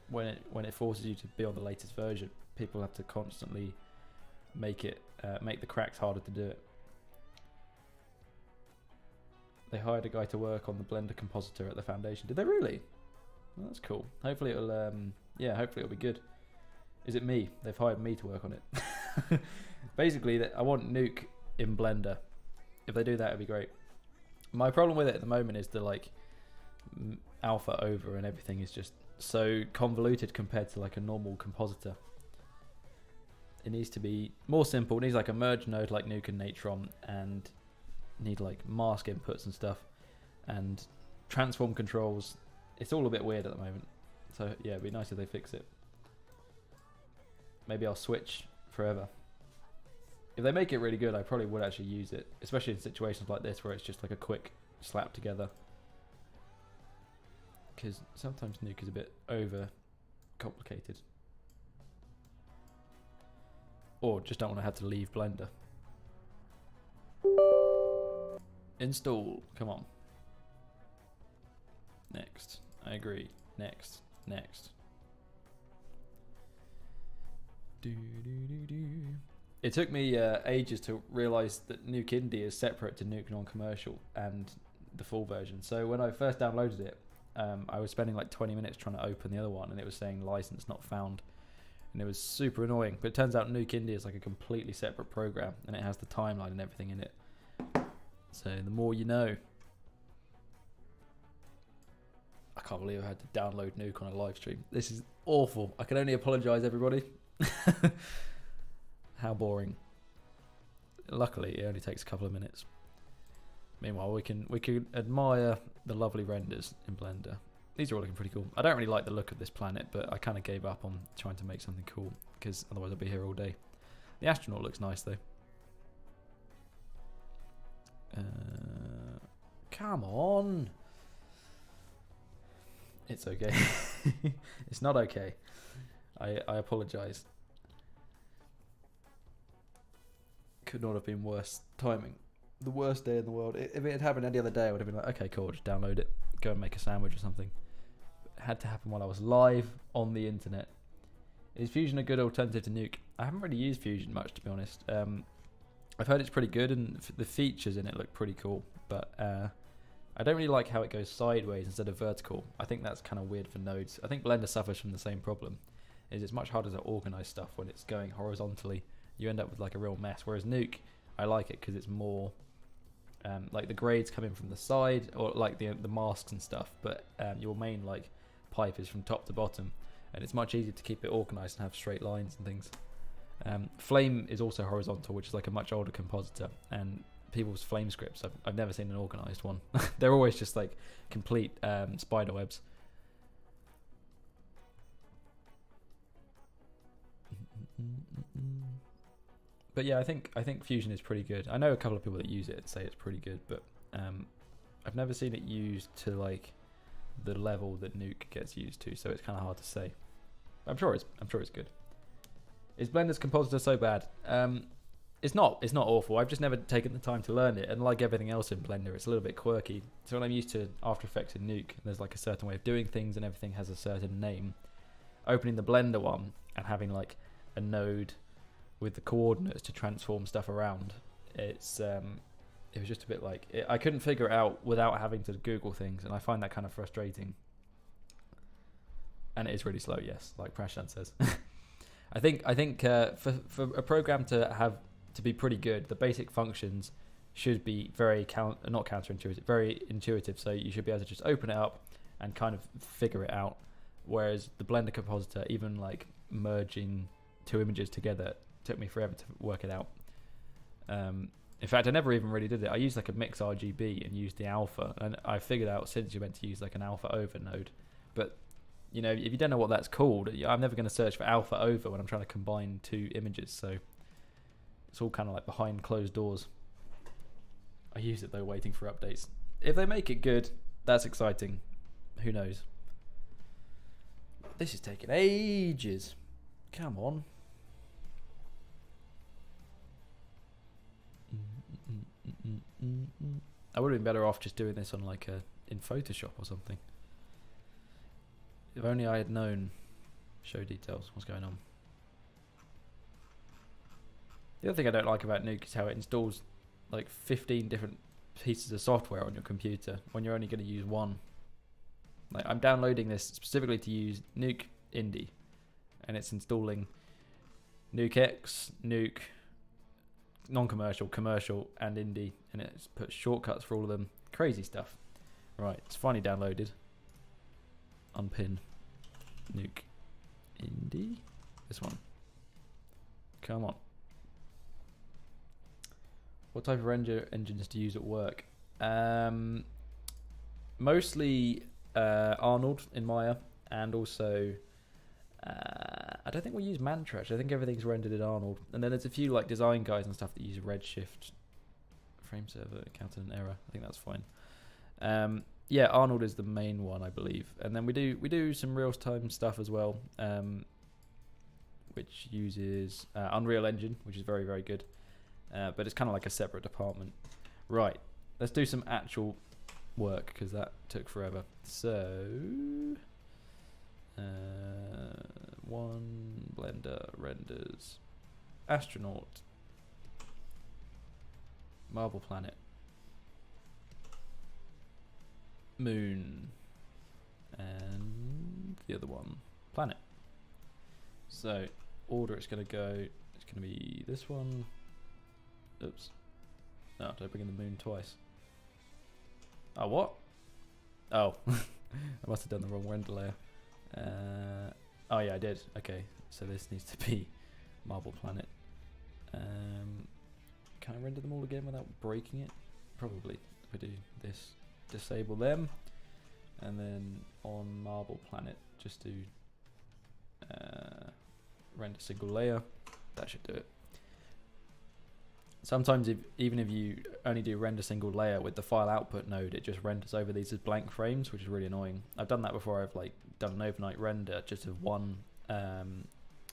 when it forces you to be on the latest version, people have to constantly make the cracks harder to do it. They hired a guy to work on the Blender compositor at the foundation. Did they really? Well, that's cool. Hopefully it'll yeah, hopefully it'll be good. Is it me? They've hired me to work on it. Basically, I want Nuke in Blender. If they do that, it'd be great. My problem with it at the moment is the like alpha over and everything is just so convoluted compared to like a normal compositor. It needs to be more simple. It needs like a merge node like Nuke and Natron, and need like mask inputs and stuff, and transform controls. It's all a bit weird at the moment. So yeah, it'd be nice if they fix it. Maybe I'll switch forever. If they make it really good, I probably would actually use it, especially in situations like this where it's just like a quick slap together. Because sometimes Nuke is a bit over complicated. Or just don't want to have to leave Blender. Install, come on. Next, I agree. Next. It took me ages to realise that Nuke Indie is separate to Nuke Non-Commercial and the full version. So when I first downloaded it, I was spending like 20 minutes trying to open the other one, and it was saying license not found, and it was super annoying. But it turns out Nuke Indie is like a completely separate program, and it has the timeline and everything in it. So the more you know. I can't believe I had to download Nuke on a live stream. This is awful. I can only apologise, everybody. How boring. Luckily, it only takes a couple of minutes. Meanwhile, we can admire the lovely renders in Blender. These are all looking pretty cool. I don't really like the look of this planet, but I kind of gave up on trying to make something cool because otherwise I'd be here all day. The astronaut looks nice though. Come on. It's okay. It's not okay. I apologise. Could not have been worse timing. The worst day in the world. If it had happened any other day, I would have been like, okay, cool, just download it, go and make a sandwich or something. It had to happen while I was live on the internet. Is Fusion a good alternative to Nuke? I haven't really used Fusion much, to be honest. I've heard it's pretty good, and the features in it look pretty cool, but I don't really like how it goes sideways instead of vertical. I think that's kind of weird for nodes. I think Blender suffers from the same problem. It's much harder to organise stuff when it's going horizontally. You end up with like a real mess. Whereas Nuke, I like it because it's more like the grades come in from the side, or like the masks and stuff. But your main like pipe is from top to bottom, and it's much easier to keep it organised and have straight lines and things. Flame is also horizontal, which is like a much older compositor, and people's flame scripts. I've never seen an organized one. They're always just like complete spider webs. But yeah, I think Fusion is pretty good. I know a couple of people that use it and say it's pretty good, but I've never seen it used to like the level that Nuke gets used to, so it's kind of hard to say. I'm sure it's good. Is Blender's compositor so bad? It's not awful. I've just never taken the time to learn it, and like everything else in Blender, it's a little bit quirky. So when I'm used to After Effects and Nuke, there's like a certain way of doing things, and everything has a certain name. Opening the Blender one and having like a node with the coordinates to transform stuff around, it was just a bit like I couldn't figure it out without having to Google things, and I find that kind of frustrating. And it is really slow, yes, like Prashant says. I think for a program to be pretty good, the basic functions should be very not counterintuitive, very intuitive. So you should be able to just open it up and kind of figure it out. Whereas the Blender compositor, even like merging two images together, took me forever to work it out. In fact, I never even really did it. I used like a mix RGB and used the alpha, and I figured out since you're meant to use like an alpha over node. But you know, if you don't know what that's called, I'm never going to search for alpha over when I'm trying to combine two images. So it's all kind of like behind closed doors. I use it though, waiting for updates. If they make it good, that's exciting. Who knows? This is taking ages. Come on. I would have been better off just doing this on like in Photoshop or something. If only I had known. Show details. What's going on? The other thing I don't like about Nuke is how it installs like 15 different pieces of software on your computer when you're only going to use one. Like I'm downloading this specifically to use Nuke Indie, and it's installing Nuke X, Nuke non-commercial, commercial, and indie, and it's put shortcuts for all of them. Crazy stuff. Right, it's finally downloaded. Unpin Nuke Indie. This one. Come on. What type of render engines do you use at work? Mostly Arnold in Maya, and also I don't think we use Mantra. I think everything's rendered in Arnold, and then there's a few like design guys and stuff that use Redshift frame server counted an error. I think that's fine. Yeah, Arnold is the main one, I believe, and then we do some real-time stuff as well, which uses Unreal Engine, which is very, very good, but it's kind of like a separate department. Right, let's do some actual work because that took forever. So one Blender renders astronaut, marble planet, moon, and the other one planet. So order it's going to go, it's going to be this one. Oops, no, did I bring in the moon twice? Oh, what? Oh, I must have done the wrong render layer. Oh yeah, I did. Okay, so this needs to be marble planet. Can I render them all again without breaking it? Probably. If I do this, disable them, and then on marble planet just do render single layer. That should do it. Sometimes even if you only do render single layer with the file output node, it just renders over these as blank frames, which is really annoying. I've done that before. I've like done an overnight render just of one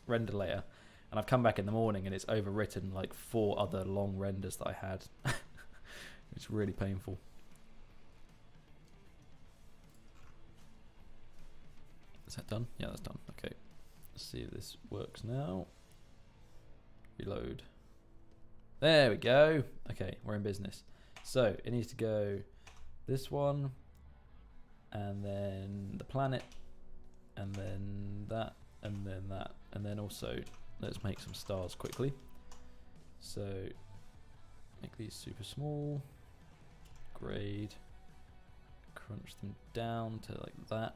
render layer, and I've come back in the morning and it's overwritten like 4 other long renders that I had. It's really painful. Is that done? Yeah, that's done. Okay. Let's see if this works now. Reload. There we go. Okay, we're in business. So it needs to go this one, and then the planet, and then that, and then that, and then also let's make some stars quickly. So make these super small, grade, crunch them down to like that.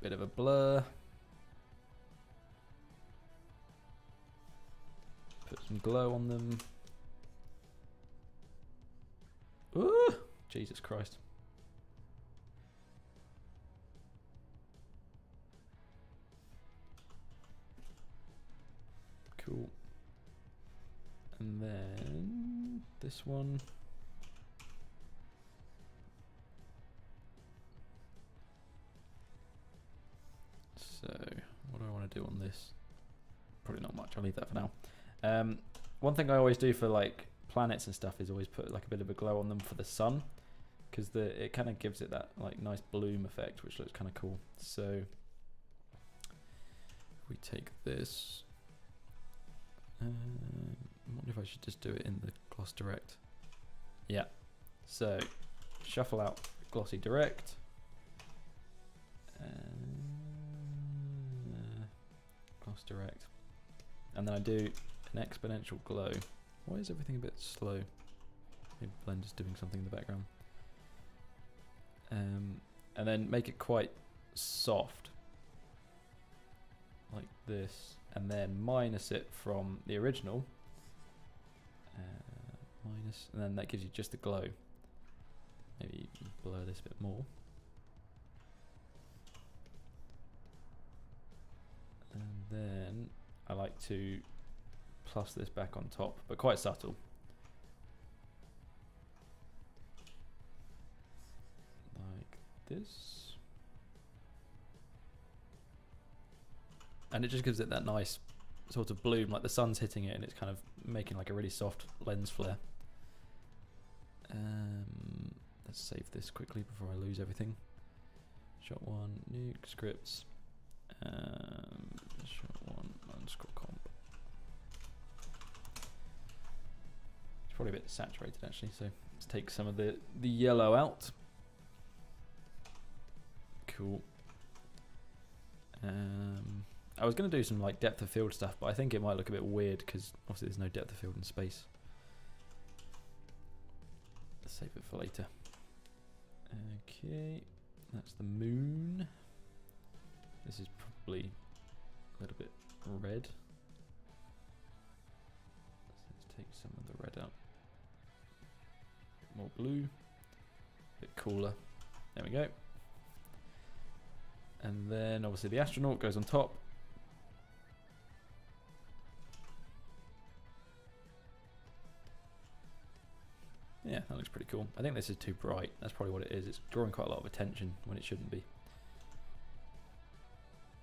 Bit of a blur. Put some glow on them. Ooh, Jesus Christ. Cool. And then this one. So, what do I want to do on this? Probably not much. I'll leave that for now. One thing I always do for like planets and stuff is always put like a bit of a glow on them for the sun, because it kind of gives it that like nice bloom effect, which looks kind of cool. So, if we take this, I wonder if I should just do it in the gloss direct. Yeah. So, shuffle out glossy direct. Gloss direct, and then I do an exponential glow. Why is everything a bit slow? Maybe Blender's doing something in the background. And then make it quite soft, like this, and then minus it from the original. Minus, and then that gives you just the glow. Maybe you can blur this a bit more. And then I like to plus this back on top, but quite subtle. Like this. And it just gives it that nice sort of bloom, like the sun's hitting it and it's kind of making like a really soft lens flare. Let's save this quickly before I lose everything. Shot 1, nuke, scripts. Shot 1 underscore comp. It's probably a bit saturated actually, so let's take some of the yellow out. Cool. I was going to do some like depth of field stuff, but I think it might look a bit weird because obviously there's no depth of field in space. Let's save it for later. Okay, that's the moon. This is probably a little bit red. Let's take some of the red out. A bit more blue. A bit cooler. There we go. And then obviously the astronaut goes on top. Yeah, that looks pretty cool. I think this is too bright. That's probably what it is. It's drawing quite a lot of attention when it shouldn't be.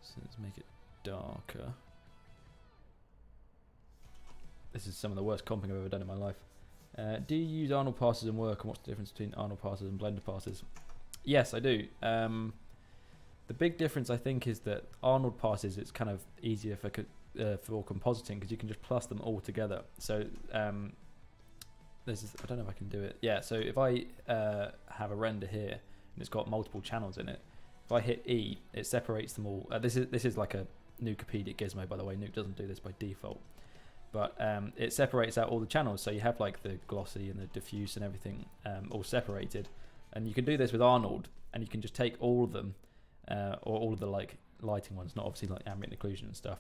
So let's make it darker. This is some of the worst comping I've ever done in my life. Do you use Arnold passes in work, and what's the difference between Arnold passes and Blender passes? Yes, I do. The big difference I think is that Arnold passes, it's kind of easier for compositing because you can just plus them all together. So this is, I don't know if I can do it. Yeah, so if I have a render here and it's got multiple channels in it, if I hit E, it separates them all. This is like a Nukepedia gizmo, by the way. Nuke doesn't do this by default, but it separates out all the channels. So you have like the glossy and the diffuse and everything all separated, and you can do this with Arnold, and you can just take all of them, or all of the like lighting ones, not obviously like ambient occlusion and stuff,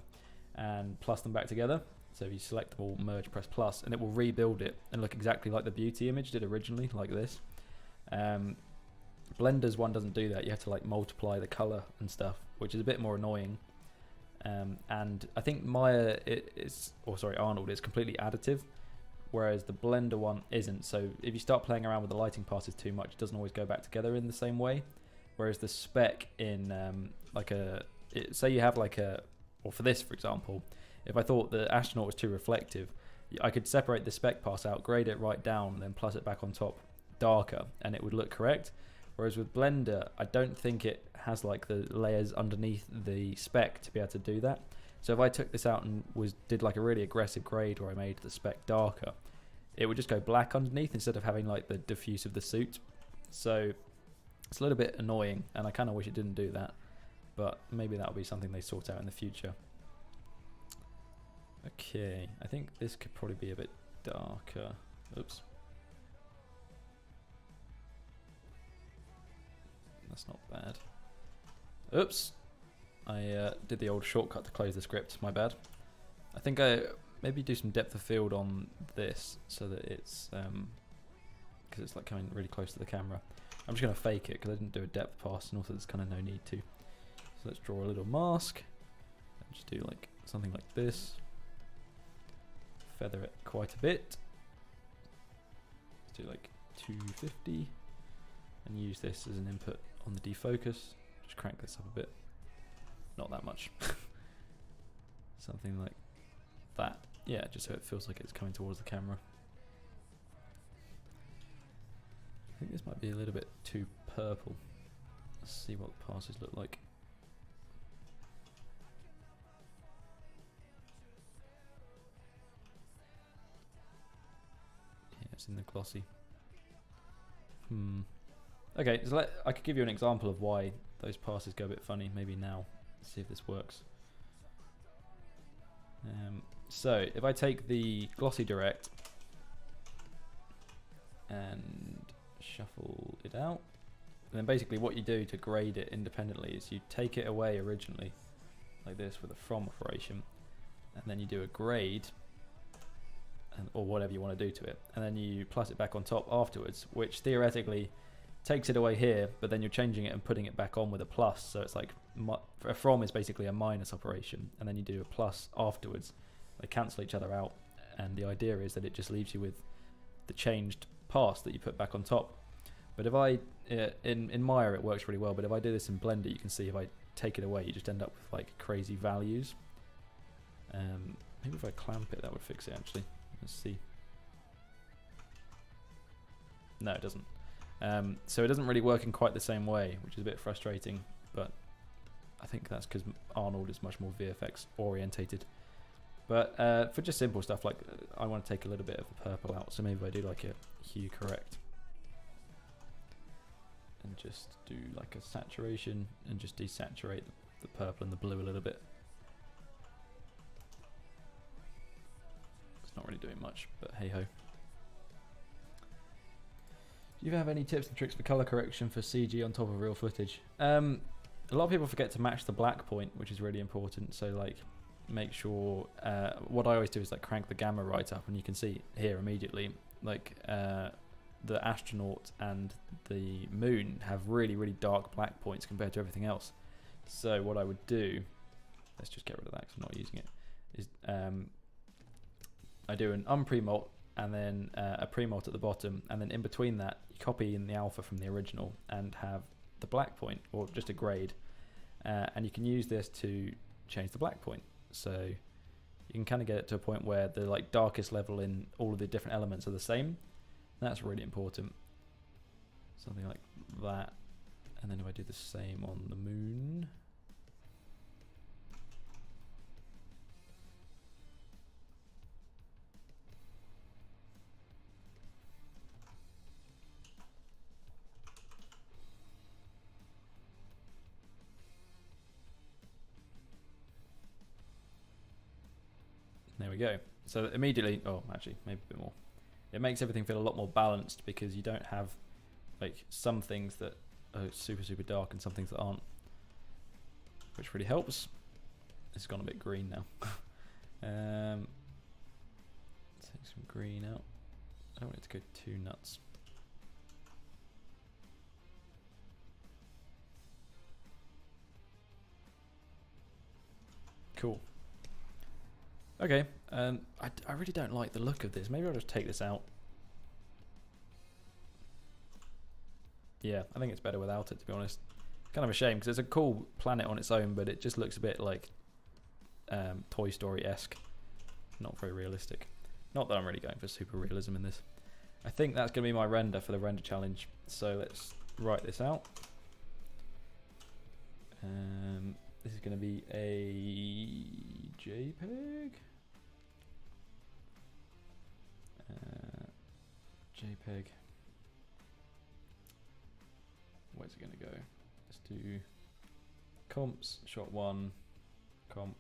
and plus them back together. So if you select them all, merge, press plus, and it will rebuild it and look exactly like the beauty image did originally, like this. Blender's one doesn't do that. You have to like multiply the color and stuff, which is a bit more annoying. And I think Arnold is completely additive, whereas the Blender one isn't. So if you start playing around with the lighting passes too much, it doesn't always go back together in the same way. Whereas the spec in say you have like or for this for example, if I thought the astronaut was too reflective, I could separate the spec pass out, grade it right down, then plus it back on top darker, and it would look correct. Whereas with Blender, I don't think it has like the layers underneath the spec to be able to do that. So if I took this out and did like a really aggressive grade where I made the spec darker, it would just go black underneath instead of having like the diffuse of the suit. So it's a little bit annoying, and I kind of wish it didn't do that, but maybe that'll be something they sort out in the future. Okay, I think this could probably be a bit darker. Oops. That's not bad. Oops. I did the old shortcut to close the script, my bad. I think I maybe do some depth of field on this so that it's because it's like coming really close to the camera. I'm just going to fake it because I didn't do a depth pass, and also there's kind of no need to. So let's draw a little mask. And just do like something like this. Feather it quite a bit. Let's do like 250. And use this as an input on the defocus. Just crank this up a bit. Not that much. Something like that. Yeah, just so it feels like it's coming towards the camera. I think this might be a little bit too purple. Let's see what the passes look like. Yeah, it's in the glossy. Okay, so I could give you an example of why those passes go a bit funny. Maybe now. Let's see if this works. So if I take the glossy direct and shuffle it out, and then basically what you do to grade it independently is you take it away originally like this with a from operation, and then you do a grade or whatever you want to do to it, and then you plus it back on top afterwards, which theoretically takes it away here, but then you're changing it and putting it back on with a plus, so it's like a from is basically a minus operation, and then you do a plus afterwards. They cancel each other out, and the idea is that it just leaves you with the changed pass that you put back on top. But if I in Maya it works really well, but if I do this in Blender, you can see if I take it away you just end up with like crazy values. Maybe if I clamp it that would fix it actually. Let's see. No, it doesn't. So it doesn't really work in quite the same way, which is a bit frustrating, but I think that's because Arnold is much more VFX orientated. But for just simple stuff, like I want to take a little bit of the purple out, so maybe I do like a hue correct and just do like a saturation and just desaturate the purple and the blue a little bit. It's not really doing much, but hey ho. Do you have any tips and tricks for color correction for CG on top of real footage? A lot of people forget to match the black point, which is really important. So like make sure, what I always do is like crank the gamma right up, and you can see here immediately, like the astronaut and the moon have really, really dark black points compared to everything else. So what I would do, let's just get rid of that because I'm not using it, is I do an unpremult and then a premult at the bottom, and then in between that you copy in the alpha from the original and have the black point, or just a grade, and you can use this to change the black point. So you can kind of get it to a point where the like darkest level in all of the different elements are the same. That's really important. Something like that. And then if I do the same on the moon, there we go. So immediately, oh, actually, maybe a bit more. It makes everything feel a lot more balanced because you don't have like some things that are super, super dark and some things that aren't, which really helps. It's gone a bit green now. Take some green out. I don't want it to go too nuts. Cool. Okay, I really don't like the look of this. Maybe I'll just take this out. Yeah, I think it's better without it, to be honest. Kind of a shame, because it's a cool planet on its own, but it just looks a bit like Toy Story-esque. Not very realistic. Not that I'm really going for super realism in this. I think that's going to be my render for the render challenge. So let's write this out. This is going to be a JPEG. JPEG. Where's it going to go? Let's do comps, shot 1, comp.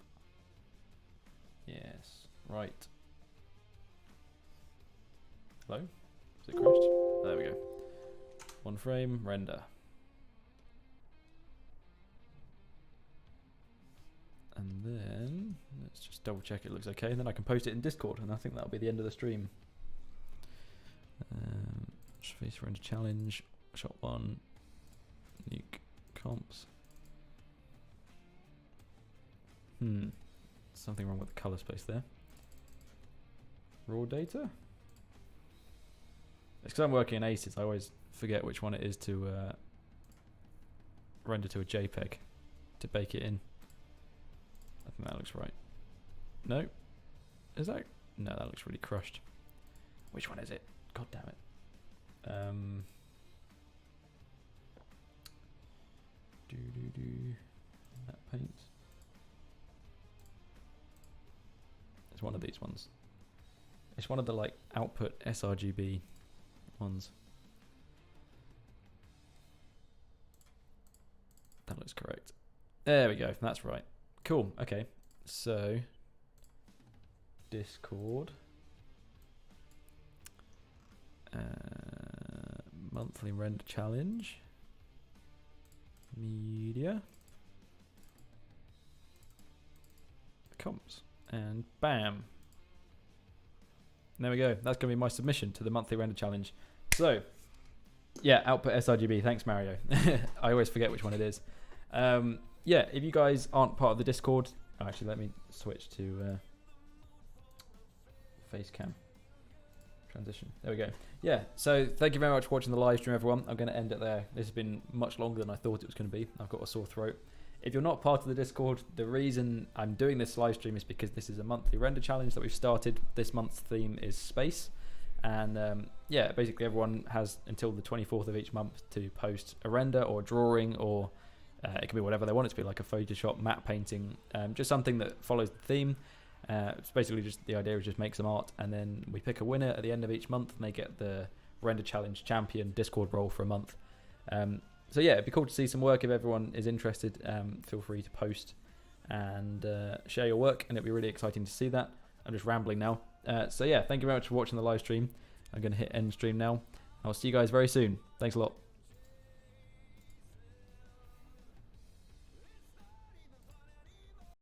Yes, right. Hello? Is it crashed? There we go. One frame, render. And then let's just double check it looks okay, and then I can post it in Discord, and I think that'll be the end of the stream. Face render challenge. Shot 1. Nuke comps. Something wrong with the color space there. Raw data? It's because I'm working in Aces. I always forget which one it is to render to a JPEG to bake it in. I think that looks right. No? Is that? No, that looks really crushed. Which one is it? God damn it. That paint. It's one of these ones. It's one of the like output sRGB ones. That looks correct. There we go. That's right. Cool. Okay. So Discord. Monthly render challenge. Media. Comps. And bam. There we go. That's going to be my submission to the monthly render challenge. So, yeah, output sRGB. Thanks, Mario. I always forget which one it is. Yeah, if you guys aren't part of the Discord, actually, let me switch to face cam transition. There we go. Yeah, so thank you very much for watching the live stream, everyone. I'm going to end it there. This has been much longer than I thought it was going to be. I've got a sore throat. If you're not part of the Discord, the reason I'm doing this live stream is because this is a monthly render challenge that we've started. This month's theme is space. And yeah, basically everyone has until the 24th of each month to post a render or a drawing, or it can be whatever they want it to be, like a Photoshop, matte painting, just something that follows the theme. It's basically just the idea is just make some art, and then we pick a winner at the end of each month, and they get the render challenge champion Discord role for a month. So yeah, it'd be cool to see some work. If everyone is interested, feel free to post and share your work, and it'd be really exciting to see that. I'm just rambling now. So yeah, thank you very much for watching the live stream. I'm going to hit end stream now. I'll see you guys very soon. Thanks a lot.